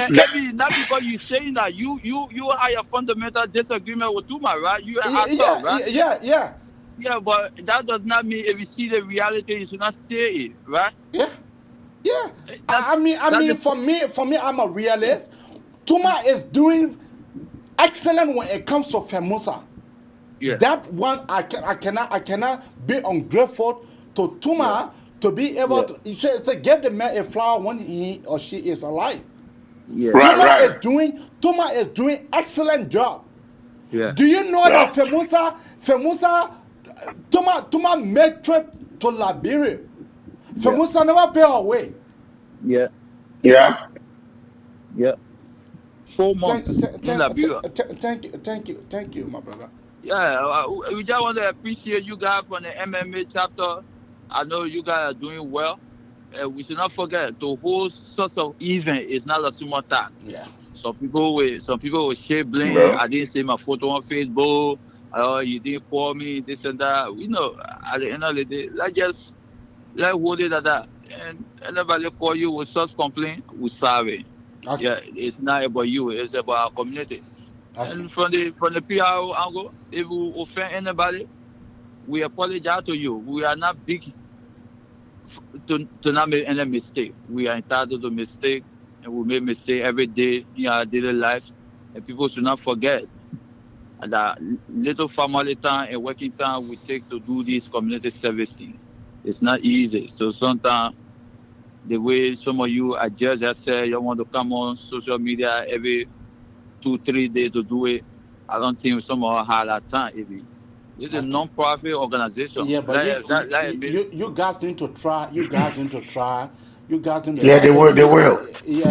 Speaker 12: Maybe not because you're saying that you are a fundamental disagreement with Tuma, right? You are actor, right? Yeah, but that does not mean if you see the reality, you should not say it, right?
Speaker 8: I mean, for me, I'm a realist. Tuma is doing excellent when it comes to FAMUSA. That one I cannot be ungrateful to Tuma to be able to give the man a flower when he or she is alive. Tuma is doing excellent job. Do you know that FAMUSA Tuma made trip to Liberia? FAMUSA never pay her way.
Speaker 12: 4 months in Liberia.
Speaker 8: Thank you, my brother.
Speaker 12: We just want to appreciate you guys from the MMA chapter. I know you guys are doing well. We should not forget the whole source of event is not a small task. Some people will share blame. I didn't see my photo on Facebook. You didn't call me, this and that. We know at the end of the day, let's hold it at that. And anybody call you with such complaint, we're sorry. It's not about you, it's about our community. And from the PRO angle, if we offend anybody, we apologize to you. We are not big to not make any mistake. We are entitled to mistake, and we make mistake every day in our daily life. And people should not forget that little family time and working time we take to do this community service thing. It's not easy. So sometimes the way some of you are just said, you want to come on social media every 2-3 days to do it. I don't think some of us have that time. It's a non-profit organization.
Speaker 8: Yeah, but you guys need to try. You guys need to try. They
Speaker 10: will.
Speaker 12: Yeah,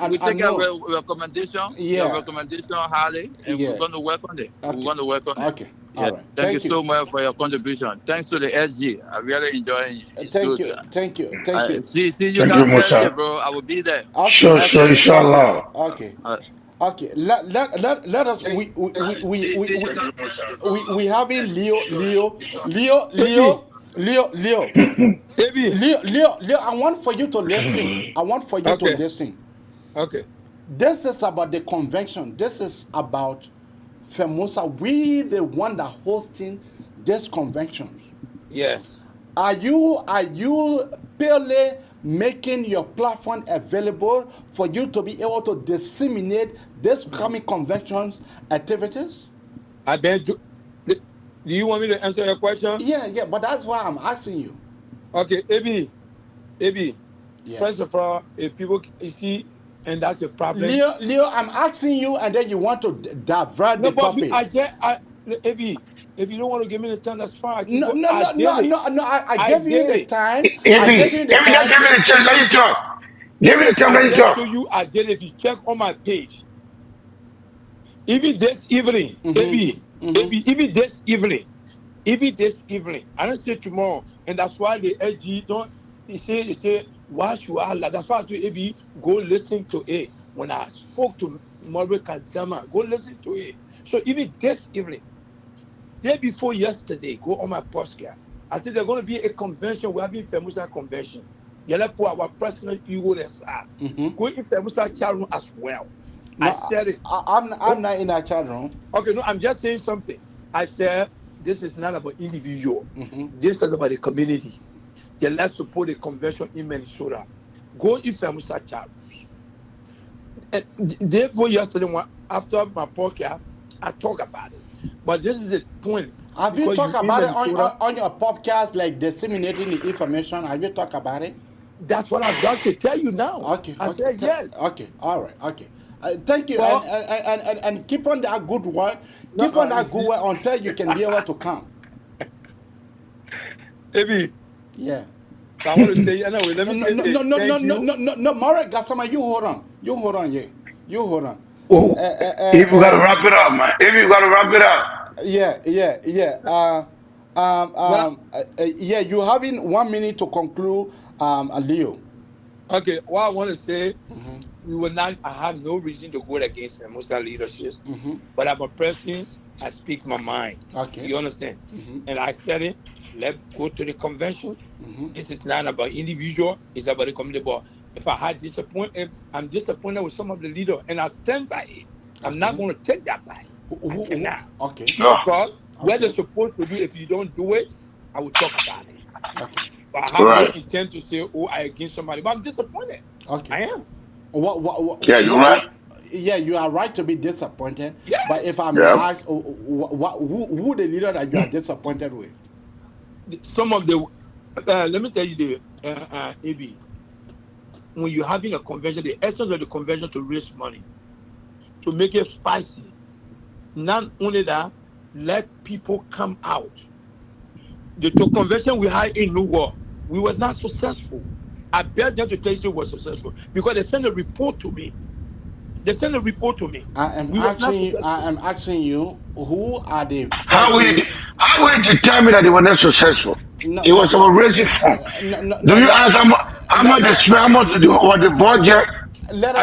Speaker 12: we take a recommendation. Your recommendation highly, and we're going to work on it. We're going to work on it.
Speaker 8: Okay. All right.
Speaker 12: Thank you so much for your contribution. Thanks to the SG. I really enjoy it.
Speaker 8: Thank you.
Speaker 12: See you guys Thursday, bro. I will be there.
Speaker 10: Sure, inshallah.
Speaker 8: Okay. Okay. Let us. We having Leo. Leo, I want for you to listen. To listen.
Speaker 14: Okay.
Speaker 8: This is about the convention. This is about FAMUSA. We the one that hosting this conventions.
Speaker 14: Yes.
Speaker 8: Are you barely making your platform available for you to be able to disseminate this coming conventions activities?
Speaker 14: Do you want me to answer your question?
Speaker 8: Yeah, but that's why I'm asking you.
Speaker 14: Okay, AB.
Speaker 8: Yes.
Speaker 14: First of all, if people, you see, and that's a problem.
Speaker 8: Leo, I'm asking you, and then you want to divert
Speaker 14: No,
Speaker 8: the
Speaker 14: but
Speaker 8: topic.
Speaker 14: if you don't want to give me the time, that's fine. I can
Speaker 8: No,
Speaker 14: go.
Speaker 8: no, no, no, no, no. I gave you the time. I gave you the
Speaker 10: Every
Speaker 8: time.
Speaker 10: give me the chance, let you talk. Give me the time, let
Speaker 14: I
Speaker 10: you
Speaker 14: just
Speaker 10: talk.
Speaker 14: show you I did it. If you check on my page, even this evening, even this evening, I don't say tomorrow, and that's why the AG don't. They say, why should I? That's why I do AB go listen to it. When I spoke to Maurice Kazama, go listen to it. So even this evening, day before yesterday, go on my podcast. I said there's going to be a convention. We're having FAMUSA convention. Yellow for our president, you go there, go in FAMUSA chat room as well.
Speaker 8: No,
Speaker 14: I said it.
Speaker 8: I'm not in that chat room.
Speaker 14: Okay, no, I'm just saying something. I said this is not about individual. This is about the community. Yeah, let's support the convention in Minnesota. Go in FAMUSA chat rooms. And day before yesterday, after my podcast, I talk about it. But this is the point.
Speaker 8: Have you talked about it on your podcast, like disseminating the information? Have you talked about it?
Speaker 14: That's what I've got to tell you now.
Speaker 8: Okay.
Speaker 14: I said yes.
Speaker 8: Okay. All right. Okay. Thank you. Well, and keep on that good work. Keep on that good work until you can be able to come.
Speaker 14: Maybe.
Speaker 8: Yeah.
Speaker 14: I want to say anyway. Let me
Speaker 8: No. Maurice Gassama, you hold on. You hold on.
Speaker 10: Oh, if you gotta wrap it up, man. If you gotta wrap it up.
Speaker 8: Yeah. You having 1 minute to conclude, Leo.
Speaker 14: Okay. What I want to say, we will not. I have no reason to go against FAMUSA leadership, but I'm a person. I speak my mind.
Speaker 8: Okay.
Speaker 14: You understand? And I said it. Let's go to the convention. This is not about individual. It's about the community. But if I had disappointed, I'm disappointed with some of the leaders, and I stand by it. I'm not going to take that back. I cannot.
Speaker 8: Okay.
Speaker 14: Because what they're supposed to do, if you don't do it, I will talk about it.
Speaker 8: Okay.
Speaker 14: But I have no intent to say, I against somebody. But I'm disappointed.
Speaker 8: Okay.
Speaker 14: I am.
Speaker 10: Yeah, you're right.
Speaker 8: Yeah, you are right to be disappointed.
Speaker 14: Yes.
Speaker 8: But if I'm asked, who the leader that you are disappointed with?
Speaker 14: Some of the, let me tell you AB, when you're having a convention, the essence of the convention to raise money, to make it spicy. Not only that, let people come out. The convention we had in New York, we were not successful. I bet them to tell you we were successful because they sent a report to me.
Speaker 8: I am asking you, who are the
Speaker 10: How will you determine that they were not successful?
Speaker 8: No,
Speaker 10: it was about raising funds. Do you ask how much they spent, how much was the budget?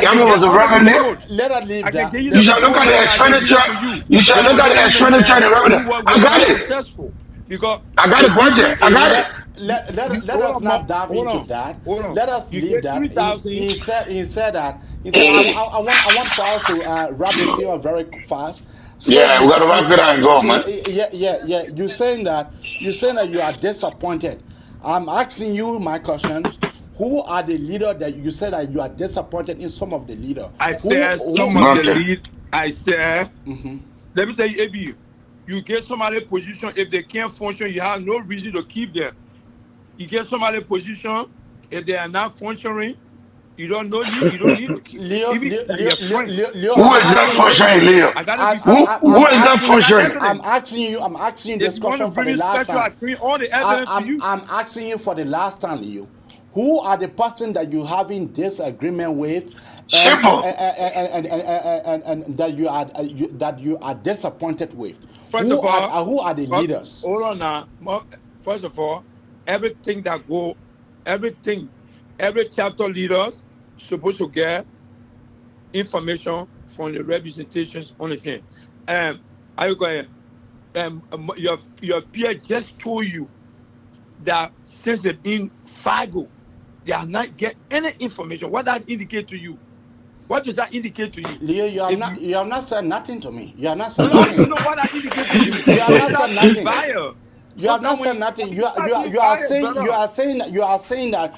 Speaker 10: How much was the revenue?
Speaker 8: Let us leave that.
Speaker 10: You shall look at the expenditure. You shall look at the expenditure and the revenue. I got it.
Speaker 14: Because
Speaker 10: I got the budget. I got it.
Speaker 8: Let us not dive into that. Let us leave that. He said that. He said, I want for us to wrap it here very fast. So
Speaker 10: yeah, we gotta wrap it up and go, man.
Speaker 8: Yeah. You're saying that you are disappointed. I'm asking you my questions. Who are the leaders that you said that you are disappointed in? Some of the leaders.
Speaker 14: I said some of the lead. I said. Let me tell you, AB. You get somebody a position, if they can't function, you have no reason to keep them. You get somebody a position, if they are not functioning, you don't need to keep
Speaker 8: Leo,
Speaker 10: who is not functioning, Leo? Who is not functioning?
Speaker 8: I'm asking you this question for the last time. I'm asking you for the last time, Leo. Who are the person that you having disagreement with?
Speaker 10: Simple.
Speaker 8: And that you are disappointed with.
Speaker 14: Who
Speaker 8: are the leaders?
Speaker 14: Hold on now. First of all, every chapter leaders supposed to get information from the representations on the thing. Are you going? Your peer just told you that since they've been FIGO, they have not get any information. What that indicate to you? What does that indicate to you?
Speaker 8: Leo, you have not said nothing to me. You have not said nothing.
Speaker 14: You know what that indicate to you?
Speaker 8: You have not said nothing. You have not
Speaker 14: Sometimes
Speaker 8: said
Speaker 14: when
Speaker 8: nothing.
Speaker 14: you
Speaker 8: You are saying that you are disappointed.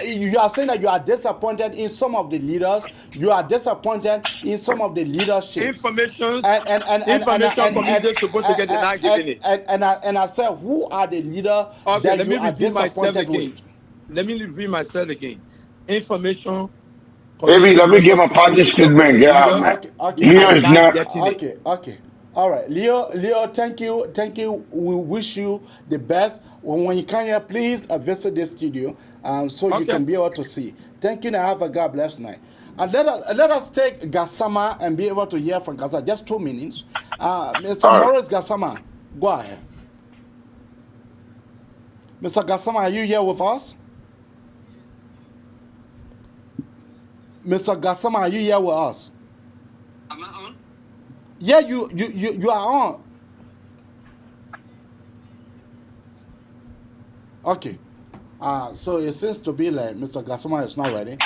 Speaker 8: You are saying that you are disappointed in some of the leaders. You are disappointed in some of the leadership.
Speaker 14: Information committee supposed to get the not giving it.
Speaker 8: And I said, who are the leaders that you are disappointed with?
Speaker 14: Let me repeat myself again. information.
Speaker 10: Maybe let me give a party statement. Get out, man. Leo is not.
Speaker 8: Okay. All right, Leo, thank you. We wish you the best. When you come here, please visit the studio, so you can be able to see. Thank you, and have a God bless night. And let us take Gassama and be able to hear from Gassama. Just 2 minutes. Mr. Morris Gassama, go ahead. Mr. Gassama, are you here with us? Mr. Gassama, are you here with us?
Speaker 15: Am I on?
Speaker 8: Yeah, you are on. Okay. So it seems to be like Mr. Gassama is not ready.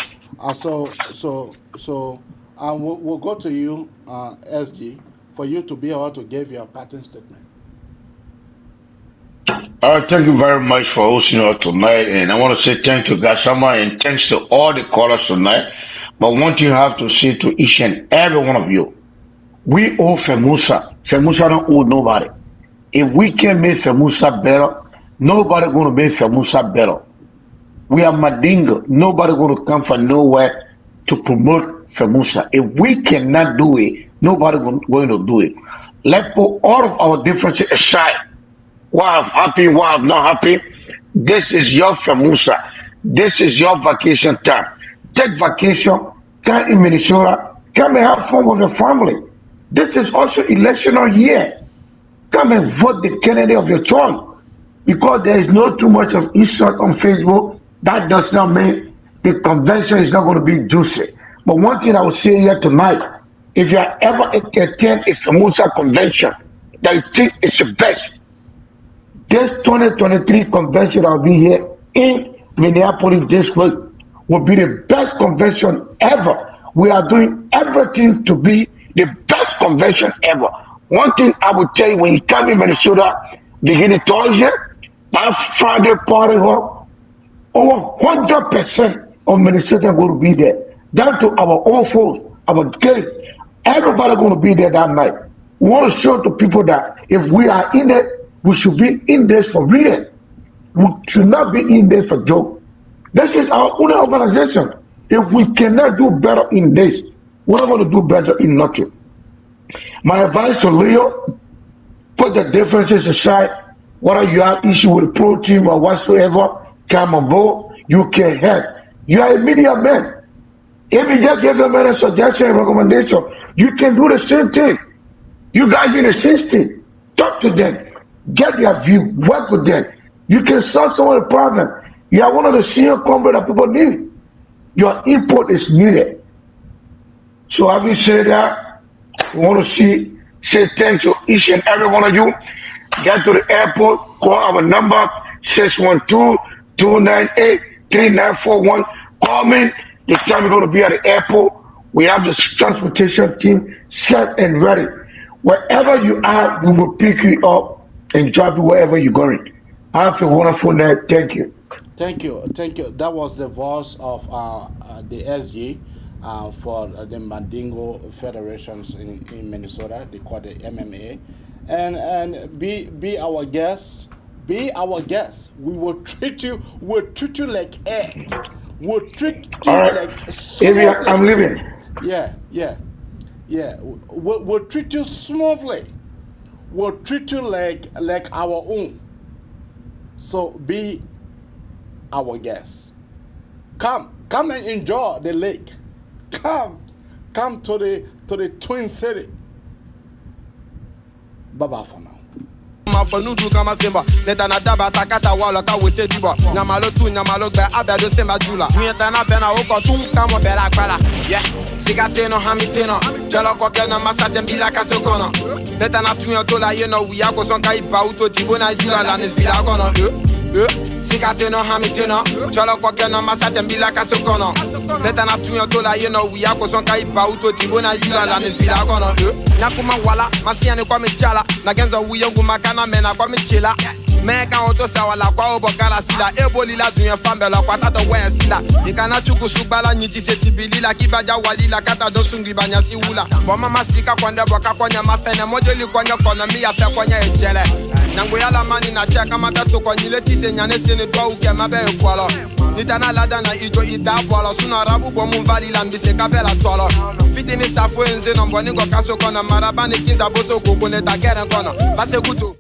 Speaker 8: We'll go to you, SG, for you to be able to give your pattern statement.
Speaker 10: All right, thank you very much for hosting us tonight. And I want to say thank you, Gassama, and thanks to all the callers tonight. But one thing I have to say to each and every one of you, we owe FAMUSA. FAMUSA don't owe nobody. If we can make FAMUSA better, nobody going to make FAMUSA better. We are Madinga. Nobody going to come from nowhere to promote FAMUSA. If we cannot do it, nobody going to do it. Let's put all of our differences aside. Why I'm happy, why I'm not happy. This is your FAMUSA. This is your vacation time. Take vacation, come in Minnesota, come and have fun with your family. This is also electional year. Come and vote the candidate of your choice. Because there is no too much of insult on Facebook, that does not mean the convention is not going to be juicy. But one thing I will say here tonight, if you are ever attend a FAMUSA convention that you think is the best, this 2023 convention that will be here in Minneapolis this week will be the best convention ever. We are doing everything to be the best convention ever. One thing I will tell you, when you come in Minnesota, beginning Thursday, that Friday party hall, over 100% of Minnesota going to be there. Down to our old folks, our kids, everybody going to be there that night. We want to show to people that if we are in it, we should be in this for real. We should not be in this for joke. This is our own organization. If we cannot do better in this, we're not going to do better in nothing. My advice to Leo, put the differences aside. Whether you have issue with the pro team or whatsoever, come on board. You can help. You are a media man. If you just give them a suggestion and recommendation, you can do the same thing. You guys in the system, talk to them. Get their view, work with them. You can solve some of the problem. You are one of the senior companies that people need. Your input is needed. So having said that, we want to say thanks to each and every one of you. Get to the airport, call our number 612-298-3941. Call me. The time we're going to be at the airport, we have the transportation team set and ready. Wherever you are, we will pick you up and drive you wherever you're going. Have a wonderful night. Thank you.
Speaker 8: Thank you. That was the voice of the SG for the Mandingo Federations in Minnesota. They call it MMA. And be our guest. Be our guest. We will treat you. We'll treat you like egg. We'll treat you like smoothly.
Speaker 10: I'm leaving.
Speaker 8: Yeah. We'll treat you smoothly. We'll treat you like our own. So be our guest. Come and enjoy the lake. Come to the Twin City. Bye-bye for now.
Speaker 1: Mafonudu kama simba neta na daba takata wala ka wese diba nyamalo tu nyamalo gba abado semba jula nyeta na bena oko tun kama bela kwala yeah sigateno hamiteno jalo koke na masaje mbila kasokono neta na tunya dola yeno wiya ko son kai pa uto dibo na jula la ne vila kono sigateno hamiteno jalo koke na masaje mbila kasokono neta na tunya dola yeno wiya ko son kai pa uto dibo na jula la ne vila kono nakuma wala masiane kwa mechala na genza wuyengu makana mena kwa michila meka oto sawala kwa obokala sila eboli la dunya fambela kwa tata we sila ikana chuku subala nyiti setibili la kibaja walila kata dosungi banyasi wula mama masika kwande boka kwanya mafene modeli kwanya economy ya fe kwanya ejele nango yala mani na cheka mabeto kwa nyile tise nyane sene twa uke mabe ekwalo Nitana lada na ijo ita polo. Suna rabu bomu vali la mbise kapela tolo. Fitini safu enze nomboni go kaso kona. Marabani kinza boso kuku neta keren kono. Base kuto.